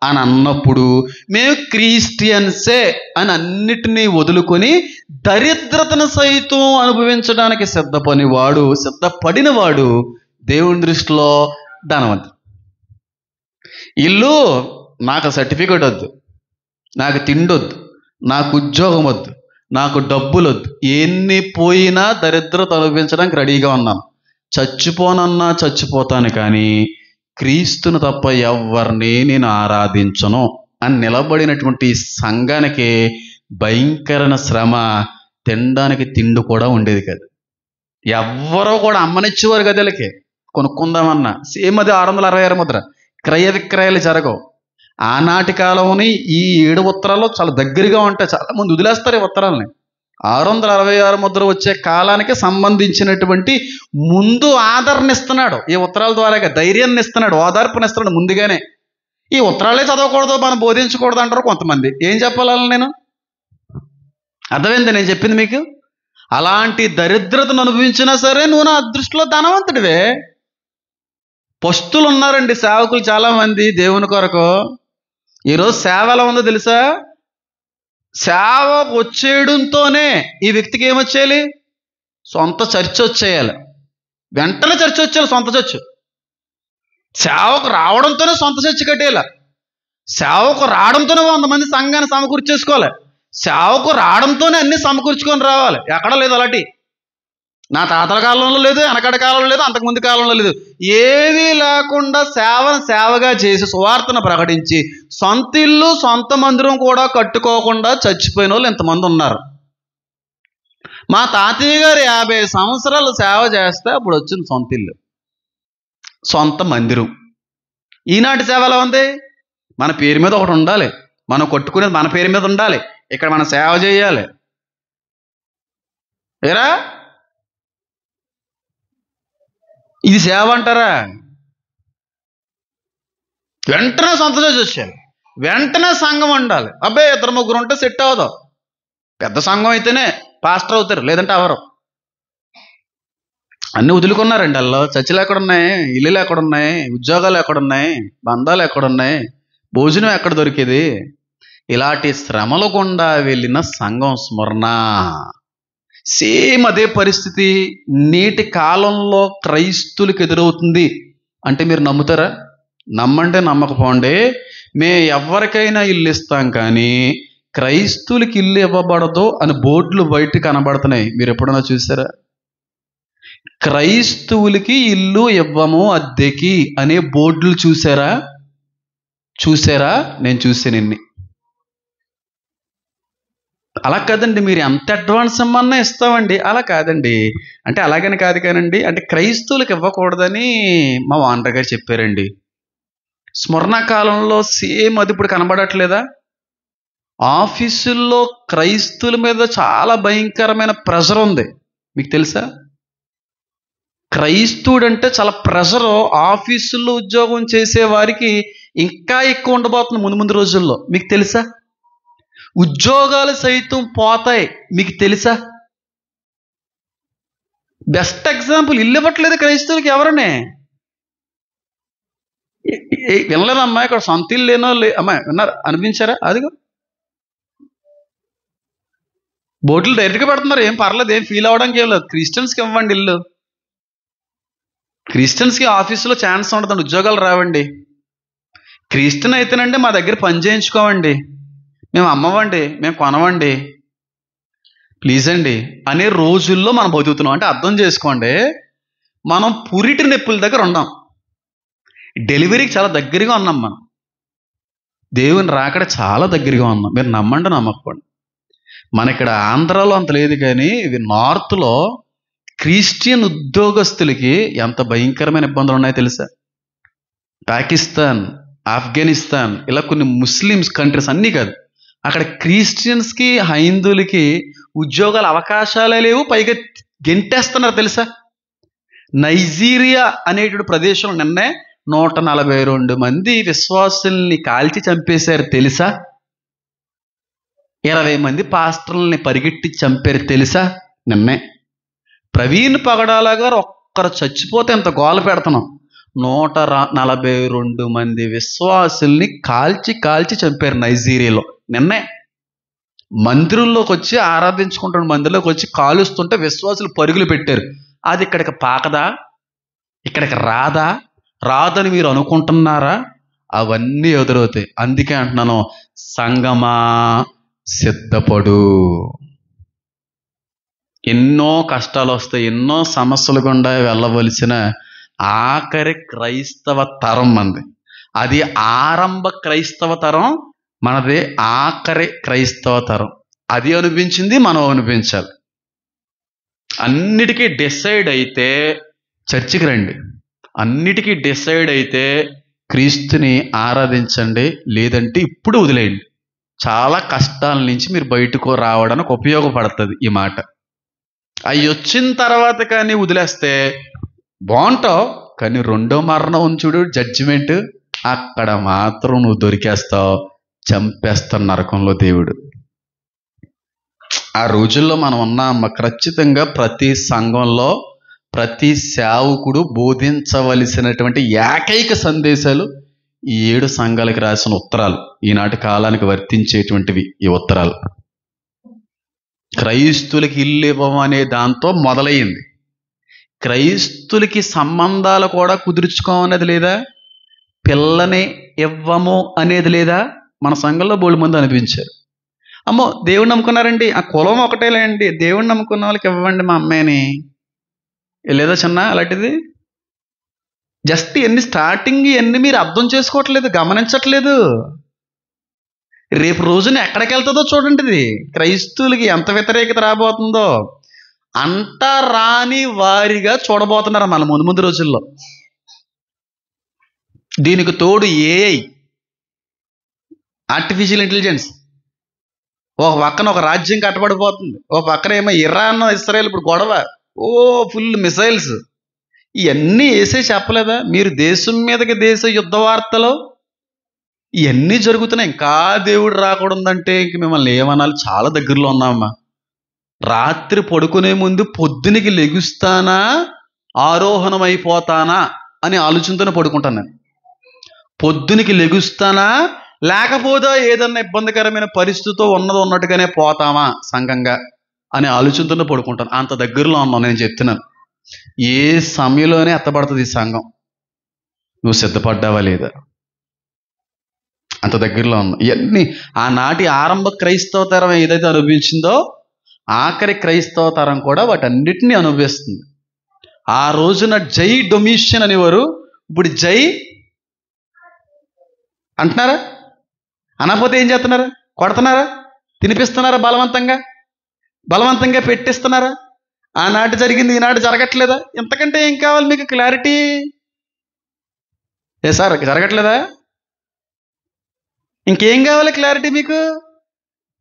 Speaker 1: అని అన్నప్పుడు, మేము క్రిస్టియన్సే అని అన్నిటినీ వదులుకొని దరిద్రతను సైతం అనుభవించడానికి సిద్ధపడినవాడు దేవుని దృష్టిలో ధనవంతుడు. ఇల్లు నాకు సర్టిఫికేట్ వద్దు, నాకు తిండొద్దు, నాకు ఉద్యోగం వద్దు, నాకు డబ్బులు వద్దు, ఎన్ని పోయినా దరిద్రత అనుభవించడానికి రెడీగా ఉన్నాను, చచ్చిపోనన్నా చచ్చిపోతాను, కానీ క్రీస్తును తప్ప ఎవరిని నేను ఆరాధించను అని నిలబడినటువంటి సంఘానికి భయంకరమైన శ్రమ. తినడానికి తిండి కూడా ఉండేది కాదు. ఎవ్వరో కూడా అమ్మనిచ్చేవారు గదులకి, కొనుక్కుందామన్నా సేమ్ అది 666 ముద్ర. క్రయ విక్రయాలు జరగవు. ఆనాటి కాలంని ఈ 7 ఉత్తరాలు చాలా దగ్గరగా ఉంటాయి, చాలా మంది వదిలేస్తారు ఈ ఉత్తరాలని. 666 ముద్ర వచ్చే కాలానికి సంబంధించినటువంటి ముందు ఆదరణ ఇస్తున్నాడు ఈ ఉత్తరాల ద్వారాగా, ధైర్యాన్ని ఇస్తున్నాడు, ఓదార్పునిస్తున్నాడు ముందుగానే. ఈ ఉత్తరాలే చదవకూడదు, మనం బోధించకూడదు అంటారు కొంతమంది. ఏం చెప్పాలని నేను? అర్థమైంది నేను చెప్పింది మీకు? అలాంటి దరిద్రతను అనుభవించినా సరే నువ్వు నా దృష్టిలో ధనవంతుడివే. పస్తులు ఉన్నారండి, సేవకులు చాలామంది దేవుని కొరకు. ఈరోజు సేవ ఎలా ఉందో తెలుసా? సేవ వచ్చేయడంతోనే ఈ వ్యక్తికి ఏమొచ్చేయాలి? సొంత చర్చ్ వచ్చేయాలి, వెంటనే చర్చ్ వచ్చేయాలి, సొంత చర్చ్. సేవకు రావడంతోనే సొంత చర్చ్ కట్టేయాలి, సేవకు రావడంతోనే 100 మంది సంఘాన్ని సమకూర్చేసుకోవాలి, సేవకు రావడంతోనే అన్ని సమకూర్చుకొని రావాలి. ఎక్కడా లేదు అలాంటి. నా తాతల కాలంలో లేదు, వెనకటి కాలంలో లేదు, అంతకుముందు కాలంలో లేదు. ఏమీ లేకుండా సేవగా చేసి సువార్తను ప్రకటించి సొంత ఇల్లు, సొంత మందిరం కూడా కట్టుకోకుండా చచ్చిపోయిన వాళ్ళు ఎంతమంది ఉన్నారు. మా తాతయ్య గారు 50 సంవత్సరాలు సేవ చేస్తే అప్పుడు వచ్చింది సొంత ఇల్లు, సొంత మందిరం. ఈనాటి సేవ ఎలా ఉంది? మన పేరు మీద ఒకటి ఉండాలి, మనం కొట్టుకునేది మన పేరు మీద ఉండాలి, ఇక్కడ మనం సేవ చేయాలి. ఏరా ఇది సేవ అంటారా? వెంటనే సొంత చర్చ్ వచ్చేయాలి, వెంటనే సంఘం ఉండాలి. అబ్బాయి 2-3 ఉంటే సెట్ అవ్వదు. పెద్ద సంఘం అయితేనే పాస్టర్ అవుతారు, లేదంటే అవరు. అన్నీ వదులుకున్నారండి వాళ్ళు. చర్చిలు ఎక్కడున్నాయి, ఇల్లులు ఎక్కడున్నాయి, ఉద్యోగాలు ఎక్కడున్నాయి, బంధాలు ఎక్కడున్నాయి, భోజనం ఎక్కడ దొరికేది? ఇలాంటి శ్రమల గుండా వెళ్ళిన సంఘం స్మరణ. సేమ్ అదే పరిస్థితి నేటి కాలంలో క్రైస్తువులకు ఎదురవుతుంది. అంటే మీరు నమ్ముతారా? నమ్మంటే నమ్మకపోండి, ఎవరికైనా ఇల్లు ఇస్తాం కానీ క్రైస్తువులకి ఇల్లు ఇవ్వబడదు అని బోర్డులు బయట కనబడుతున్నాయి. మీరు ఎప్పుడైనా చూసారా? క్రైస్తవులకి ఇల్లు ఇవ్వము అద్దెకి అనే బోర్డులు చూసారా? నేను చూసాను ఎన్ని. అలా కాదండి, మీరు ఎంత అడ్వాన్స్ ఇమ్మన్నా ఇస్తామండి, అలా కాదండి. అంటే అలాగని కాదు కానండి, అంటే క్రైస్తవులకు ఇవ్వకూడదని మా ఓనర్ గారు చెప్పారండి. స్మరణ కాలంలో సేమ్ అది ఇప్పుడు కనబడట్లేదా? ఆఫీసుల్లో క్రైస్తవుల మీద చాలా భయంకరమైన ప్రెషర్ ఉంది, మీకు తెలుసా? క్రైస్తవుడు అంటే చాలా ప్రెషరు. ఆఫీసుల్లో ఉద్యోగం చేసే వారికి ఇంకా ఎక్కువ ఉండబోతుంది ముందు ముందు రోజుల్లో. మీకు తెలుసా? ఉద్యోగాలు సైతం పోతాయి. మీకు తెలుసా? బెస్ట్ ఎగ్జాంపుల్, ఇల్లు ఇవ్వట్లేదు క్రైస్తవులకి ఎవరనే. వినలేదమ్మా, ఇక్కడ సొంత ఇల్లు లేనో అమ్మా విన్నారు, అనిపించారా? అదిగో బోర్డులు డైరెక్ట్గా పెడుతున్నారు. ఏం పర్లేదు, ఏం ఫీల్ అవ్వడానికి ఏం లేదు. క్రిస్టియన్స్కి ఇవ్వండి ఇల్లు. క్రిస్టియన్స్కి ఆఫీసులో ఛాన్స్ ఉండదండి, ఉద్యోగాలు రావండి. క్రిస్టియన్ అయితేనండి మా దగ్గర పని చేయించుకోవండి, మేము అమ్మవండి, మేము కొనవండి, ప్లీజ్ అండి అనే రోజుల్లో మనం బతుకుతున్నాం. అంటే అర్థం చేసుకోండి, మనం పురిటి నొప్పుల దగ్గర ఉన్నాం, డెలివరీకి చాలా దగ్గరగా ఉన్నాం, మనం దేవుని రాకడ చాలా దగ్గరగా ఉన్నాం. మీరు నమ్మండి నమ్మకపోండి. మన ఇక్కడ ఆంధ్రాలో అంత లేదు, కానీ ఇవి నార్త్లో క్రిస్టియన్ ఉద్యోగస్తులకి ఎంత భయంకరమైన ఇబ్బందులు ఉన్నాయో తెలుసా? పాకిస్తాన్, ఆఫ్ఘనిస్తాన్, ఇలా కొన్ని ముస్లిమ్స్ కంట్రీస్ అన్నీ కాదు, అక్కడ క్రిస్టియన్స్కి హైందువులకి ఉద్యోగాల అవకాశాలే లేవు, పైగా గెంటేస్తున్నారు తెలుసా? నైజీరియా అనేటువంటి ప్రదేశంలో నిన్నే 142 మంది విశ్వాసుల్ని కాల్చి చంపేశారు తెలుసా? 20 మంది పాస్టర్లని పరిగెట్టి చంపారు తెలుసా? నిన్నే ప్రవీణ్ పగడాల గారు ఒక్కరు చచ్చిపోతే ఎంత గోల పెడుతున్నాం. 142 మంది విశ్వాసుల్ని కాల్చి కాల్చి చంపారు నైజీరియాలో నిన్నే. మందిరంలోకి వచ్చి ఆరాధించుకుంటున్న మందిరంలోకి వచ్చి కాలుస్తుంటే విశ్వాసులు పరుగులు పెట్టారు. అది ఇక్కడికి పాకదా? ఇక్కడికి రాదా? రాదని మీరు అనుకుంటున్నారా? అవన్నీ ఎదురవుతాయి. అందుకే అంటున్నాను, సంగమా సిద్ధపడు. ఎన్నో కష్టాలు వస్తాయి, ఎన్నో సమస్యలు గుండా వెళ్ళవలసిన ఆఖరి క్రైస్తవ తరం మనది. అది ఆరంభ క్రైస్తవ తరం మనది, ఆఖరి క్రైస్తవ తరం. అది అనిపించింది, మనం అనిపించాలి. అన్నిటికీ డిసైడ్ అయితే చర్చికి రండి, అన్నిటికీ డిసైడ్ అయితే క్రీస్తుని ఆరాధించండి, లేదంటే ఇప్పుడు వదిలేయండి. చాలా కష్టాల నుంచి మీరు బయటకు రావడానికి ఉపయోగపడుతుంది ఈ మాట. అవి వచ్చిన తర్వాత కానీ వదిలేస్తే బాగుంటావు, కానీ రెండో మరణం ఉంచుడు, జడ్జిమెంట్, అక్కడ మాత్రం నువ్వు దొరికేస్తావు, చంపేస్తావు నరకంలో దేవుడు. ఆ రోజుల్లో మనం ఉన్నాం. ఖచ్చితంగా ప్రతి సంఘంలో ప్రతి సేవకుడు బోధించవలసినటువంటి ఏకైక సందేశాలు ఈ 7 సంఘాలకి రాసిన ఉత్తరాలు, ఈనాటి కాలానికి వర్తించేటువంటివి ఈ ఉత్తరాలు. క్రైస్తులకి ఇల్లు ఇవ్వమనే దాంతో మొదలయ్యింది. క్రైస్తులకి సంబంధాలు కూడా కుదుర్చుకోమనేది లేదా? పిల్లని ఇవ్వము అనేది లేదా? మన సంఘంలో బోల్డ్ మంది అనిపించారు. అమ్మో దేవుణ్ణి నమ్ముకున్నారండి, ఆ కులం ఒకటేలేండి, దేవుణ్ణి నమ్ముకున్న వాళ్ళకి ఇవ్వండి మా అమ్మాయిని, లేదా చిన్న అలాంటిది. జస్ట్ ఎన్ని స్టార్టింగ్ ఎన్ని మీరు అర్థం చేసుకోవట్లేదు, గమనించట్లేదు. రేపు రోజున ఎక్కడికి వెళ్తుందో చూడండి. ఇది క్రైస్తవులకి ఎంత వ్యతిరేకత రాబోతుందో అంతా రాని వారిగా చూడబోతున్నారు మన ముందు ముందు రోజుల్లో. దీనికి తోడు ఏఐ, ఆర్టిఫిషియల్ ఇంటెలిజెన్స్, ఒక పక్కన ఒక రాజ్యం కట్టబడిపోతుంది, ఒక పక్కన ఏమో ఇరాన్ ఇస్రాయేల్ ఇప్పుడు గొడవ, ఓ ఫుల్ మిసైల్స్. ఇవన్నీ వేసే చెప్పలేదా మీరు? దేశం మీదకి దేశ యుద్ధ వార్తలు ఇవన్నీ జరుగుతున్నాయి. ఇంకా దేవుడు రాకూడదంటే ఇంక మిమ్మల్ని ఏమనాలి? చాలా దగ్గరలో ఉన్నామమ్మా. రాత్రి పడుకునే ముందు పొద్దునికి లెగుస్తానా ఆరోహణమైపోతానా అని ఆలోచనతోనే పడుకుంటాను నేను. పొద్దునికి లెగుస్తానా, లేకపోతే ఏదన్నా ఇబ్బందికరమైన పరిస్థితితో ఉన్నట్టుగానే పోతామా సంఘంగా అనే ఆలోచనతోనే పడుకుంటాను. అంత దగ్గరలో ఉన్నాను నేను చెప్తున్నాను. ఏ సమయంలోనే ఎత్తబడుతుంది ఈ సంఘం, నువ్వు సిద్ధపడ్డావా లేదా? అంత దగ్గరలో ఉన్నా. ఇవన్నీ ఆనాటి ఆరంభ క్రైస్తవ తరం ఏదైతే అనుభవించిందో ఆఖరి క్రైస్తవ తరం కూడా వాటన్నిటినీ అనుభవిస్తుంది. ఆ రోజున జై డొమిషియన్ అనేవారు, ఇప్పుడు జై అంటున్నారా? అనకపోతే ఏం చేస్తున్నారా? కొడుతున్నారా? తినిపిస్తున్నారా? బలవంతంగా పెట్టిస్తున్నారా? ఆనాటి జరిగింది ఈనాటి జరగట్లేదా? ఇంతకంటే ఏం కావాలి మీకు? క్లారిటీ ఏ సార్ జరగట్లేదా? ఇంకేం కావాలి క్లారిటీ మీకు?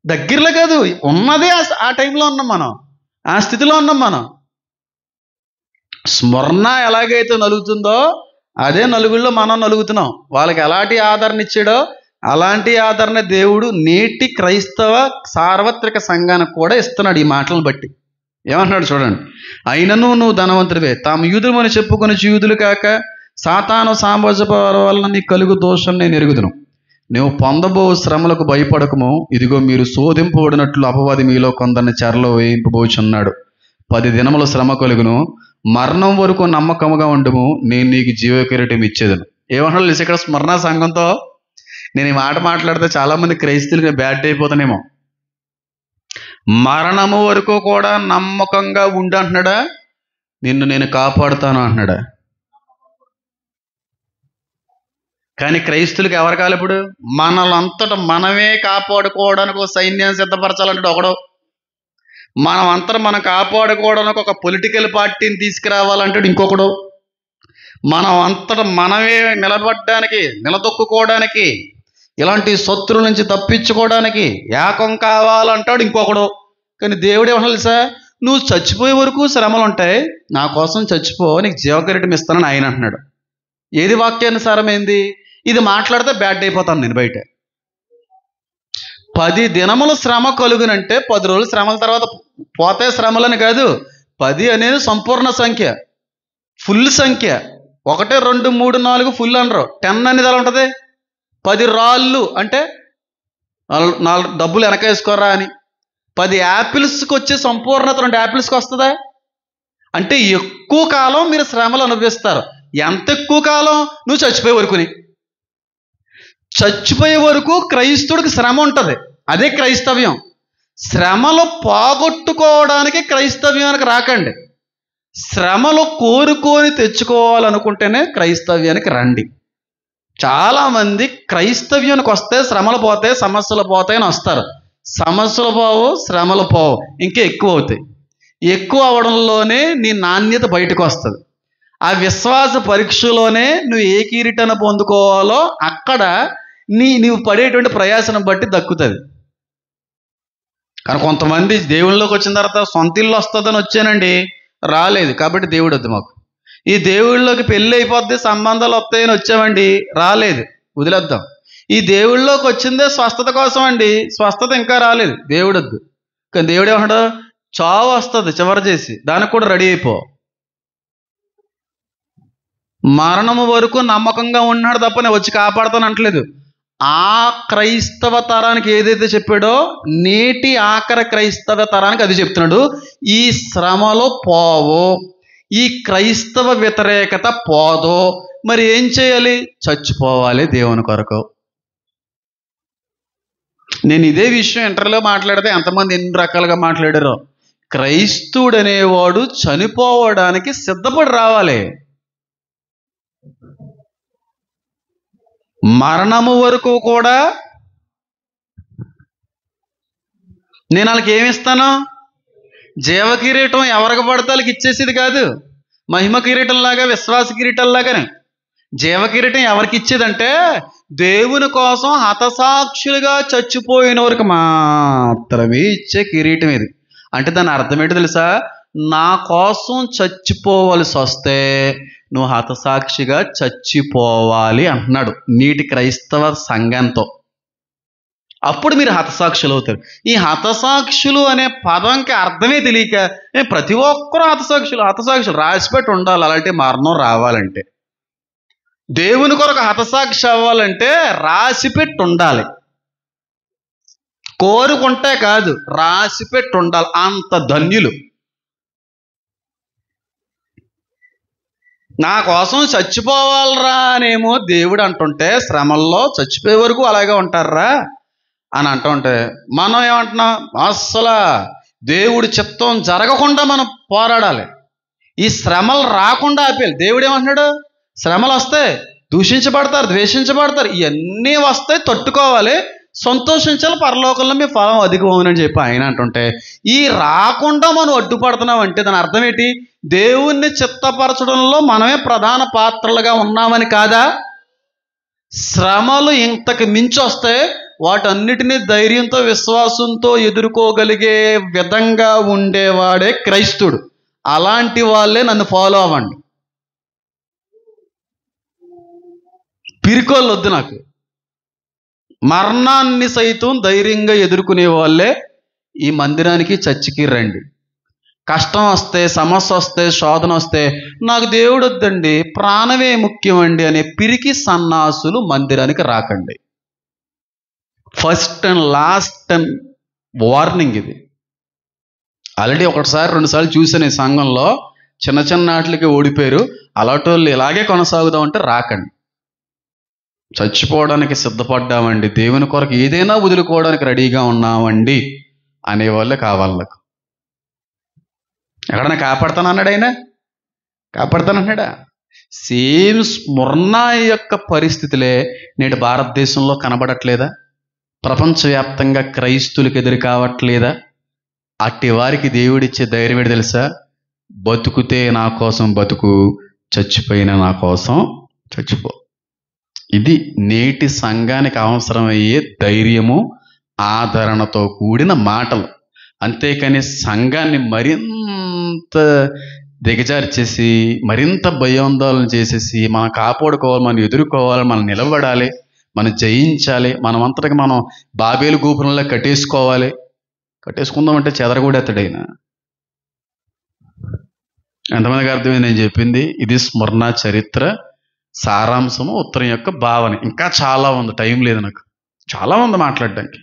Speaker 1: దగ్గరలో కాదు, ఉన్నదే ఆ టైంలో ఉన్నాం మనం, ఆ స్థితిలో ఉన్నాం మనం. స్మరణ ఎలాగైతే నలుగుతుందో అదే నలుగురిలో మనం నలుగుతున్నాం. వాళ్ళకి ఎలాంటి ఆదరణ ఇచ్చాడో అలాంటి ఆదరణ దేవుడు నేటి క్రైస్తవ సార్వత్రిక సంఘానికి కూడా ఇస్తున్నాడు ఈ మాటలను బట్టి. ఏమంటున్నాడు చూడండి. అయినను నువ్వు ధనవంతుడివే, తాము యూదులమని చెప్పుకొని యూదులు కాక సాతాను సాంబజప వలన నీ కలుగు దోషం నేను ఎరుగుదును. నువ్వు పొందబో శ్రమలకు భయపడకము, ఇదిగో మీరు శోధింపబడినట్లు అపవాది మీలో కొందరిని చెరలో వేయింపబోచున్నాడు. 10 దినముల శ్రమ కలుగును, మరణం వరకు నమ్మకముగా ఉండము, నేను నీకు జీవ కిరీటం ఇచ్చేదను. ఏమన్నా తెలిసి ఇక్కడ స్మరణ సంఘంతో నేను ఈ మాట మాట్లాడితే చాలామంది క్రైస్తవులుగా బ్యాడ్ అయిపోతానేమో. మరణము వరకు కూడా నమ్మకంగా ఉండు అంటున్నాడా? నిన్ను నేను కాపాడుతాను అంటున్నాడా? కానీ క్రైస్తువులకు ఎవరు కాదు. ఇప్పుడు మనలంతటా మనమే కాపాడుకోవడానికి ఒక సైన్యాన్ని సిద్ధపరచాలంటాడు ఒకడు. మనం కాపాడుకోవడానికి ఒక పొలిటికల్ పార్టీని తీసుకురావాలంటాడు ఇంకొకడు. మనం అంతటా మనమే నిలబడడానికి, నిలదొక్కుకోవడానికి, ఇలాంటి శత్రువుల నుంచి తప్పించుకోవడానికి ఏకం కావాలంటాడు ఇంకొకడు. కానీ దేవుడు ఏమన్నా తెలుసా? నువ్వు చచ్చిపోయే వరకు శ్రమలు ఉంటాయి, నా కోసం చచ్చిపో, నీకు జీవకిరీటం ఇస్తానని ఆయన అంటున్నాడు. ఏది వాక్యానుసారమైంది? ఇది మాట్లాడితే బ్యాడ్ అయిపోతాను నేను బయట. 10 దినముల శ్రమ కలుగునంటే 10 రోజుల శ్రమల తర్వాత పోతే శ్రమలని కాదు. 10 అనేది సంపూర్ణ సంఖ్య, ఫుల్ సంఖ్య. 1 2 3 4 ఫుల్ అనరు. 10 అనేది ఎలా ఉంటుంది? 10 రాళ్ళు అంటే 4 డబ్బులు వెనకేసుకోరా అని. 10 యాపిల్స్కి వచ్చే సంపూర్ణత 2 యాపిల్స్కి వస్తుందా? అంటే ఎక్కువ కాలం మీరు శ్రమలు అనుభవిస్తారు. ఎంత ఎక్కువ కాలం? నువ్వు చచ్చిపోయే వరకుని. చచ్చిపోయే వరకు క్రైస్తవుడికి శ్రమ ఉంటుంది. అదే క్రైస్తవ్యం. శ్రమలు పోగొట్టుకోవడానికి క్రైస్తవ్యానికి రాకండి. శ్రమలు కోరుకొని తెచ్చుకోవాలనుకుంటేనే క్రైస్తవ్యానికి రండి. చాలామంది క్రైస్తవ్యానికి వస్తే శ్రమలు పోతాయి, సమస్యలు పోతాయని వస్తారు. సమస్యలు పోవు, శ్రమలు పోవు, ఇంకా ఎక్కువ అవుతాయి. ఎక్కువ అవడంలోనే నీ నాణ్యత బయటకు వస్తుంది. ఆ విశ్వాస పరీక్షలోనే నువ్వు ఏ కిరీటాన్ని పొందుకోవాలో అక్కడ నీవు పడేటువంటి ప్రయాసను బట్టి దక్కుతుంది. కానీ కొంతమంది దేవుళ్ళలోకి వచ్చిన తర్వాత సొంత ఇల్లు వస్తుందని వచ్చానండి, రాలేదు, కాబట్టి దేవుడు వద్దు మాకు. ఈ దేవుళ్ళలోకి పెళ్ళి అయిపోద్ది, సంబంధాలు వస్తాయని వచ్చామండి, రాలేదు, వదిలేద్దాం. ఈ దేవుళ్ళలోకి వచ్చిందే స్వస్థత కోసం అండి, స్వస్థత ఇంకా రాలేదు, దేవుడు వద్దు. కానీ దేవుడు ఏమన్నాడు? చావు వస్తుంది చివరి చేసి, దానికి కూడా రెడీ అయిపో. మరణము వరకు నమ్మకంగా ఉన్నాడు తప్ప నేను వచ్చి కాపాడుతాను అంటలేదు. ఆ క్రైస్తవ తరానికి ఏదైతే చెప్పాడో నేటి ఆఖరి క్రైస్తవ తరానికి అది చెప్తున్నాడు. ఈ శ్రమలో పోవు, ఈ క్రైస్తవ వ్యతిరేకత పోదు. మరి ఏం చేయాలి? చచ్చిపోవాలి దేవుని కొరకు. నేను ఇదే విషయం ఇంటర్లో మాట్లాడితే ఎంతమంది ఎన్ని రకాలుగా మాట్లాడారో. క్రైస్తవుడు అనేవాడు చనిపోవడానికి సిద్ధపడి రావాలి. మరణము వరకు కూడా నేను వాళ్ళకి ఏమిస్తాను? జీవ కిరీటం ఎవరికి పడితే వాళ్ళకి ఇచ్చేసేది కాదు. మహిమ కిరీటంలాగా, విశ్వాస కిరీటంలాగానే జీవ కిరీటం ఎవరికి ఇచ్చేదంటే దేవుని కోసం హతసాక్షులుగా చచ్చిపోయిన వరకు మాత్రమే ఇచ్చే కిరీటం ఇది. అంటే దాని అర్థం ఏంటో తెలుసా? నా కోసం చచ్చిపోవలసి వస్తే నువ్వు హతసాక్షిగా చచ్చిపోవాలి అంటున్నాడు నీటి క్రైస్తవ సంఘంతో. అప్పుడు మీరు హతసాక్షులు అవుతారు. ఈ హతసాక్షులు అనే పదంకి అర్థమే తెలియక ప్రతి ఒక్కరూ హతసాక్షులు రాసిపెట్టి ఉండాలి. అలాంటి మరణం రావాలంటే, దేవుని కొరకు హతసాక్షి అవ్వాలంటే రాసిపెట్టి ఉండాలి. కోరుకుంటే కాదు, రాసిపెట్టి ఉండాలి. అంత ధన్యులు. నా కోసం చచ్చిపోవాలరా అనేమో దేవుడు అంటుంటే, శ్రమల్లో చచ్చిపోయే వరకు అలాగే ఉంటారా అని అంటుంటే మనం ఏమంటున్నాం? అస్సలు దేవుడి చిత్తం జరగకుండా మనం పోరాడాలి. ఈ శ్రమలు రాకుండా ఆపేయాలి. దేవుడు ఏమంటున్నాడు? శ్రమలు వస్తాయి, దూషించబడతారు, ద్వేషించబడతారు, ఇవన్నీ వస్తాయి, తట్టుకోవాలి, సంతోషించాలి, పరలోకంలో మీ ఫలం అధికమని చెప్పి ఆయన అంటుంటే, ఈ రాకుండా మనం అడ్డుపడుతున్నాం అంటే దాని అర్థం ఏంటి? దేవుణ్ణి చిత్తపరచడంలో మనమే ప్రధాన పాత్రలుగా ఉన్నామని కాదా? శ్రమలు ఇంతకు మించి వస్తే వాటన్నిటినీ ధైర్యంతో, విశ్వాసంతో ఎదుర్కోగలిగే విధంగా ఉండేవాడే క్రైస్తుడు. అలాంటి వాళ్ళే నన్ను ఫాలో అవ్వండి. పిరికోళ్ళు వద్దు నాకు. మరణాన్ని సైతం ధైర్యంగా ఎదుర్కొనే వాళ్ళే ఈ మందిరానికి చర్చికి రండి. కష్టం వస్తే, సమస్య వస్తే, శోధన వస్తే నాకు దేవుడు వద్దండి, ప్రాణమే ముఖ్యమండి అనే పిరికి సన్నాసులు మందిరానికి రాకండి. First and last and warning ఇది. ఆల్రెడీ ఒకటిసారి 2 సార్లు చూసాను ఈ సంఘంలో. చిన్న చిన్న వాటికి ఓడిపోయారు. అలాంటి వాళ్ళు ఇలాగే కొనసాగుదామంటే రాకండి. చచ్చిపోవడానికి సిద్ధపడ్డామండి, దేవుని కొరకు ఏదైనా వదులుకోవడానికి రెడీగా ఉన్నామండి అనేవాళ్ళే కావాలి నాకు. ఎక్కడన్నా కాపాడుతానన్నాడు ఆయన? కాపాడుతానన్నాడా? సేమ్ స్మరణ యొక్క పరిస్థితులే నేడు భారతదేశంలో కనబడట్లేదా? ప్రపంచవ్యాప్తంగా క్రైస్తువులకు ఎదురు కావట్లేదా? అట్టి వారికి దేవుడిచ్చే ధైర్యం ఏంటి తెలుసా? బతుకుతే నా కోసం బతుకు, చచ్చిపోయినా నా కోసం చచ్చిపో. ఇది నేటి సంఘానికి అవసరమయ్యే ధైర్యము, ఆదరణతో కూడిన మాటలు. అంతేకాని సంఘాన్ని మరింత దిగజార్చేసి, మరింత భయాందోళన చేసేసి, మనం కాపాడుకోవాలి, మనం ఎదుర్కోవాలి, మనం నిలబడాలి, మనం జయించాలి, మనమంతటికి మనం బాబేలు గోపురంలో కట్టేసుకుందామంటే చెదరగూడెత్తడైనా. ఎంతమందికి అర్థమైంది నేను చెప్పింది? ఇది స్మరణ చరిత్ర సారాంశము, ఉత్తరం యొక్క భావన. ఇంకా చాలా ఉంది, టైం లేదు నాకు. చాలా ఉంది మాట్లాడడానికి,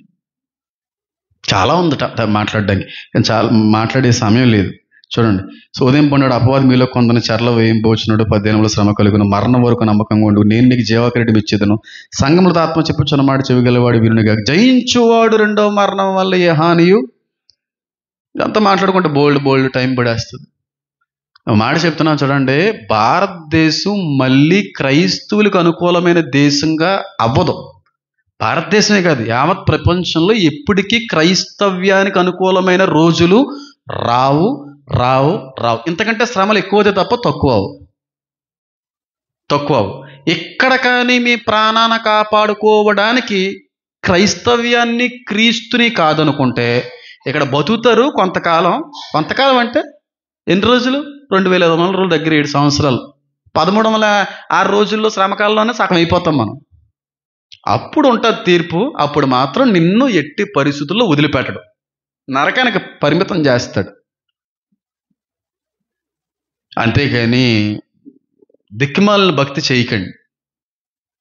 Speaker 1: కానీ చాలా మాట్లాడే సమయం లేదు. చూడండి, ఉదయం పన్నాడు అపవాది మీలో కొందరు చెరలో వేయింపోచున్నాడు, 18 శ్రమ కలుగును, మరణం వరకు నమ్మకంగా ఉండు, నేను నీకు జీవకిరీటం ఇచ్చేదను, సంఘములతో ఆత్మ చెప్పుచున్న మాట చెవిగలవాడు వీరునిగా, జయించువాడు రెండవ మరణం వల్ల ఏ హానియు. ఇదంతా మాట్లాడుకుంటే బోల్డ్ టైం పడేస్తుంది. మాట చెప్తున్నాను చూడండి, భారతదేశం మళ్ళీ క్రైస్తవులకు అనుకూలమైన దేశంగా అవ్వదు. భారతదేశమే కాదు, యావత్ ప్రపంచంలో ఎప్పటికీ క్రైస్తవ్యానికి అనుకూలమైన రోజులు రావు. ఇంతకంటే శ్రమలు ఎక్కువదే తప్ప తక్కువ అవు. ఎక్కడ కానీ మీ ప్రాణాన్ని కాపాడుకోవడానికి క్రైస్తవ్యాన్ని, క్రీస్తుని కాదనుకుంటే ఇక్కడ బతుకుతారు కొంతకాలం అంటే ఎన్ని రోజులు? 2500 రోజులు, దగ్గర 7 సంవత్సరాలు. 1306 రోజుల్లో శ్రమకాలంలోనే సగం అయిపోతాం మనం. అప్పుడు ఉంటుంది తీర్పు. అప్పుడు మాత్రం నిన్ను ఎట్టి పరిస్థితుల్లో వదిలిపెట్టడు, నరకానికి పరిమితం చేస్తాడు. అంతేకాని దిక్కుమాలిన భక్తి చేయకండి.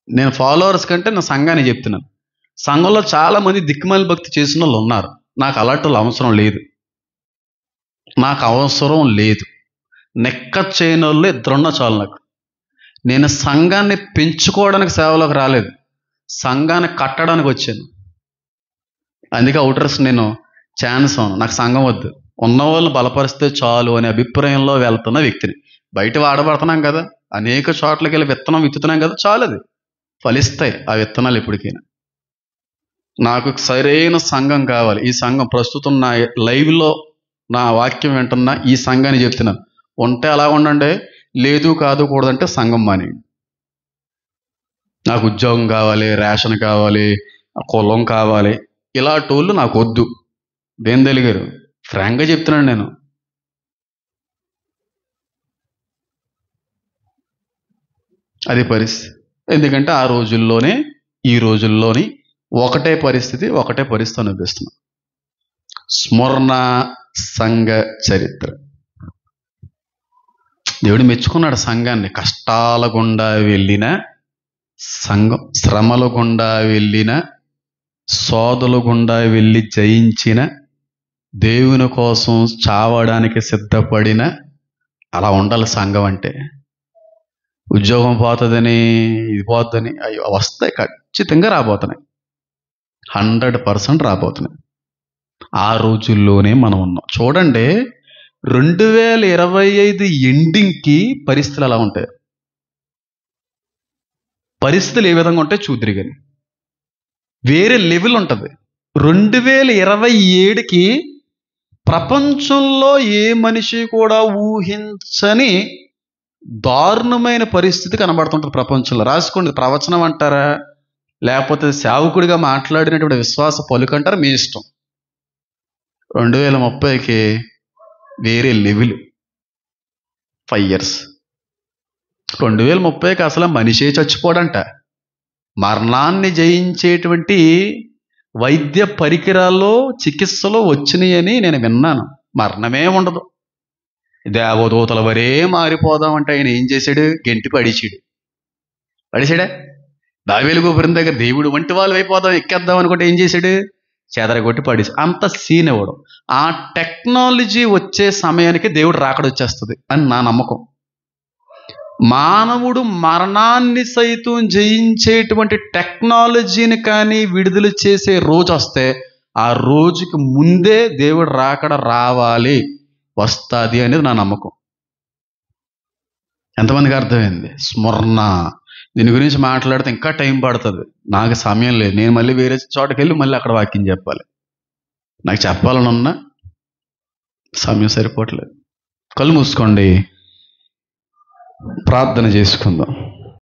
Speaker 1: నేను ఫాలోవర్స్ కంటే నా సంఘాన్ని చెప్తున్నాను. సంఘంలో చాలామంది దిక్కుమాలిన భక్తి చేసిన వాళ్ళు ఉన్నారు. నాకు అలాంటి వాళ్ళు అవసరం లేదు. నెక్క చేయని వాళ్ళు ఇద్దరున్నా చాలు నాకు. నేను సంఘాన్ని పెంచుకోవడానికి సేవలోకి రాలేదు, సంఘాన్ని కట్టడానికి వచ్చాను. అందుకే అవుటర్స్ నేను ఛాన్స్ నాకు సంఘం వద్దు, ఉన్నవాళ్ళని బలపరిస్తే చాలు అనే అభిప్రాయంలో వెళ్తున్న వ్యక్తిని. బయట వాడబడుతున్నాం కదా, అనేక చోట్లకి వెళ్ళి విత్తనం విత్తుతున్నాం కదా, చాలు, అది ఫలిస్తాయి ఆ విత్తనాలు ఎప్పటికైనా. నాకు సరైన సంఘం కావాలి. ఈ సంఘం ప్రస్తుతం నా లైవ్లో నా వాక్యం వింటున్నా ఈ సంఘాన్ని చెప్తున్నాను. ఉంటే అలా ఉండండి, లేదు కాదు కూడదంటే సంఘం మానేయండి. నాకు ఉద్యోగం కావాలి, రేషన్ కావాలి, కులం కావాలి, ఇలాంటి వాళ్ళు నాకు వద్దు. దేని తెలిగారు, ఫ్రాంక్గా చెప్తున్నాను నేను. అది పరిస్థితి. ఎందుకంటే ఆ రోజుల్లోనే ఈ రోజుల్లోని ఒకటే పరిస్థితి అనిపిస్తుంది. స్మరణ సంఘ చరిత్ర. దేవుడు మెచ్చుకున్నాడు సంఘాన్ని. కష్టాల గుండా వెళ్ళిన సంఘం, శ్రమల గుండా వెళ్ళిన, శోధల గుండా వెళ్ళి జయించిన, దేవుని కోసం చావడానికి సిద్ధపడిన, అలా ఉండాలి సంఘం అంటే. ఉద్యోగం పోతుందని, ఇది పోతుందని, అయ్యో వస్తాయి, ఖచ్చితంగా రాబోతున్నాయి, 100% రాబోతున్నాయి. ఆ రోజుల్లోనే మనం ఉన్నాం. చూడండి, 2025 ఎండింగ్కి పరిస్థితులు ఎలా ఉంటాయి, పరిస్థితులు ఏ విధంగా ఉంటాయి చూద్దరు కానీ వేరే లెవెల్ ఉంటుంది. 2027కి ప్రపంచంలో ఏ మనిషి కూడా ఊహించని దారుణమైన పరిస్థితి కనబడుతుంటుంది ప్రపంచంలో. రాసుకోండి, ప్రవచనం అంటారా లేకపోతే సేవకుడిగా మాట్లాడినటువంటి విశ్వాస పలుకంటారా, మీ ఇష్టం. 2030కి వేరే లెవెల్. 5 years. 2030కి అసలు మనిషే చచ్చిపోడంట. మరణాన్ని జయించేటువంటి వైద్య పరికరాల్లో చికిత్సలో వచ్చినాయని నేను విన్నాను. మరణమే ఉండదు. దేవదూతల వరే మారిపోదామంటే ఆయన ఏం చేశాడు? గెంటి పడిచాడా? దావీదు గోపురం దగ్గర దేవుడు వంటి వాళ్ళు అయిపోదాం, ఎక్కేద్దాం అనుకుంటే ఏం చేశాడు? చెదరగొట్టి పడేసి. అంత సీన్ ఇవ్వడం. ఆ టెక్నాలజీ వచ్చే సమయానికి దేవుడు రాకడొచ్చేస్తుంది అని నా నమ్మకం. మానవుడు మరణాన్ని సైతం జయించేటువంటి టెక్నాలజీని కానీ విడుదల చేసే రోజు వస్తే ఆ రోజుకి ముందే దేవుడు రాకడ రావాలి, వస్తుంది అనేది నా నమ్మకం. ఎంతమందికి అర్థమైంది? స్మరణ. దీని గురించి మాట్లాడితే ఇంకా టైం పడుతుంది. నాకు సమయం లేదు. నేను మళ్ళీ వేరే చోటకి వెళ్ళి మళ్ళీ అక్కడ వాక్యం చెప్పాలి. నాకు చెప్పాలని ఉన్నా సమయం సరిపోవట్లేదు. కళ్ళు మూసుకోండి, ప్రార్థన చేసుకుందాం.